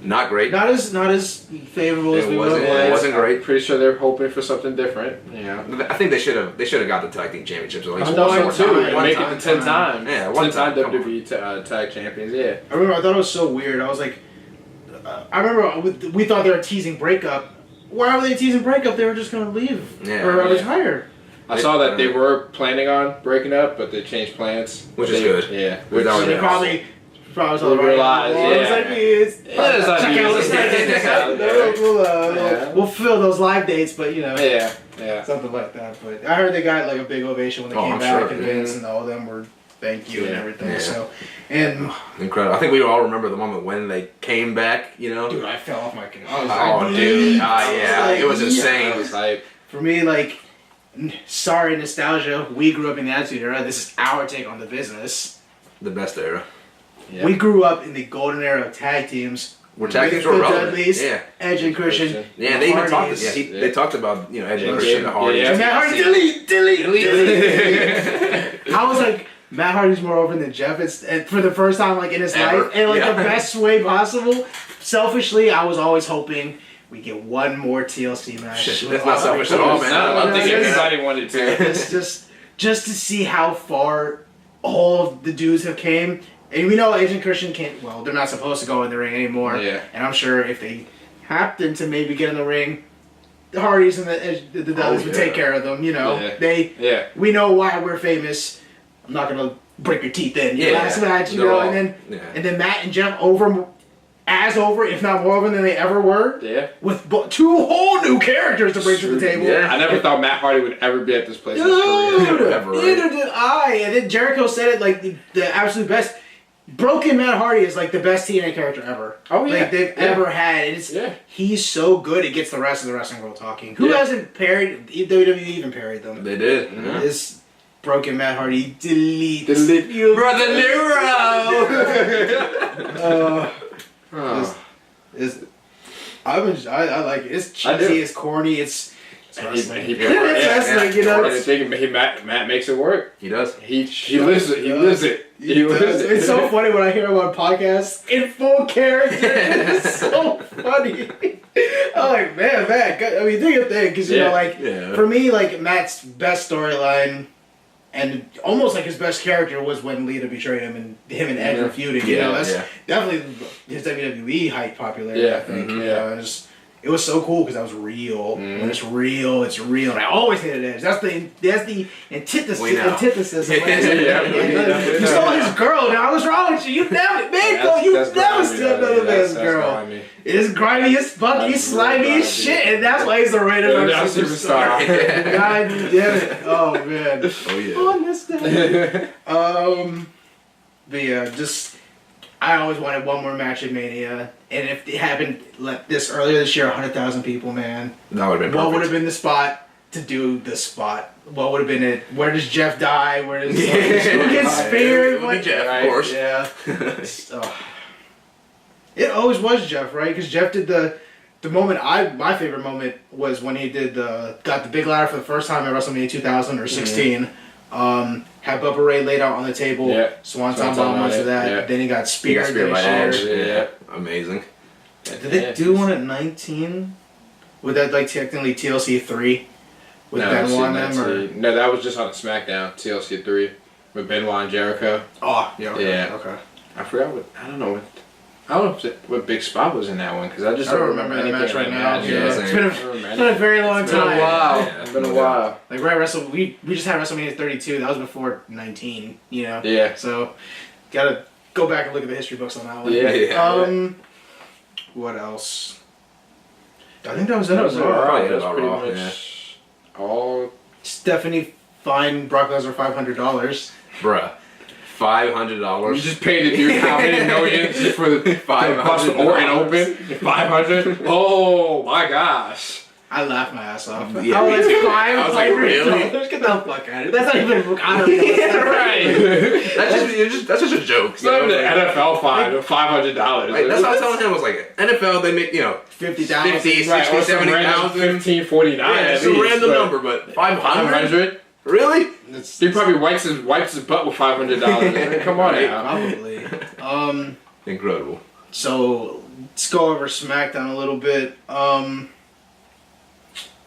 not great. Not as favorable as we would have It liked. wasn't great. Pretty sure they're hoping for something different. Yeah. I think they should have got the tag team championships at least I know one so more too. time. Make it 10 times. Yeah, 10 time come on. WWE tag champions. Yeah. I remember I thought it was so weird. I was like, I remember we thought they were teasing breakup. Why were they teasing breakup? They were just gonna leave or retire. I saw that they were planning on breaking up, but they changed plans. Which is good. Yeah. Which So they probably was all realized, We'll fill those live dates, but Yeah. something like that. But I heard they got like a big ovation when they came I'm back, sure. and Vince and all of them were thank you and everything. Yeah. So, and incredible. I think we all remember the moment when they came back. dude, I fell off my couch. Oh, dude. Yeah. It was insane. It was like, For me, like, sorry, nostalgia. We grew up in the Attitude Era. This is our take on the business. The best era. yeah. We grew up in the golden era of tag teams. Where tag teams were The relevant. Dudleys, Yeah. Edge and Christian. Yeah, and they even talked. Hardys. They talked about Edge and Yeah, Christian, the Hardys. yeah. And Matt Hardy, delete. I was like, Matt Hardy's more over than Jeff. And for the first time, like in his Ever. life, in like the best way possible. Selfishly, I was always hoping we get one more TLC match. That's not selfish at all, man. I don't think everybody wanted to. It's just to see how far all of the dudes have came. And we know Edge and Christian can't. Well, they're not supposed to go in the ring anymore. Yeah. And I'm sure if they happen to maybe get in the ring, the Hardys and the Dudleys would take care of them. Yeah. We know why we're famous. I'm not gonna break your teeth in. Last match, and then Matt and Jeff over, if not more over than they ever were. Yeah. With two whole new characters to bring to the table. Yeah. I never thought Matt Hardy would ever be at this place in his Dude, career. Ever, right? neither did I. And then Jericho said it like the absolute best. Broken Matt Hardy is like the best TNA character ever. Oh, yeah. Like they've ever had. He's so good. It gets the rest of the wrestling world talking. Who hasn't parried? WWE even parried them. They did. Yeah. This Broken Matt Hardy delete. Brother Nero. I like it. It's cheesy. It's corny. It's wrestling. Matt makes it work. He does. He lives it. He lives it. He lives it. It's so funny when I hear him on podcasts in full character. It's so funny. I'm like, man, Matt. I mean, do your thing, because for me, like Matt's best storyline, and almost like his best character was when Lita betrayed him and Edge were feuding. That's definitely his WWE hype popularity. I think. It was so cool because that was real. When it's real, it's real. And I always hated Edge. That's the antithesis. Of you stole his girl. Now what's wrong with you? You never, you never stole another man's girl. It's grimy as fuck. He's slimy as shit, and that's why he's the rated superstar. God damn it! Oh man. Oh yeah. On this day. But yeah, I always wanted one more match at Mania, and if it happened this earlier this year, 100,000 people, man. That would have been perfect. What would have been the spot to do the spot? What would have been it? Where does Jeff die? Where does who gets speared? It would be Jeff, of course. Yeah. It always was Jeff, right? Because Jeff did the moment. My favorite moment was when he got the big ladder for the first time at WrestleMania 2000 or 16. Had Bubba Ray laid out on the table. Yeah. Swanton bomb onto that. Yeah. Then he got speared. by Edge. Yeah. Amazing. Did they do one at 19? Would that like technically TLC 3? With Benoit and them? Or? No, that was just on SmackDown, TLC 3, with Benoit and Jericho. Oh, yeah. Okay. Yeah. Okay. I forgot what big spot was in that one, because I don't remember that match right now. Yeah. It's been a very long time. It's been a while. Like we just had WrestleMania 32. That was before 19. Yeah. So gotta go back and look at the history books on that one. Yeah. What else? I think that was it. That was Raw. pretty much all. Stephanie fined Brock Lesnar $500. Bruh. $500. You just paid the dude how many millions for the bust Orton open? 500. Oh my gosh. I laughed my ass off. Yeah, me too. I was like, really? Get the fuck out of here. That's not even honorary. Yeah, right. That's just a joke. It's not even an NFL fine of $500. Right, that's what I was telling him. Was like NFL, they make 50,000, 50, 60, 70,000, 1549. Yeah, it's a random number, but 500. Really? He probably wipes his butt with $500. Come on, probably. Incredible. So let's go over SmackDown a little bit.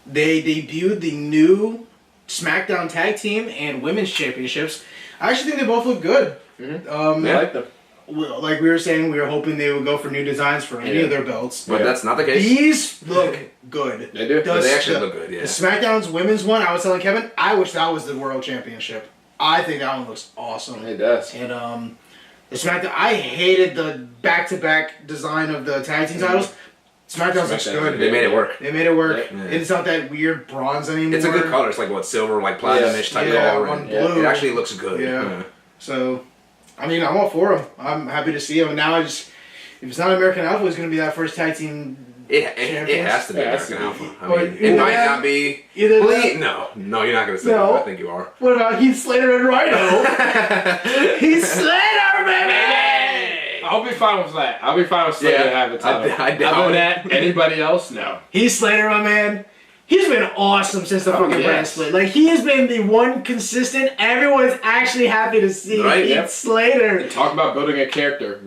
They debuted the new SmackDown Tag Team and Women's Championships. I actually think they both look good. Mm-hmm. I like them. Like we were saying, we were hoping they would go for new designs for any of their belts. But that's not the case. These look good. They do. They actually look good, yeah. The SmackDown's women's one, I was telling Kevin, I wish that was the World Championship. I think that one looks awesome. It does. And the SmackDown, I hated the back-to-back design of the tag team titles. SmackDown looks good. They made it work. Yeah. It's not that weird bronze anymore. It's a good color. It's like silver, like platinum-ish type color. On blue. It actually looks good. Yeah. So, I mean, I'm all for them. I'm happy to see them. And now if it's not American Alpha, it's going to be that first tag team. It has to be American Alpha. I mean, it might not be. Either No, you're not going to say that. I think you are. What about Heath Slater and Rhino? Heath Slater, baby! I'll be fine with that. I'll be fine with Slater having a title. I doubt Other than that, anybody else, no. Heath Slater, my man. He's been awesome since the fucking brand split. Like, he has been the one consistent, everyone's actually happy to see Heath Slater. And talk about building a character.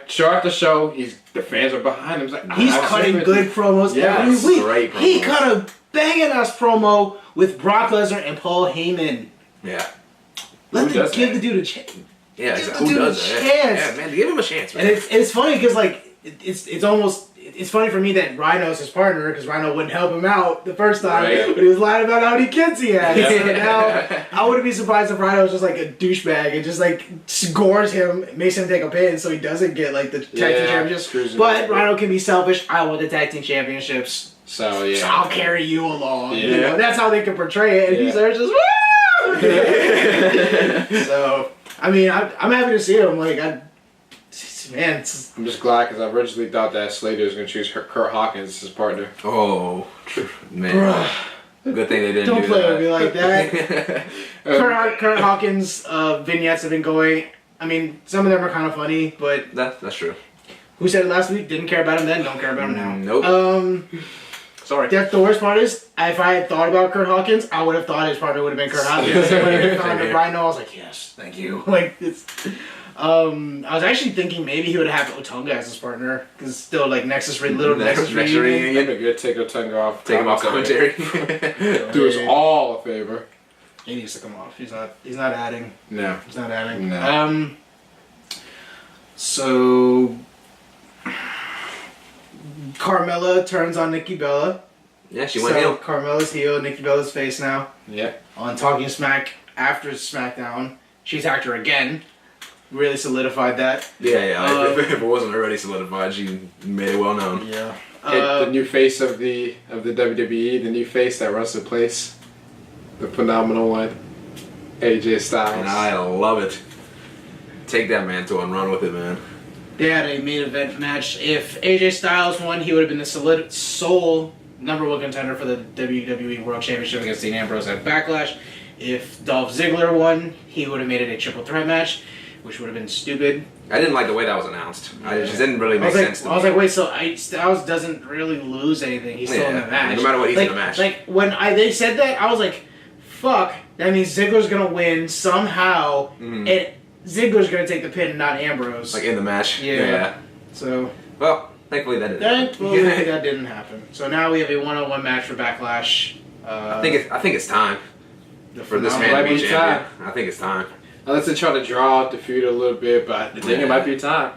Show after show, the fans are behind him. He's cutting good promos every week. Great promos. He cut a banging-ass promo with Brock Lesnar and Paul Heyman. Yeah. Give the dude a chance. Yeah, exactly. Who does that? Yeah, man, give him a chance, man. And it's funny because, like, it's funny for me that Rhino's his partner because Rhino wouldn't help him out the first time, but he was lying about how many kids he had. Yeah. So now, I wouldn't be surprised if Rhino was just like a douchebag and just like scores him, makes him take a pin so he doesn't get like the tag team championships. But Rhino can be selfish. I want the tag team championships. So I'll carry you along. Yeah. You know? That's how they can portray it. And he's there just woo! So I mean, I'm happy to see him. Like I'm just glad because I originally thought that Slater was going to choose Kurt Hawkins as his partner. Oh, man. Good thing they didn't Don't do play that. with me like that. Kurt Hawkins' vignettes have been going. I mean, some of them are kind of funny, but that's true. Who said it last week? Didn't care about him then. Don't care about him now. Nope. Sorry. The worst part is, if I had thought about Kurt Hawkins, I would have thought his partner would have been Kurt Hawkins. When I found Rhino, I was like, yes, thank you. Like it's. I was actually thinking maybe he would have Otunga as his partner because it's still like Nexus reunion. It'd be good to take Otunga off. Take him off commentary. Do us all a favor. He needs to come off. He's not adding. No. He's not adding. No. So Carmella turns on Nikki Bella. Yeah, she went heel. Carmella's heel, Nikki Bella's face now. Yeah. On Talking Smack after SmackDown, she attacked her again. Really solidified that. Yeah. If it wasn't already solidified, she made it well known. Yeah. The new face of the WWE, the new face that runs the place, the phenomenal one, AJ Styles. And I love it. Take that mantle and run with it, man. They had a main event match. If AJ Styles won, he would have been the sole number one contender for the WWE World Championship against Dean Ambrose at Backlash. If Dolph Ziggler won, he would have made it a triple threat match, which would have been stupid. I didn't like the way that was announced. It just didn't really make sense to me. I was like, wait, so Styles doesn't really lose anything. He's still in the match. No matter what, he's in the match. Like, when they said that, I was like, fuck, that means Ziggler's going to win somehow, and Ziggler's going to take the pin and not Ambrose. Like, in the match? Yeah. So... Well, thankfully that didn't happen. Thankfully that didn't happen. So now we have a one-on-one match for Backlash. I think it's time for this man to be champion. I think it's time. Unless they try to draw out the feud a little bit, but I think it might be time.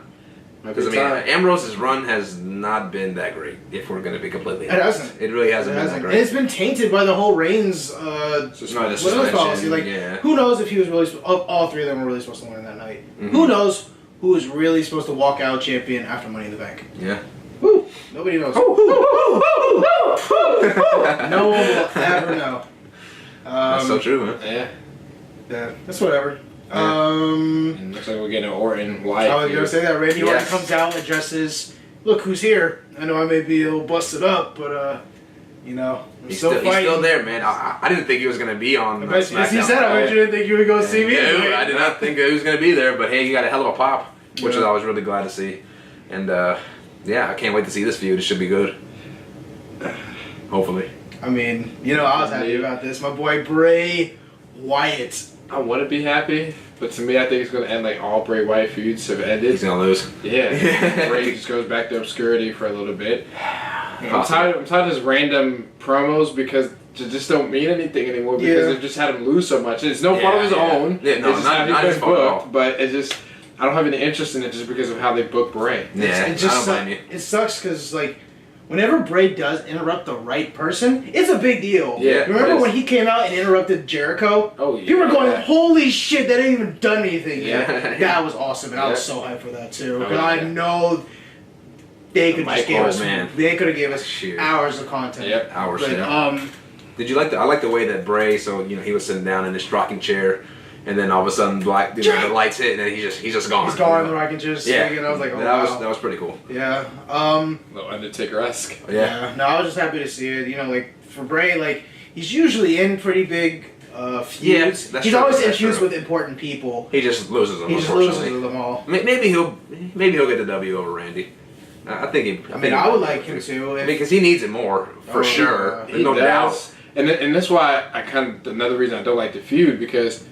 Because Ambrose's run has not been that great. If we're going to be completely honest, it hasn't. It really hasn't been that great. And it's been tainted by the whole Reigns policy. Like, who knows if he was really? All three of them were really supposed to win that night. Who knows who was really supposed to walk out champion after Money in the Bank? Yeah. Woo! Nobody knows. No one will ever know. That's so true, man. Yeah. That's whatever. And looks like we're getting an Orton live. I was going to say that. Randy Orton comes out and addresses, look who's here. I know I may be a little busted up, but You know, he's still there, man. I didn't think he was gonna be on. As he said, I bet you didn't think you would go see me. Dude, I did not think he was gonna be there, but hey, you got a hell of a pop, which I was really glad to see. And yeah, I can't wait to see this feud. It should be good. Hopefully. I mean, you know, I was happy about this. My boy Bray Wyatt. I want to be happy, but to me, I think it's going to end like all Bray Wyatt feuds have ended. He's gonna lose. Yeah, Bray just goes back to obscurity for a little bit. I'm tired of his random promos because they just don't mean anything anymore because they've just had him lose so much. It's no fault of his own. Yeah, no, it's not his fault at all. But it's just I don't have any interest in it just because of how they book Bray. Yeah, it just it sucks because like. Whenever Bray does interrupt the right person, it's a big deal. Yeah, remember when he came out and interrupted Jericho? Oh, yeah. You were going, holy shit, that ain't even done anything yet. Yeah. That was awesome, and I was so hyped for that too. Because I I know they could just give us, they could have gave us hours of content. Yep, hours. But, did you like I like the way that Bray? So he was sitting down in his rocking chair. And then all of a sudden, the lights hit, and then he's just gone. He's gone. The rocking chair swinging. I was like, oh, that was pretty cool. Yeah. Little Undertaker-esque. Yeah. No, I was just happy to see it. You know, like for Bray, like he's usually in pretty big feuds. He's always in feuds with important people. He just loses them. He just loses them all. Maybe he'll get the W over Randy. I think. I would like him to. Because he needs it more for sure. There's no doubt. And that's why another reason I don't like the feud because.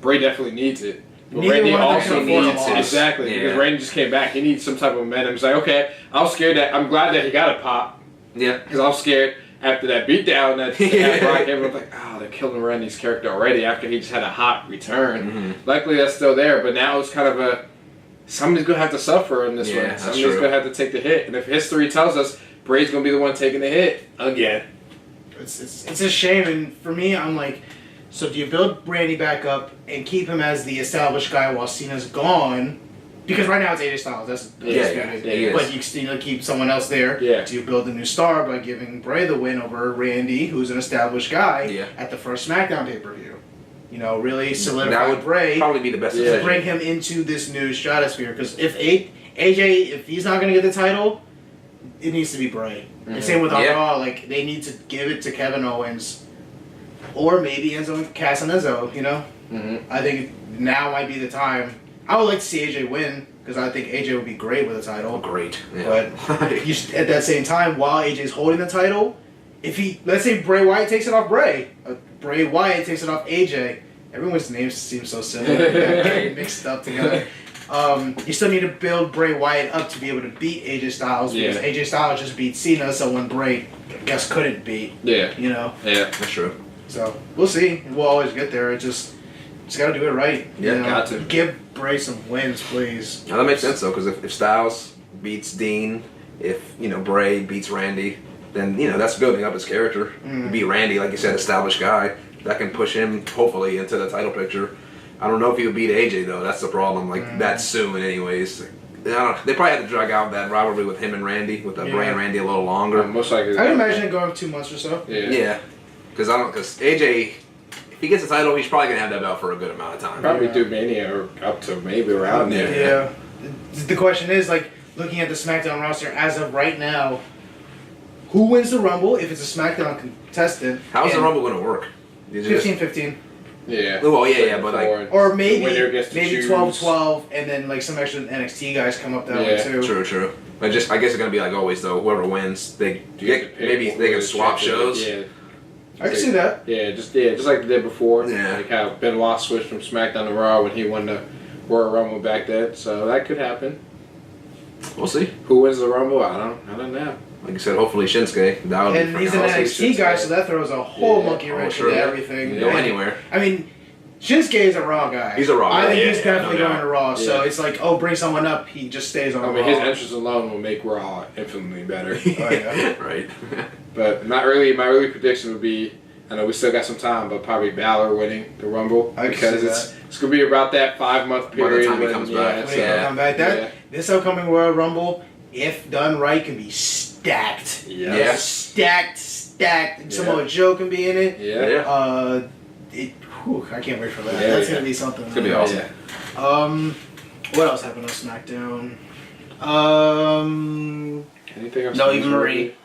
Bray definitely needs it. But Randy also needs it. Exactly. Because Randy just came back. He needs some type of momentum. It's like, okay, I'm glad that he got a pop. Yeah. Because I was scared after that beatdown that Brock, everyone was like, oh, they're killing Randy's character already after he just had a hot return. Mm-hmm. Luckily, that's still there. But now it's kind of somebody's going to have to suffer in this one. Somebody's going to have to take the hit. And if history tells us, Bray's going to be the one taking the hit again. It's a shame. And for me, I'm like, so do you build Randy back up and keep him as the established guy while Cena's gone? Because right now it's AJ Styles. That's but you still keep someone else there. Yeah. Do you build a new star by giving Bray the win over Randy, who's an established guy, at the first SmackDown pay-per-view? You know, really solidify Bray. Probably be the best to bring him into this new stratosphere. Because if AJ, if he's not going to get the title, it needs to be Bray. Mm-hmm. And same with Raw. Like they need to give it to Kevin Owens. Or maybe Cass and Enzo, you know? Mm-hmm. I think now might be the time. I would like to see AJ win, because I think AJ would be great with a title. Great. Yeah. But at that same time, while AJ's holding the title, let's say Bray Wyatt takes it off Bray. Bray Wyatt takes it off AJ. Everyone's names seem so similar. Mixed up together. You still need to build Bray Wyatt up to be able to beat AJ Styles, because AJ Styles just beat Cena, so when Bray, I guess, couldn't beat. Yeah. You know? Yeah, that's true. So we'll see. We'll always get there. Just got to do it right. Yeah, got to give Bray some wins, please. Now that makes sense though, because if Styles beats Dean, if Bray beats Randy, then that's building up his character. You beat Randy, like you said, established guy that can push him hopefully into the title picture. I don't know if he would beat AJ though. That's the problem. Like that soon, anyways. They probably had to drag out that rivalry with him and Randy, with Bray and Randy a little longer. Most likely. I would imagine it going 2 months or so. Yeah. Because AJ, if he gets the title, he's probably gonna have that belt for a good amount of time. Probably do Mania or up to maybe around there. Yeah. The question is, like, looking at the SmackDown roster as of right now, who wins the Rumble if it's a SmackDown contestant? How's the Rumble gonna work? 15-15. Yeah. Well, yeah, but like, or maybe 12-12, and then like some extra NXT guys come up that way too. True. But I guess it's gonna be like always though. Whoever wins, maybe they can swap shows. Yeah. I can see that. Yeah, just like they did before. Yeah. Like how Benoit switched from SmackDown to Raw when he won the Royal Rumble back then. So that could happen. We'll see. Who wins the Rumble? I don't know. Like you said, hopefully Shinsuke. And he's an NXT guy, so that throws a whole monkey wrench into everything. Go anywhere. I mean, Shinsuke is a Raw guy. He's a Raw guy. I think he's definitely going to Raw. So it's like, bring someone up. He just stays on Raw. I mean, his entrance alone will make Raw infinitely better. Right. But my early prediction would be, I know we still got some time, but probably Balor winning the Rumble, because it's going to be about that 5-month period when he comes back. This upcoming Royal Rumble, if done right, can be stacked. Yeah. Stacked. And Samoa Joe can be in it. Yeah. I can't wait for that. That's going to be something. It's going to be awesome. What else happened on SmackDown? Anything else? No, Eva Marie.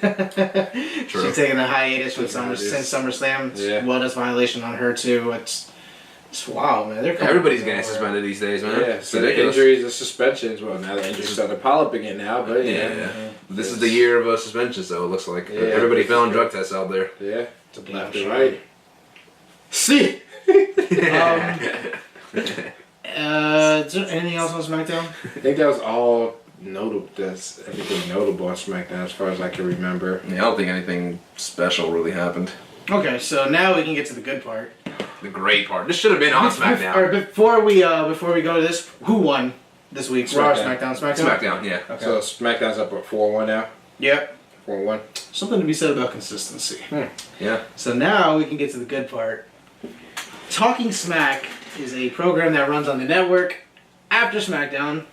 She's taking a hiatus since SummerSlam. Yeah. Wellness violation on her too. It's wow, man. Everybody's getting suspended these days, man. Yeah, It's so ridiculous. the injuries and suspensions. Well, now the injuries starting to pile up again now, but yeah. This is the year of suspensions, though. It looks like everybody failing drug tests out there. Yeah, to left and right. See. Is there anything else on SmackDown? I think that was all notable. That's everything notable on SmackDown as far as I can remember. Yeah, I don't think anything special really happened. Okay, so now we can get to the good part. The great part. This should have been on SmackDown. Before we go to this, who won this week's Raw or SmackDown? SmackDown, yeah. Okay. So SmackDown's up at 4-1 now. Yep. 4-1. Something to be said about consistency. Yeah. So now we can get to the good part. Talking Smack is a program that runs on the network after SmackDown.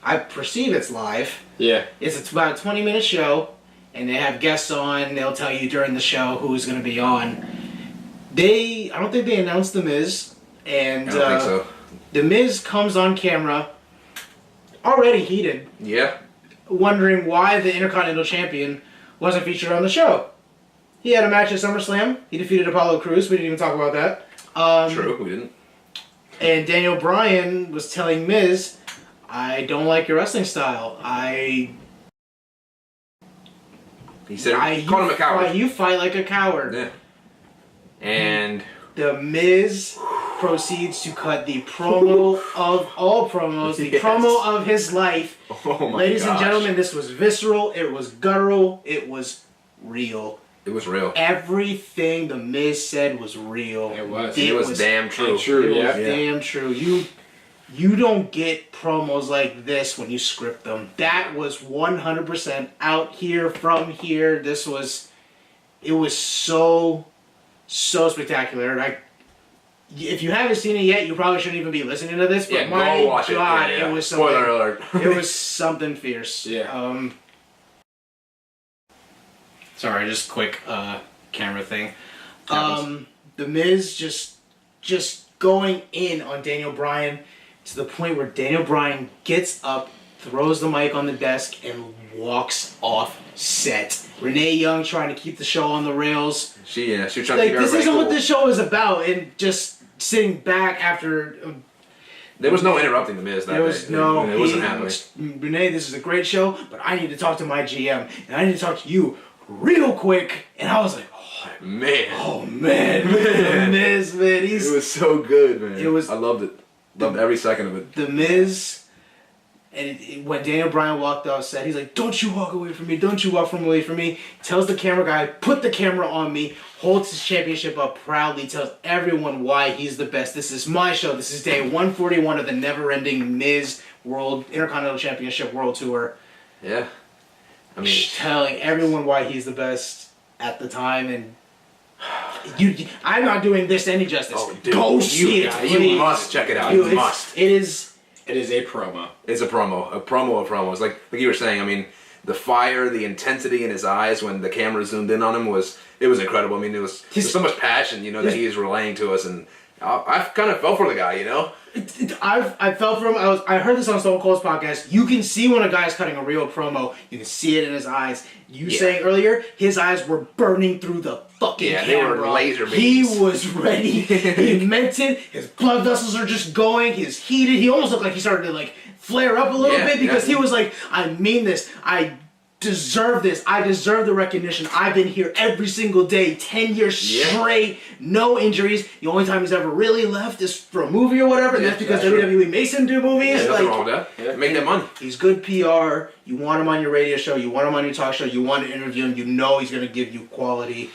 I perceive it's live. Yeah. It's about a 20-minute show, and they have guests on. They'll tell you during the show who's going to be on. I don't think they announced The Miz, and I don't think so. The Miz comes on camera, already heated, Yeah. wondering why the Intercontinental Champion wasn't featured on the show. He had a match at SummerSlam. He defeated Apollo Crews. We didn't even talk about that. True, we didn't. And Daniel Bryan was telling Miz, I don't like your wrestling style. He said, called him a coward. You fight like a coward. Yeah. And The Miz proceeds to cut the promo of all promos, the promo of his life. oh my Ladies and gosh. gentlemen, this was visceral, it was guttural, it was real. It was real. Everything The Miz said was real. It was. It was damn true. True, It yeah. was damn true. You don't get promos like this when you script them. That was 100% out here, from here. It was so spectacular. If you haven't seen it yet, you probably shouldn't even be listening to this. But Yeah, my go watch God, it. Yeah. it was something. Spoiler alert. It was something fierce. Yeah. Sorry, just quick camera thing. The Miz just going in on Daniel Bryan to the point where Daniel Bryan gets up, throws the mic on the desk, and walks off set. Renee Young trying to keep the show on the rails. She was trying to Like, keep this everybody isn't cool. what this show is about, and just sitting back after. There was no interrupting The Miz that There was day. no. It wasn't happening. Renee, this is a great show, but I need to talk to my GM, and I need to talk to you real quick. And I was like, Man. The Miz, man, It was so good, man. It was- I loved it. Loved every second of it. The Miz, and when Daniel Bryan walked off set, he's like, don't you walk away from me, don't you walk away from me. Tells the camera guy, put the camera on me, holds his championship up proudly, tells everyone why he's the best. This is my show. This is day 141 of the never-ending Miz World Intercontinental Championship World Tour. Yeah. I mean, Telling everyone why he's the best at the time, and I'm not doing this any justice. oh, dude, Go see it, you please. must check it out. Dude, You must. It is. It is a promo. It's a promo of promos. Like you were saying, I mean, the fire, the intensity in his eyes when the camera zoomed in on him was incredible. I mean, there's so much passion, that he is relaying to us, and I kind of felt for the guy, I felt for him. I heard this on Stone Cold's podcast. You can see when a guy's cutting a real promo. You can see it in his eyes. You saying earlier, his eyes were burning through the fucking camera. They were laser He beams. was ready. He meant it. His blood vessels are just going. He's heated. He almost looked like he started to flare up a little bit because he was like, I mean this. I deserve this. I deserve the recognition. I've been here every single day, 10 years straight, no injuries. The only time he's ever really left is for a movie or whatever, and that's because WWE makes him do movies. Yeah, nothing wrong with that. Yeah, make that money. He's good PR. You want him on your radio show. You want him on your talk show. You want to interview him. You know he's going to give you quality.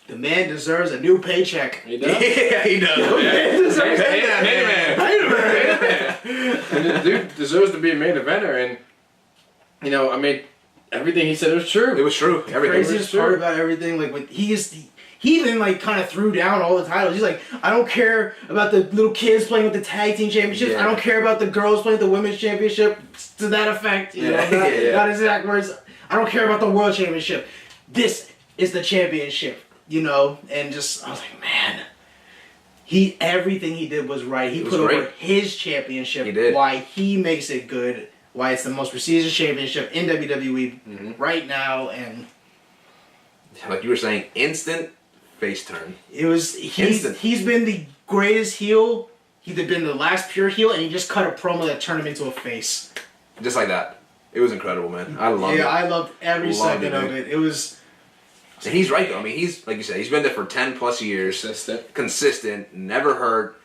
The man deserves a new paycheck. He does. Yeah, he does. The man deserves And the dude deserves to be a main eventer, and I mean, everything he said was true. It was true. Everything. Craziest part about everything, when he even kind of threw down all the titles. He's like, I don't care about the little kids playing with the tag team championships. Yeah. I don't care about the girls playing with the women's championship. To that effect, not exact words. I don't care about the world championship. This is the championship, and just I was like, man. Everything he did was right. He put over his championship. He did. Why he makes it good. why it's the most prestigious championship in WWE right now, and like you were saying, instant face turn. it was Instant. he's been the greatest heel. He's been the last pure heel, and he just cut a promo that turned him into a face. Just like that. It was incredible, man. I loved it. Yeah, I loved every second of it. It was. And he's right though. I mean, he's like you said, he's been there for 10 plus years. Consistent, never hurt.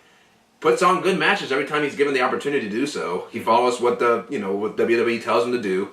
Puts on good matches every time he's given the opportunity to do so. He follows what what WWE tells him to do.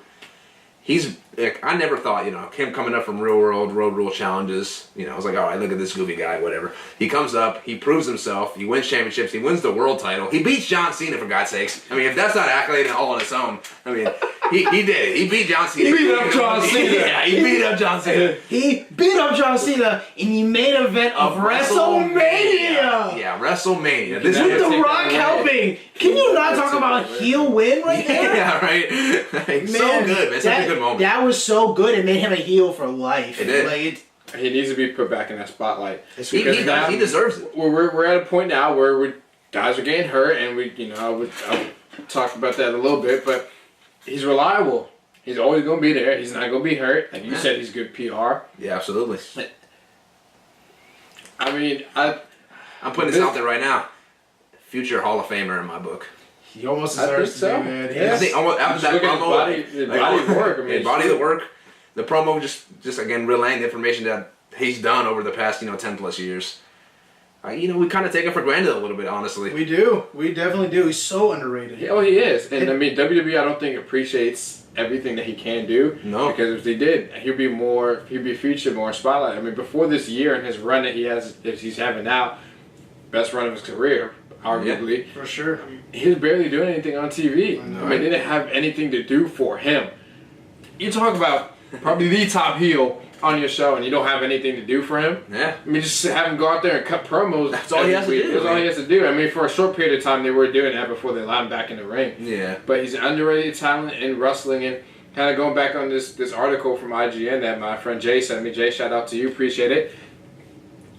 He's like, I never thought, him coming up from real world road rule challenges, I was like, all right, look at this goofy guy, whatever. He comes up, he proves himself, he wins championships, he wins the world title, he beats John Cena, for God's sakes. I mean, if that's not accolade all on its own, I mean, he did it. He beat John Cena. He beat up John Cena. Yeah, he beat up John Cena. He beat up John Cena in the main event of WrestleMania. Yeah, WrestleMania. With The Rock helping. Can you not talk about heel win right there? Yeah, right. Like, so good, man. Such a good moment. That was so good. It made him a heel for life. It did. He needs to be put back in that spotlight. He deserves it. We're at a point now where guys are getting hurt, and I'll talk about that a little bit, but he's reliable. He's always going to be there. He's not going to be hurt. Like you said, he's good PR. Yeah, absolutely. I mean, I'm putting this out there right now. Future Hall of Famer in my book. He almost deserves to be, man. I think almost after that promo, the body of work. I mean, body of work. The promo just again relaying the information that he's done over the past 10 plus years. We kind of take it for granted a little bit, honestly. We do. We definitely do. He's so underrated. Yeah, he is. And I mean, WWE, I don't think appreciates everything that he can do. No. Because if they did, he'd be featured more in spotlight. I mean, before this year and his run that he's having now, best run of his career, arguably. Yeah, for sure. He was barely doing anything on TV. I mean, they didn't have anything to do for him. You talk about probably the top heel on your show, and you don't have anything to do for him. Yeah. I mean, just have him go out there and cut promos. That's all he has to do. That's all he has to do. I mean, for a short period of time, they were doing that before they allowed him back in the ring. Yeah. But he's an underrated talent in wrestling, and kind of going back on this article from IGN that my friend Jay sent me. Jay, shout out to you. Appreciate it.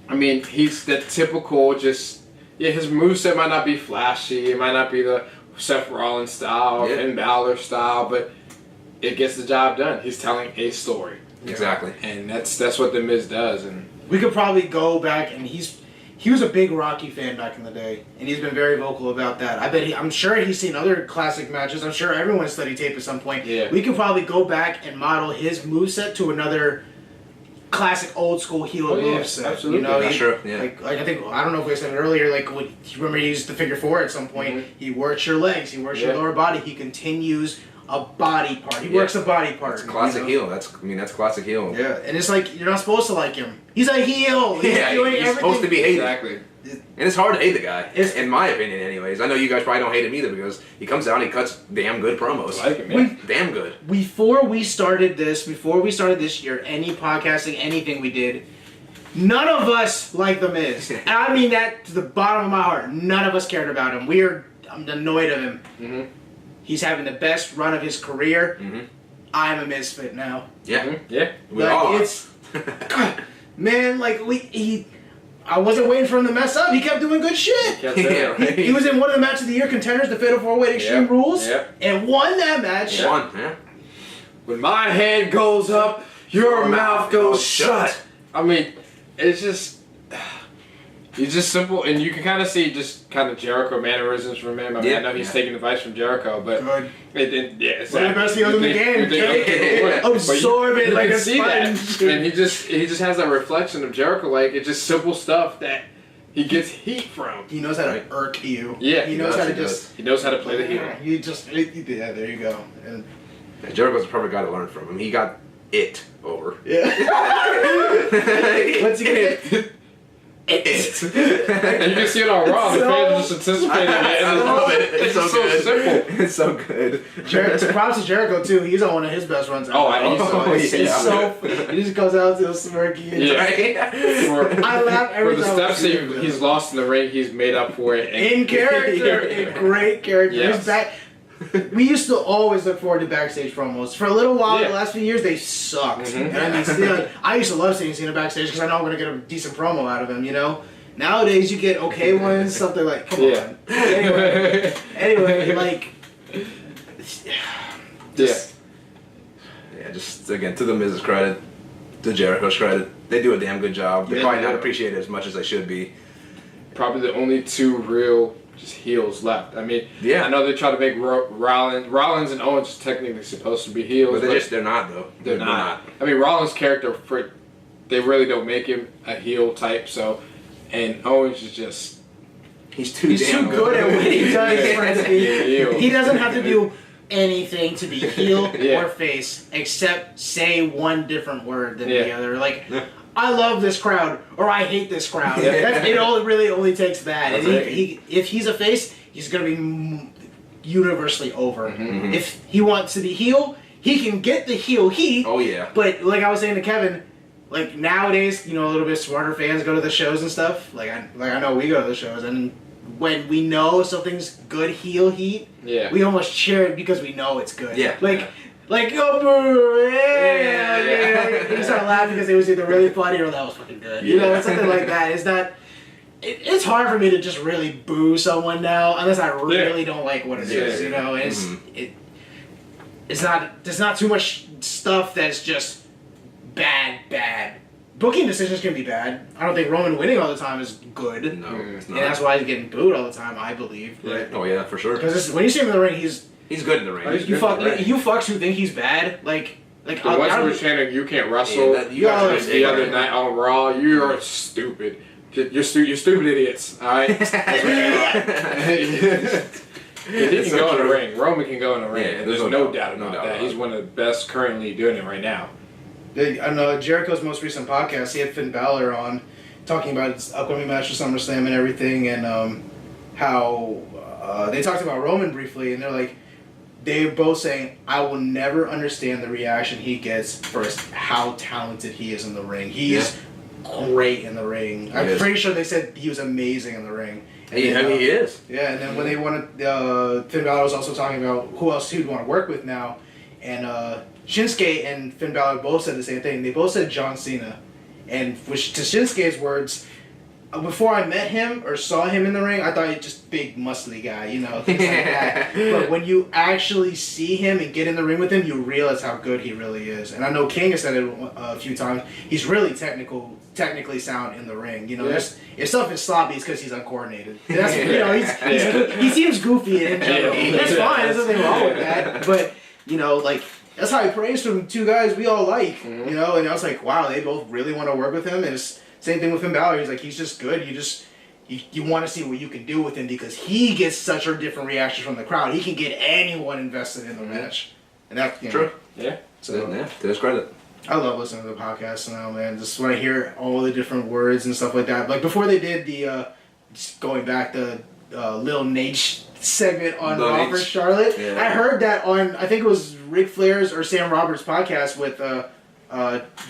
I mean, he's the typical his moveset might not be flashy. It might not be the Seth Rollins style or Finn Balor style, but it gets the job done. He's telling a story. Exactly. And that's what The Miz does. And we could probably go back, and he was a big Rocky fan back in the day, and he's been very vocal about that. I'm sure he's seen other classic matches. I'm sure everyone studied tape at some point. Yeah. We could probably go back and model his moveset to another classic old school heel moveset. Absolutely. That's true. Yeah. Like I don't know if we said it earlier. Like when you remember he used the figure four at some point. Mm-hmm. He works your legs. He works your lower body. He continues a body part. He works a body part. It's classic heel. That's classic heel. Yeah, and it's like you're not supposed to like him. He's a heel. He's doing he's everything. supposed to be hated. exactly. And it's hard to hate the guy, in my opinion, anyways. I know you guys probably don't hate him either because he comes out and he cuts damn good promos. I like him, man. Damn good. Before we started this year, any podcasting, anything we did, none of us liked The Miz. And I mean that to the bottom of my heart. None of us cared about him. I'm annoyed of him. Mm-hmm. He's having the best run of his career. Mm-hmm. I'm a misfit now. Yeah. Mm-hmm. Yeah. We all are. It's man, like I wasn't waiting for him to mess up. He kept doing good shit. He was in one of the match of the year contenders, the Fatal 4-Way Extreme Rules, and won that match. Yeah. When my head goes up, your mouth goes shut. I mean, it's just. He's just simple, and you can kind of see just kind of Jericho mannerisms from him. I mean, I know he's taking advice from Jericho, but It's one of the best heels in the game. Absorb it like a sponge. And he just has that reflection of Jericho. Like it's just simple stuff that he gets heat from. He knows how to irk you. Yeah, he knows how to just. He knows how to play the heel. There you go. And Jericho's the perfect guy to learn from him. He got it over. Yeah. What's he get? And you can see it on Raw. The fans just anticipating it. I love it. It's so good. Simple. It's so good. Props to Jericho too. He's on one of his best runs. He just goes out to the smirky. I laugh every time. For the steps he's lost in the ring, he's made up for it. In character, in great character. Yes. He's back. We used to always look forward to backstage promos. For a little while, the last few years, they sucked. Mm-hmm. And I mean, still, I used to love seeing Cena backstage because I know I'm going to get a decent promo out of him, Nowadays, you get okay ones, something like, come on. Anyway, like, Just again, to the Miz's credit, to Jericho's credit, they do a damn good job. They're probably not appreciated as much as they should be. Probably the only two real just heels left. I mean, I know they try to make Rollins and Owens technically supposed to be heels, but they're not though. They're not. I mean, Rollins' character they really don't make him a heel type. So, and Owens is just he's too good at what he does for him to be. He doesn't have to do anything to be heel or face except say one different word than the other. Like, I love this crowd or I hate this crowd. It really only takes that. And if he's a face, he's gonna be universally over. Mm-hmm. If he wants to be heel, he can get the heel heat. Oh yeah. But like I was saying to Kevin, like nowadays, a little bit smarter fans go to the shows and stuff. Like I know we go to the shows, and when we know something's good heel heat, we almost cheer it because we know it's good. Yeah. Like go boo, yeah. You start laughing because it was either really funny or that was fucking good. It's something like that. It's not. It's hard for me to just really boo someone now unless I really don't like what it is. And it's not. There's not too much stuff that's just bad. Booking decisions can be bad. I don't think Roman winning all the time is good. No, it's not. And that's why he's getting booed all the time, I believe. Yeah. Oh yeah, for sure. Because when you see him in the ring, he's good in the ring. You fucks who think he's bad, like the ones who were chanting "You can't wrestle" the other night on Raw. You are stupid. You're stupid idiots. All right. He can go in the ring. Roman can go in the ring. Yeah, there's no doubt about that. He's one of the best currently doing it right now. I know Jericho's most recent podcast, he had Finn Balor on talking about his upcoming match for SummerSlam and everything, and how they talked about Roman briefly, and they're like, they're both saying, I will never understand the reaction he gets for how talented he is in the ring. He is great in the ring. I'm pretty sure they said he was amazing in the ring. And he is. Yeah, and then when they wanted, Finn Balor was also talking about who else he'd want to work with now, and Shinsuke and Finn Balor both said the same thing. They both said John Cena. And which, to Shinsuke's words, before I met him or saw him in the ring, I thought he was just big, muscly guy, things like that. But when you actually see him and get in the ring with him, you realize how good he really is. And I know King has said it a few times. He's really technically sound in the ring. If stuff is sloppy, it's because he's uncoordinated. That's, he seems goofy in general. That's fine. There's nothing wrong with that. But that's how he praised from two guys we all like, and I was like, wow, they both really want to work with him. And it's same thing with Finn Balor. He's like, he's just good. You want to see what you can do with him because he gets such a different reaction from the crowd. He can get anyone invested in the match, and that's true. So to his credit, I love listening to the podcast now, man. Just when I hear all the different words and stuff like that. Like before they did the just going back the Lil Nate segment on Raw for Charlotte. Yeah. I heard that on, I think it was Ric Flair's or Sam Roberts' podcast with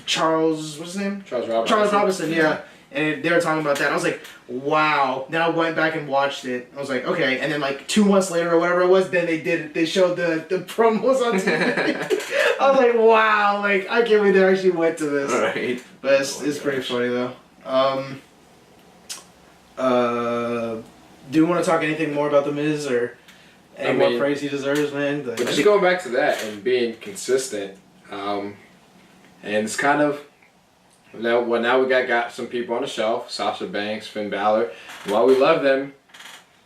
Charles, what's his name? Charles Robinson, yeah. And they were talking about that. I was like, wow. Then I went back and watched it. I was like, okay. And then 2 months later or whatever it was, then they showed the promos on TV. I was like, wow. I can't believe they actually went to this. Right. But it's pretty funny though. Do you want to talk anything more about The Miz or any more praise he deserves, man? Just going back to that and being consistent, and it's kind of now we got some people on the shelf: Sasha Banks, Finn Balor. While we love them,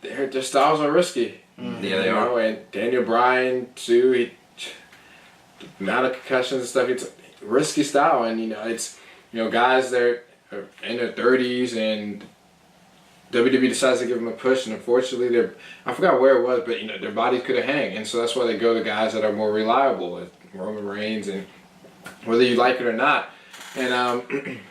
their styles are risky. Mm-hmm. Yeah, they are. And Daniel Bryan too. The amount of concussions and stuff. It's a risky style, and it's guys that are in their 30s and WWE decides to give them a push, and unfortunately, I forgot where it was, but their bodies could have hang, and so that's why they go to guys that are more reliable, like Roman Reigns, and whether you like it or not, and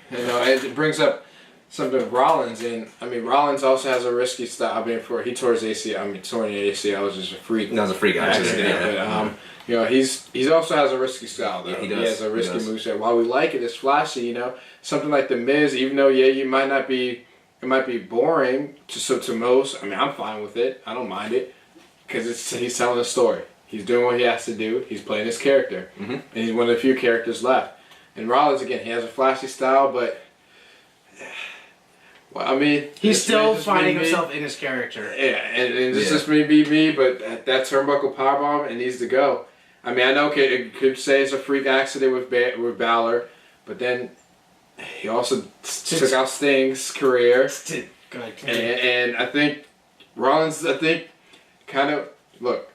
it brings up something with Rollins, and Rollins also has a risky style. He tore his ACL. Torn the ACL was just a freak. That was a freak accident. But he's also has a risky style though. Yeah, he does. He has a risky moveset. While we like it, it's flashy. Something like The Miz, even though you might not be. It might be boring to most. I'm fine with it. I don't mind it because he's telling a story. He's doing what he has to do. He's playing his character, and he's one of the few characters left. And Rollins, again, he has a flashy style, but he's still finding himself in his character. Yeah, and this just may be me, but that turnbuckle powerbomb, it needs to go. I mean, I know it could say it's a freak accident with Balor, but then he also took out Sting's career. And I think Rollins, kind of, look,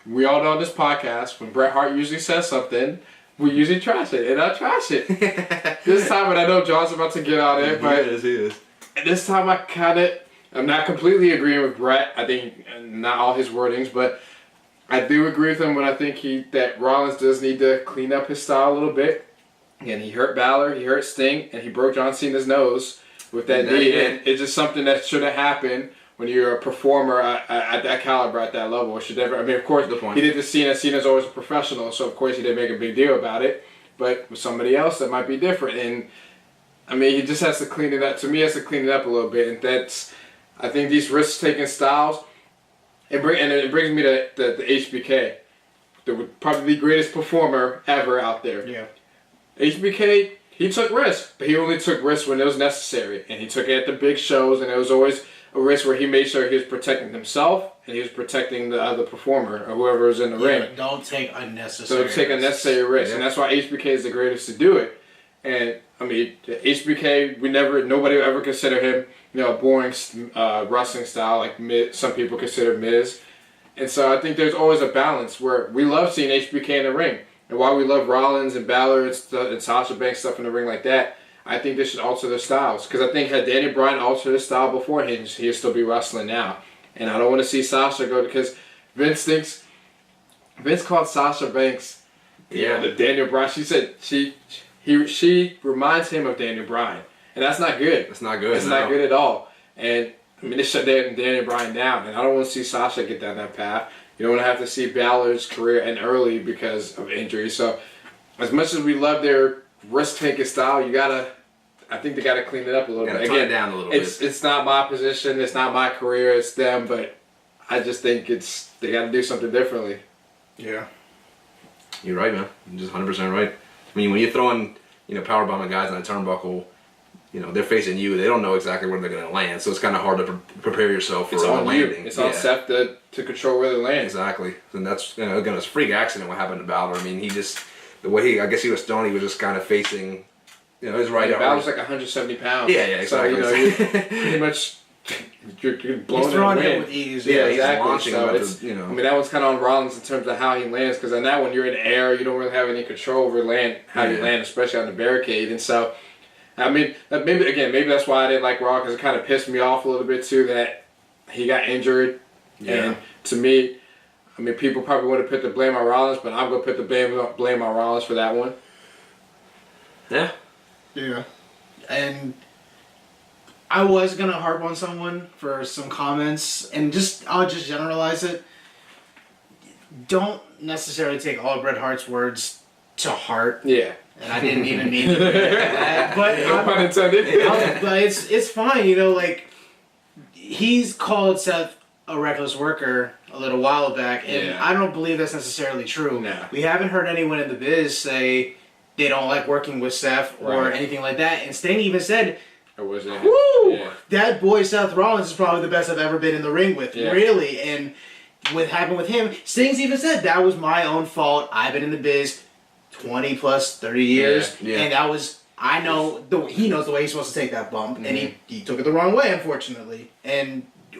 we all know on this podcast, when Bret Hart usually says something, we usually trash it, and I trash it. This time, and I know John's about to get on it, but he is. And this time I'm not completely agreeing with Bret. I think not all his wordings, but I do agree with him when I think that Rollins does need to clean up his style a little bit. Again, he hurt Balor, he hurt Sting, and he broke John Cena's nose with that knee. And it's just something that should have happened when you're a performer at that caliber, at that level. It should never. I mean, of course, he did the Cena. Cena's always a professional, so of course he didn't make a big deal about it. But with somebody else, that might be different. And I mean, he just has to clean it up. To me, he has to clean it up a little bit. And I think these risk-taking styles. It brings me to the HBK, probably the greatest performer ever out there. Yeah. HBK, he took risks, but he only took risks when it was necessary. And he took it at the big shows, and it was always a risk where he made sure he was protecting himself and he was protecting the other performer or whoever was in the ring. Don't take unnecessary risks. Yeah. And that's why HBK is the greatest to do it. And I mean, HBK, nobody will ever consider him, a boring wrestling style like some people consider Miz. And so I think there's always a balance where we love seeing HBK in the ring. And while we love Rollins and Balor and Sasha Banks stuff in the ring like that, I think they should alter their styles. Because I think had Daniel Bryan altered his style before, he'd still be wrestling now. And I don't want to see Sasha go because Vince called Sasha Banks the Daniel Bryan. She said she reminds him of Daniel Bryan. And that's not good. That's not good. It's not good at all. And I mean, they shut Daniel Bryan down. And I don't want to see Sasha get down that path. You don't want to have to see Balor's career end early because of injury. So as much as we love their risk-taking style, I think they got to clean it up a little bit. Again, it down a little bit. It's not my position. It's not my career. It's them. But I just think they got to do something differently. Yeah. You're right, man. You're just 100% right. I mean, when you're throwing, powerbombing guys on a turnbuckle, they're facing you. They don't know exactly where they're going to land. So it's kind of hard to prepare yourself for a landing. It's on Seth to control where they land. Exactly. And that's, again, it's a freak accident what happened to Balor. I mean, the way I guess he was thrown, he was just kind of facing, his right arm. Balor's like 170 pounds. Yeah, exactly. So, you're pretty much, you're blowing he's throwing it with ease. Yeah, exactly. He's launching I mean, that one's kind of on Rollins in terms of how he lands, because on that one, you're in the air, you don't really have any control over how you land, especially on the barricade. And so, I mean, maybe that's why I didn't like Raw, because it kind of pissed me off a little bit too that he got injured. Yeah. And to me, I mean, people probably would have put the blame on Rollins, but I'm going to put the blame on Rollins for that one. Yeah. Yeah. And I was going to harp on someone for some comments, and I'll just generalize it. Don't necessarily take all of Bret Hart's words to heart. Yeah. And I didn't even mean to do that. But no pun intended. But it's fine, he's called Seth a reckless worker a little while back, and I don't believe that's necessarily true. No. We haven't heard anyone in the biz say they don't like working with Seth or anything like that. And Sting even said, that boy Seth Rollins is probably the best I've ever been in the ring with, really. And what happened with him, Sting's even said, that was my own fault. I've been in the biz 20 plus 30 years, and that was, I know, he knows the way he's supposed to take that bump, and he took it the wrong way, unfortunately.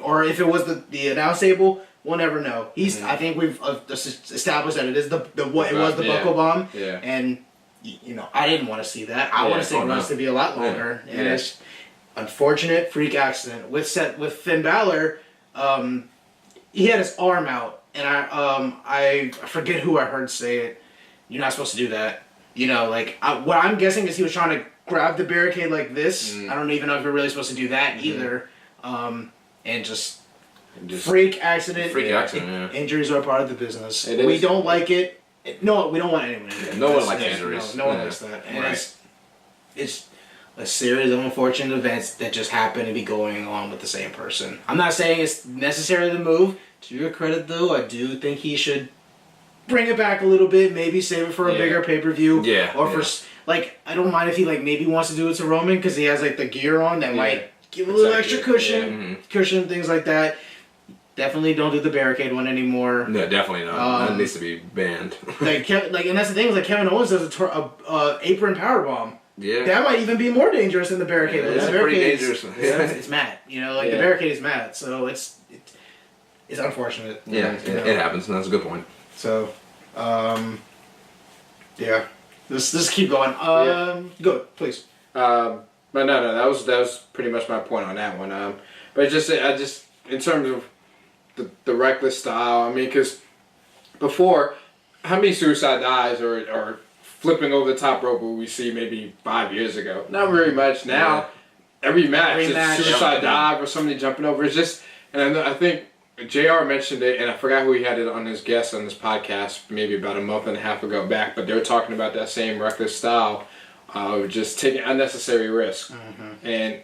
Or if it was the announce table, we'll never know. I think we've established that it is the buckle bomb, and I didn't want to see that. I want to see it to be a lot longer, and it's unfortunate freak accident with Finn Balor. He had his arm out, and I forget who I heard say it. You're not supposed to do that. What I'm guessing is he was trying to grab the barricade like this. I don't even know if you're really supposed to do that either. And just freak accident. Injuries are part of the business. We don't like it. No, we don't want anyone to do it. No one likes injuries. No one likes that. And it's a series of unfortunate events that just happen to be going on with the same person. I'm not saying it's necessarily the move. To your credit, though, I do think he should bring it back a little bit, maybe save it for a bigger pay-per-view. For, I don't mind if he, maybe wants to do it to Roman, because he has, the gear on that might give a little extra cushion, things like that. Definitely don't do the barricade one anymore. No, definitely not. That needs to be banned. And that's the thing. Is like Kevin Owens does a apron powerbomb. Yeah. That might even be more dangerous than the barricade. It's pretty dangerous. It's mad. The barricade is mad. So it's unfortunate. Yeah, it happens. And that's a good point. So, yeah. Let's keep going. Go, please. But no, that was pretty much my point on that one. But I just in terms of the reckless style, I mean, because before, how many suicide dives or flipping over the top rope would we see maybe 5 years ago? Not very much. Now, every match is suicide dive or somebody jumping over. It's just, and I think JR mentioned it, and I forgot who he had it on his guest on this podcast maybe about a month and a half ago back, but they were talking about that same reckless style of just taking unnecessary risks. Mm-hmm. And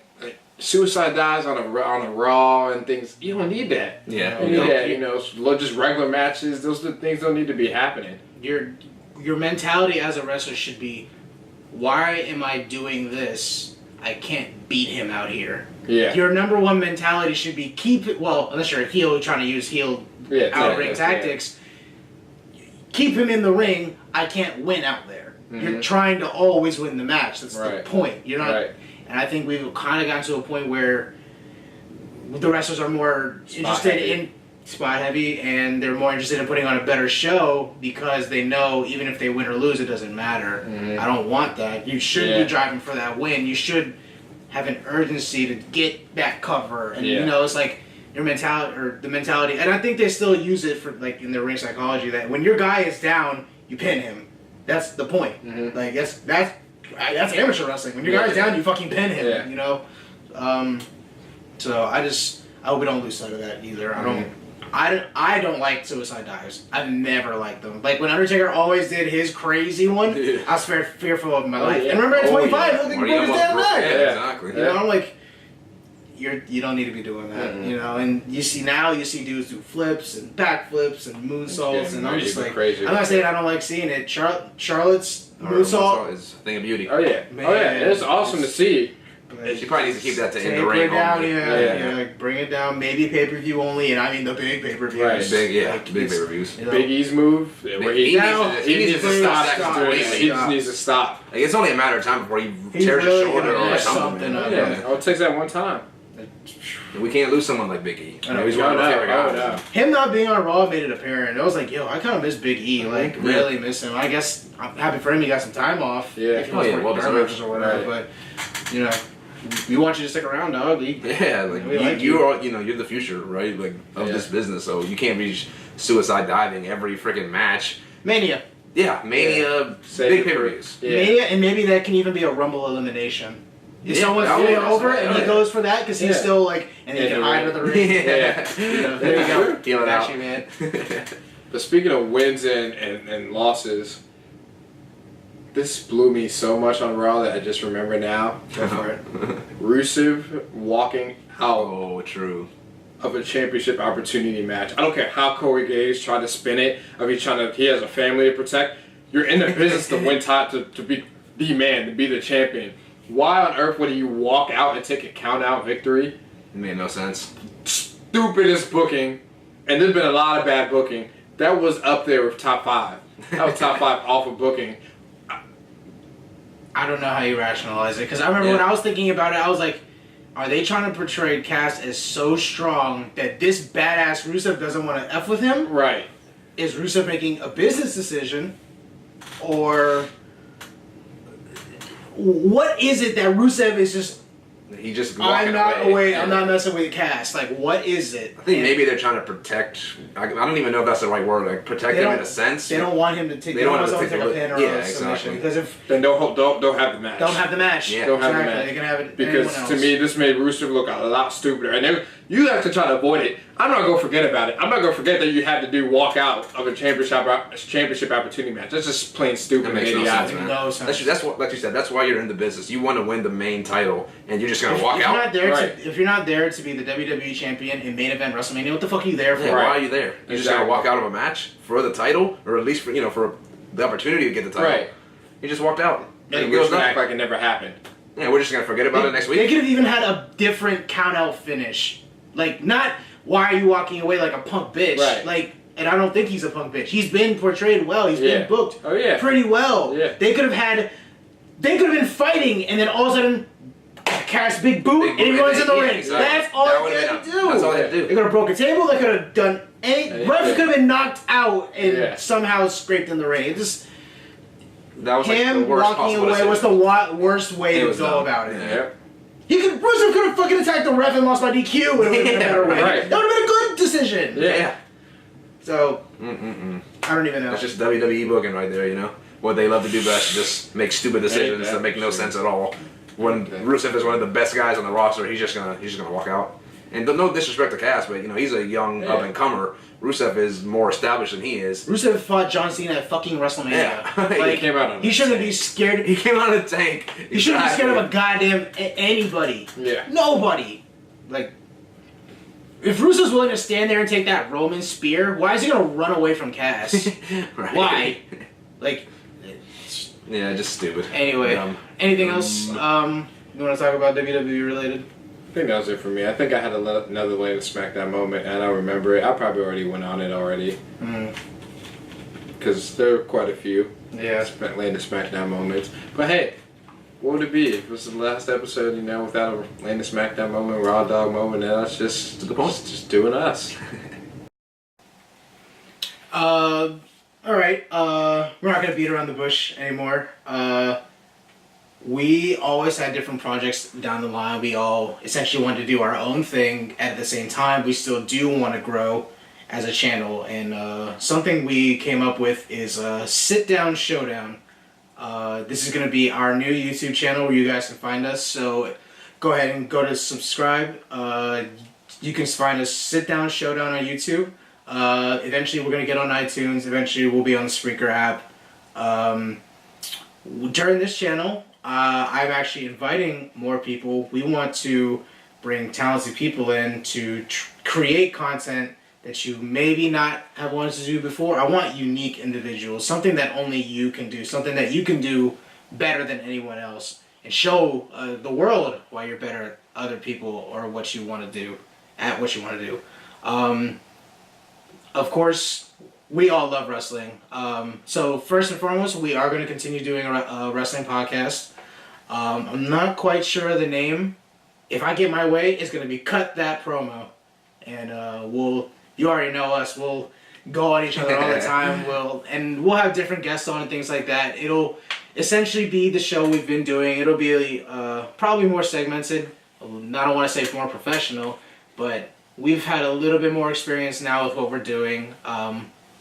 suicide dives on a Raw and things, you don't need that. Yeah. You need that, just regular matches, those things don't need to be happening. Your mentality as a wrestler should be, why am I doing this? I can't beat him out here. Yeah. Your number one mentality should be unless you're a heel trying to use heel out-ring tactics, keep him in the ring. I can't win out there. Mm-hmm. You're trying to always win the match. That's the point. You're not. Right. And I think we've kind of gotten to a point where the wrestlers are more interested in spot heavy, and they're more interested in putting on a better show because they know even if they win or lose, it doesn't matter. Mm-hmm. I don't want that. You should be driving for that win. You should have an urgency to get that cover, and it's like your mentality. And I think they still use it for like in their ring psychology that when your guy is down, you pin him. That's the point. Mm-hmm. Like that's amateur wrestling. When your guy's down, you fucking pin him. Yeah. So I hope we don't lose sight of that either. I don't like suicide dives. I've never liked them. Like when Undertaker always did his crazy one, I was fearful of my life. Yeah. And remember at 25, look like he broke his damn neck. Yeah, exactly. I'm like, you don't need to be doing that. Mm-hmm. And you see dudes do flips and back flips and moonsaults, and I'm just like, crazy. I'm not saying I don't like seeing it. Charlotte's moonsault is a thing of beauty. Oh yeah, it's awesome to see. She probably needs to keep that to in the ring. Like bring it down. Maybe pay-per-view only, and I mean the big pay-per-views. Right, big pay-per-views. Big E's move, where he needs to stop. He just needs to stop. Like, it's only a matter of time before he tears his shoulder or something. It takes that one time. We can't lose someone like Big E. He's one of our favorite guys. Him not being on Raw made it apparent. I was like, I kind of miss Big E. Like, really miss him. I guess I'm happy for him. He got some time off. Yeah. If he was working or whatever. But, we want you to stick around, dog. You're the future, right? Like of this business. So you can't be suicide diving every freaking match. Mania. Yeah, Mania. Big pay-per-views. Yeah. Mania, and maybe that can even be a Rumble elimination. If someone's feeling over and he goes for that because he's still like, and he can hide under the ring. There you go. Feel it out, man. But speaking of wins and losses, this blew me so much on Raw that I just remember now. Go for it. Rusev walking out. Oh, true. Of a championship opportunity match. I don't care how Corey Graves tried to spin it. He has a family to protect. You're in the business to win to be the man, to be the champion. Why on earth would you walk out and take a count-out victory? It made no sense. Stupidest booking. And there's been a lot of bad booking. That was up there with top 5. That was top 5 awful booking. I don't know how you rationalize it. Because I remember when I was thinking about it, I was like, are they trying to portray Cass as so strong that this badass Rusev doesn't want to F with him? Right. Is Rusev making a business decision? Or what is it that Rusev is just... He just walking away. I'm not messing with Cass. Like, what is it? I think maybe they're trying to protect. I don't even know if that's the right word. Like protect him in a sense. They don't want him to take. They don't want him to take a pin or a submission because if then don't have the match. Don't have the match. Yeah, don't have the match. They can have it. Because to me, this made Rusev look a lot stupider. And then you have to try to avoid it. I'm not gonna forget about it. I'm not gonna forget that you had to do walk out of a championship opportunity match. That's just plain stupid. That makes no sense, man. That's what, like you said. That's why you're in the business. You want to win the main title, and you're just gonna walk out. If you're not there to be the WWE champion in main event WrestleMania, what the fuck are you there for? Yeah, why are you there? You're just gonna walk out of a match for the title, or at least for the opportunity to get the title. Right. You just walked out. And we're just gonna act like it never happened. Yeah, we're just gonna forget about it next week. They could have even had a different count out finish. Like, not why are you walking away like a punk bitch? Right. Like, and I don't think he's a punk bitch. He's been portrayed well. He's been booked pretty well. Yeah. They could have been fighting, and then all of a sudden, Cass big boot, and he runs in the ring. Exactly. That's all they had to do. That's all they had to do. They could have broke a table. They could have done anything. Ref could have been knocked out and somehow scraped in the ring. That was him the worst walking away was the worst way to go about it. Yeah. Rusev could have fucking attacked the ref and lost by DQ. It would have been a better way. Right. That would have been a good decision. Yeah. So, I don't even know. That's just WWE booking right there, you know? What they love to do best, just make stupid decisions that make no sense at all. When Rusev is one of the best guys on the roster, he's just gonna walk out. And no disrespect to Cass, but you know he's a young up and comer. Rusev is more established than he is. Rusev fought John Cena at fucking WrestleMania. Yeah. Like, he came out on he shouldn't be scared. He came out of the tank. He shouldn't be scared of a goddamn anybody. Yeah. Nobody. Like, if Rusev's willing to stand there and take that Roman spear, why is he gonna run away from Cass? Right. Why? Like. Yeah, just stupid. Anyway, anything else you want to talk about WWE related? I think that was it for me. I think I had another Lane SmackDown moment, and I don't remember it. I probably already went on it already. Because there were quite a few Lane SmackDown moments. But hey, what would it be if it was the last episode, you know, without a Lane SmackDown moment, Raw Dog moment, and that's just doing us. Alright, we're not going to beat around the bush anymore. We always had different projects down the line. We all essentially wanted to do our own thing at the same time. We still do want to grow as a channel. And something we came up with is a sit-down showdown. This is going to be our new YouTube channel where you guys can find us. So go ahead and go to subscribe. You can find us Sit Down Showdown on YouTube. Eventually we're going to get on iTunes. Eventually we'll be on the Spreaker app. During this channel, I'm actually inviting more people. We want to bring talented people in to create content that you maybe not have wanted to do before. I want unique individuals, something that only you can do, something that you can do better than anyone else, and show the world why you're better at other people or what you want to do, at what you want to do. Of course, we all love wrestling. So first and foremost, we are going to continue doing a wrestling podcast. I'm not quite sure of the name. If I get my way, it's going to be Cut That Promo. And you already know us, we'll go on each other all the time. We'll have different guests on and things like that. It'll essentially be the show we've been doing. It'll be probably more segmented. I don't want to say more professional, but we've had a little bit more experience now with what we're doing.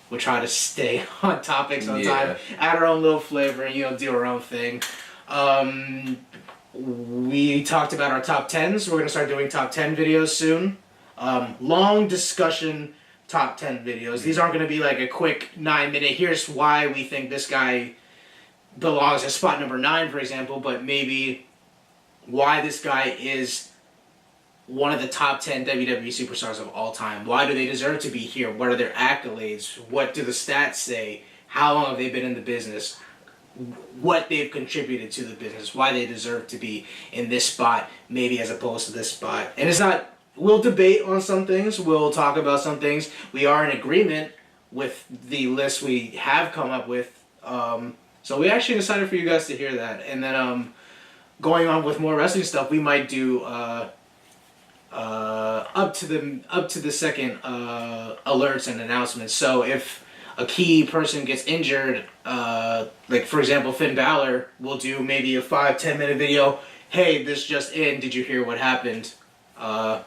We'll try to stay on topics on time, add our own little flavor, and do our own thing. We talked about our top 10s. We're going to start doing top 10 videos soon. Long discussion top 10 videos. These aren't going to be like a quick 9-minute, here's why we think this guy belongs at spot number 9, for example, but maybe why this guy is one of the top 10 WWE superstars of all time. Why do they deserve to be here? What are their accolades? What do the stats say? How long have they been in the business? What they've contributed to the business? Why they deserve to be in this spot, maybe as opposed to this spot. And it's not, we'll debate on some things. We'll talk about some things. We are in agreement with the list we have come up with. So we actually decided for you guys to hear that. And then going on with more wrestling stuff, we might do up to the second alerts and announcements. So if a key person gets injured, like for example Finn Balor, we'll do maybe a 5-10 minute video. Hey, this just in, did you hear what happened?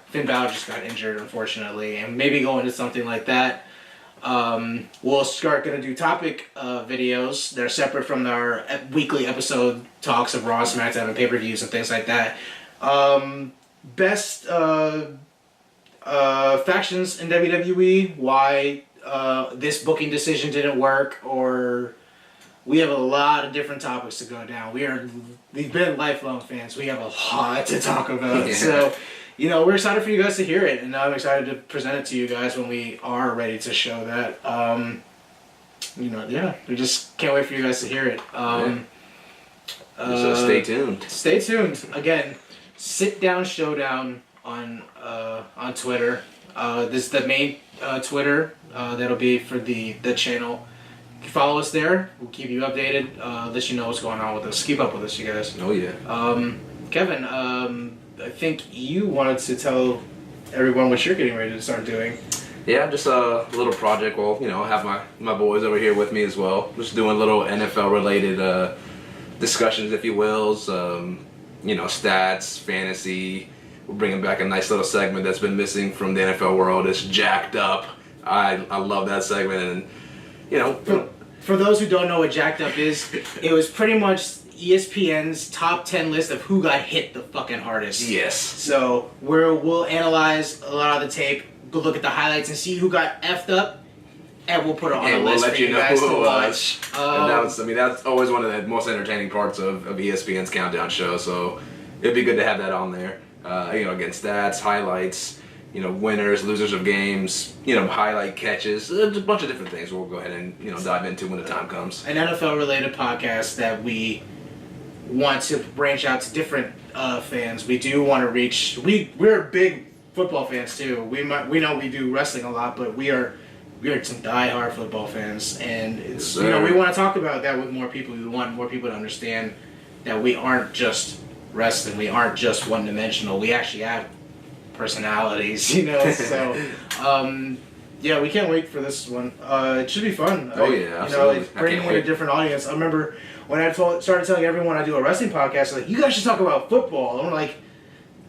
Finn Balor just got injured, unfortunately, and maybe go into something like that. We'll start going to do topic videos. They're separate from our weekly episode talks of Raw, SmackDown, and pay-per-views and things like that. Best factions in WWE, why this booking decision didn't work, or we have a lot of different topics to go down. We've been lifelong fans. We have a lot to talk about. Yeah. So, we're excited for you guys to hear it, and I'm excited to present it to you guys when we are ready to show that. We just can't wait for you guys to hear it. So stay tuned. Stay tuned. Again, Sit Down Showdown on Twitter. This is the main Twitter. That'll be for the channel. You can follow us there. We'll keep you updated. Let you know what's going on with us. Keep up with us, you guys. Oh yeah. Kevin, I think you wanted to tell everyone what you're getting ready to start doing. Yeah, just a little project. Well, I have my boys over here with me as well. Just doing little NFL related discussions, if you will. Stats, fantasy. We're bringing back a nice little segment that's been missing from the NFL world. It's Jacked Up. I love that segment, and For those who don't know what Jacked Up is, it was pretty much ESPN's top 10 list of who got hit the fucking hardest. Yes. So we'll analyze a lot of the tape, go look at the highlights, and see who got effed up, and we'll put it on a list for you guys to watch. And that's always one of the most entertaining parts of ESPN's countdown show. So it'd be good to have that on there. Again, stats, highlights, winners, losers of games, highlight catches, a bunch of different things we'll go ahead and, dive into when the time comes. An NFL-related podcast that we want to branch out to different fans. We do want to reach... We're big football fans, too. We know we do wrestling a lot, but we are some die-hard football fans. And, it's we want to talk about that with more people. We want more people to understand that we aren't just wrestling. We aren't just one-dimensional. We actually have personalities, so yeah, we can't wait for this one. It should be fun. Yeah, absolutely. It's bringing in a different audience. I remember when I started telling everyone I do a wrestling podcast, like, you guys should talk about football. And I'm like,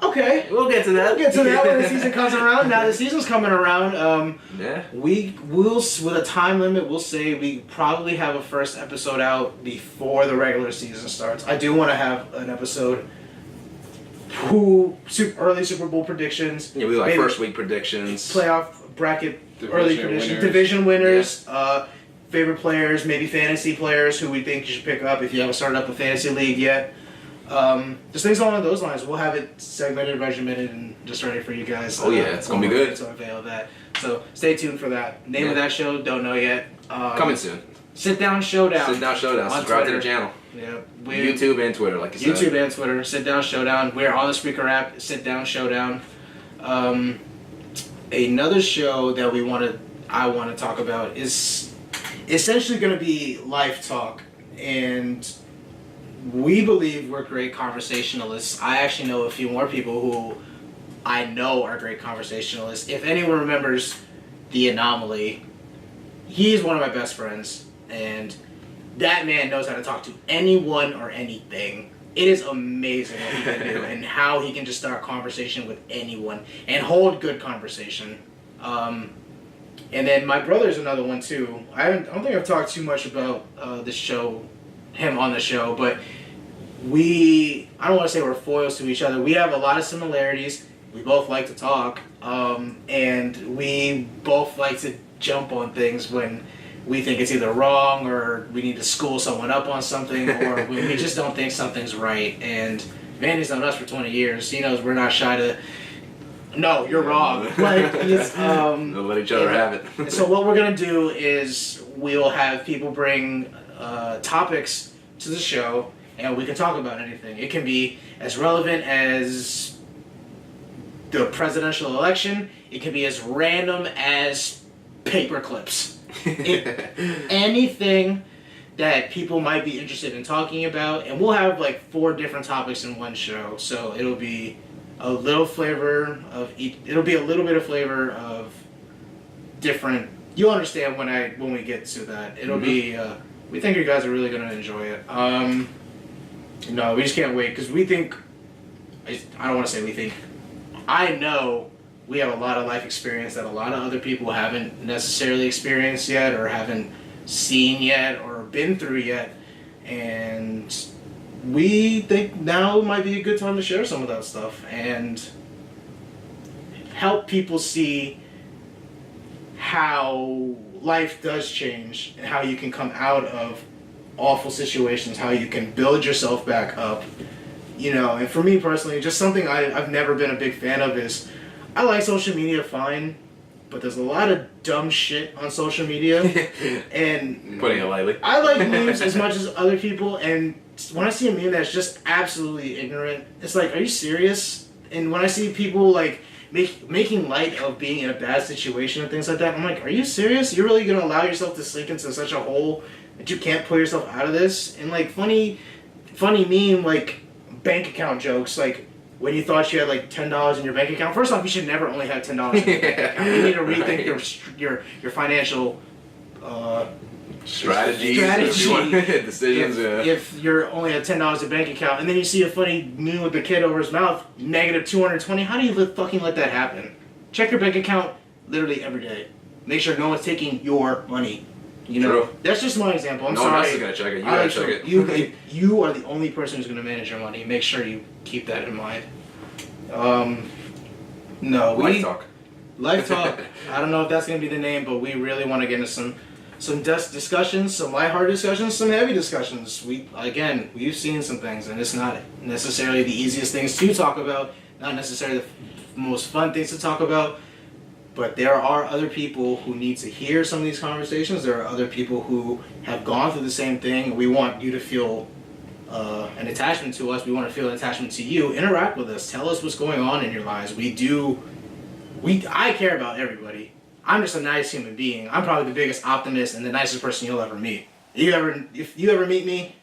okay, we'll get to that. We'll get to that when the season comes around. Now the season's coming around. We will, with a time limit, we'll say we probably have a first episode out before the regular season starts. I do want to have an episode early Super Bowl predictions. Yeah, we like first week predictions. Playoff bracket early predictions. Division winners. Favorite players, maybe fantasy players who we think you should pick up if you haven't started up a fantasy league yet. Just things along those lines. We'll have it segmented, regimented, and just ready for you guys. Oh yeah, it's gonna be good. To unveil that. So stay tuned for that. Name of that show, don't know yet. Coming soon. Sit Down Showdown. Sit Down Showdown. Subscribe to the channel. Yeah. YouTube and Twitter, like you said. YouTube and Twitter. Sit Down Showdown. We're on the Spreaker app. Sit Down Showdown. Another show that I want to talk about is essentially going to be life talk, and we believe we're great conversationalists. I actually know a few more people who I know are great conversationalists. If anyone remembers The Anomaly, he's one of my best friends, and that man knows how to talk to anyone or anything. It is amazing what he can do and how he can just start a conversation with anyone and hold good conversation. And then my brother's another one too. I don't think I've talked too much about him on the show, but I don't want to say we're foils to each other. We have a lot of similarities. We both like to talk, and we both like to jump on things when we think it's either wrong or we need to school someone up on something, or when we just don't think something's right. And Vandy's known us for 20 years. He knows we're not shy to, no, you're wrong. Like, we'll let each other have it. So what we're going to do is we'll have people bring topics to the show, and we can talk about anything. It can be as relevant as the presidential election. It can be as random as paper clips. Anything that people might be interested in talking about, and we'll have like 4 different topics in one show, so it'll be a little flavor of each. It'll be a little bit of flavor of different. You'll understand when we get to that. It'll be. We think you guys are really gonna enjoy it. No, we just can't wait because we think. I don't want to say we think. I know. We have a lot of life experience that a lot of other people haven't necessarily experienced yet, or haven't seen yet, or been through yet. And we think now might be a good time to share some of that stuff and help people see how life does change and how you can come out of awful situations, how you can build yourself back up. And for me personally, just something I've never been a big fan of is, I like social media fine, but there's a lot of dumb shit on social media. And putting it lightly. I like memes as much as other people, and when I see a meme that's just absolutely ignorant, it's like, are you serious? And when I see people like making light of being in a bad situation and things like that. I'm like, are you serious? You're really gonna allow yourself to sink into such a hole that you can't pull yourself out of this? And like funny meme like bank account jokes like. When you thought you had like $10 in your bank account, first off, you should never only have $10 in your bank account. You need to rethink your financial strategies, decisions. If you're only at $10 in bank account, and then you see a funny meme with the kid over his mouth, negative 220. How do you fucking let that happen? Check your bank account literally every day. Make sure no one's taking your money. You know, True. That's just my example. I'm no sorry. one else is gonna check it. You gotta check it. You are the only person who's gonna manage your money. Make sure you keep that in mind. No, Life talk. Life talk. I don't know if that's gonna be the name, but we really want to get into some discussions, some lighthearted discussions, some heavy discussions. We've seen some things, and it's not necessarily the easiest things to talk about. Not necessarily the most fun things to talk about. But there are other people who need to hear some of these conversations. There are other people who have gone through the same thing. We want you to feel an attachment to us. We want to feel an attachment to you. Interact with us. Tell us what's going on in your lives. I care about everybody. I'm just a nice human being. I'm probably the biggest optimist and the nicest person you'll ever meet. If you ever meet me,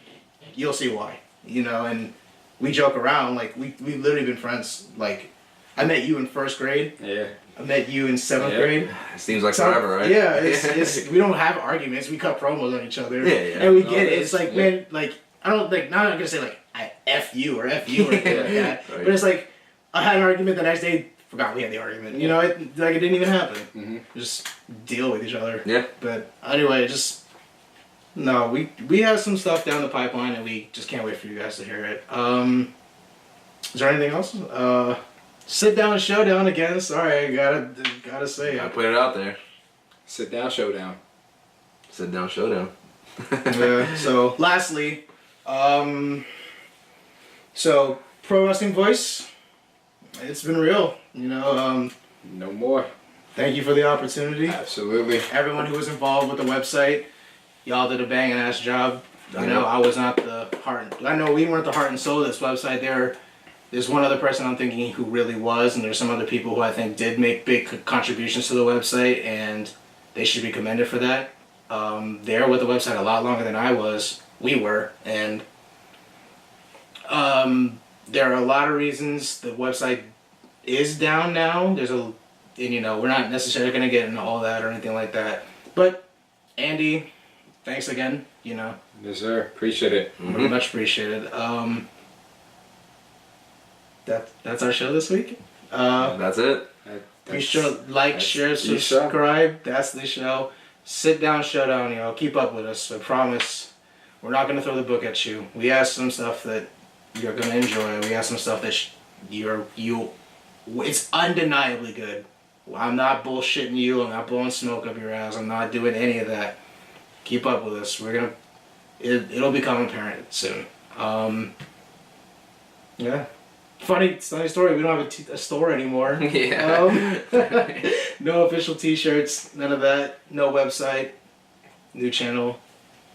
you'll see why. You know, and we joke around. Like, we've literally been friends. Like, I met you in first grade. Yeah. I met you in seventh grade. It seems like forever, right? Yeah, it's we don't have arguments. We cut promos on each other. Yeah. And we get it. It's like, man, like, I don't, like, now I'm not going to say, like, I F you or anything like that. Right. But it's like, I had an argument the next day, forgot we had the argument. You know, it didn't even happen. Mm-hmm. Just deal with each other. Yeah. But anyway, no, we have some stuff down the pipeline, and we just can't wait for you guys to hear it. Is there anything else? Sit down showdown again. Sorry, I gotta say I it. put it out there. Sit down showdown. Sit down showdown. Yeah. So lastly, so Pro Wrestling Voice, it's been real. You know, No more. thank you for the opportunity. Absolutely. Everyone who was involved with the website, y'all did a banging ass job. I know I was not the heart. I know we weren't the heart and soul of this website. There's one other person I'm thinking who really was, and there's some other people who I think did make big contributions to the website, and they should be commended for that. They're with the website a lot longer than we were, and there are a lot of reasons the website is down now. And you know, we're not necessarily going to get into all that or anything like that. But Andy, thanks again. You know, Yes, sir. Appreciate it. very much appreciated. That's our show this week. That's it. Be sure share, subscribe. That's the show. Sit down, showdown, y'all. Keep up with us. I promise. We're not gonna throw the book at you. We have some stuff that you're gonna enjoy. We have some stuff that it's undeniably good. I'm not bullshitting you. I'm not blowing smoke up your ass. I'm not doing any of that. Keep up with us. It'll become apparent soon. Yeah. Funny story. We don't have a store anymore. Yeah. No official T-shirts. None of that. No website. New channel.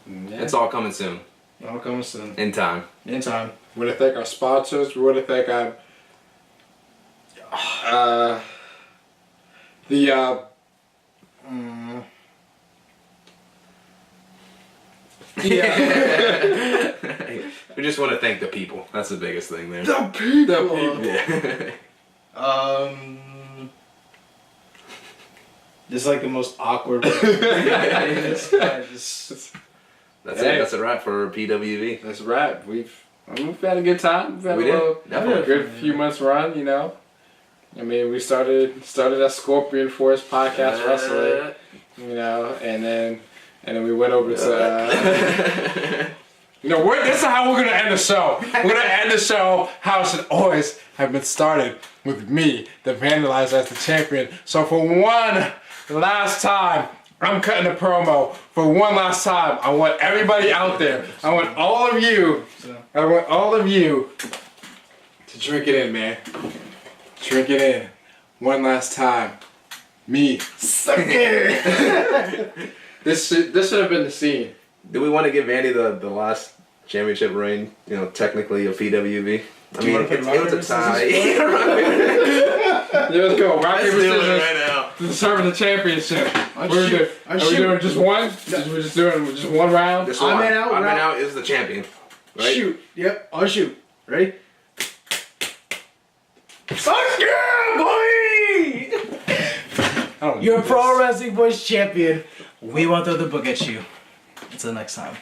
Yeah. It's all coming soon. All coming soon. In time. In time. We want to thank our sponsors. We want to thank Yeah. We just want to thank the people. That's the biggest thing there. The people. Yeah. This is like the most awkward. That's it. That's a wrap for PWV. That's right. We've had a good time. We've had a good few months run. You know, I mean, we started as Scorpion Force podcast wrestling. You know, and then we went over to. You know, this is how we're going to end the show. We're going to end the show how it should always have been started, with me, the Vandalizer, as the champion. So for one last time, I'm cutting the promo. For one last time, I want everybody out there, I want all of you to drink it in, man. Drink it in. One last time. Me. Suck it. This should have been the scene. Do we want to give Andy the last championship reign, you know, technically of PWV? I mean, it was a tie. Let's go. Rock, Let's paper, do it scissors. right now. To determine the championship. Are we shoot. doing just one? We're just doing just one round? This one. Odd man out. Odd man out is the champion. Right? Shoot. Yep. On shoot. Ready? Fuck yeah, boy! You're Pro Wrestling Voice champion. We won't throw the book at you. Until next time.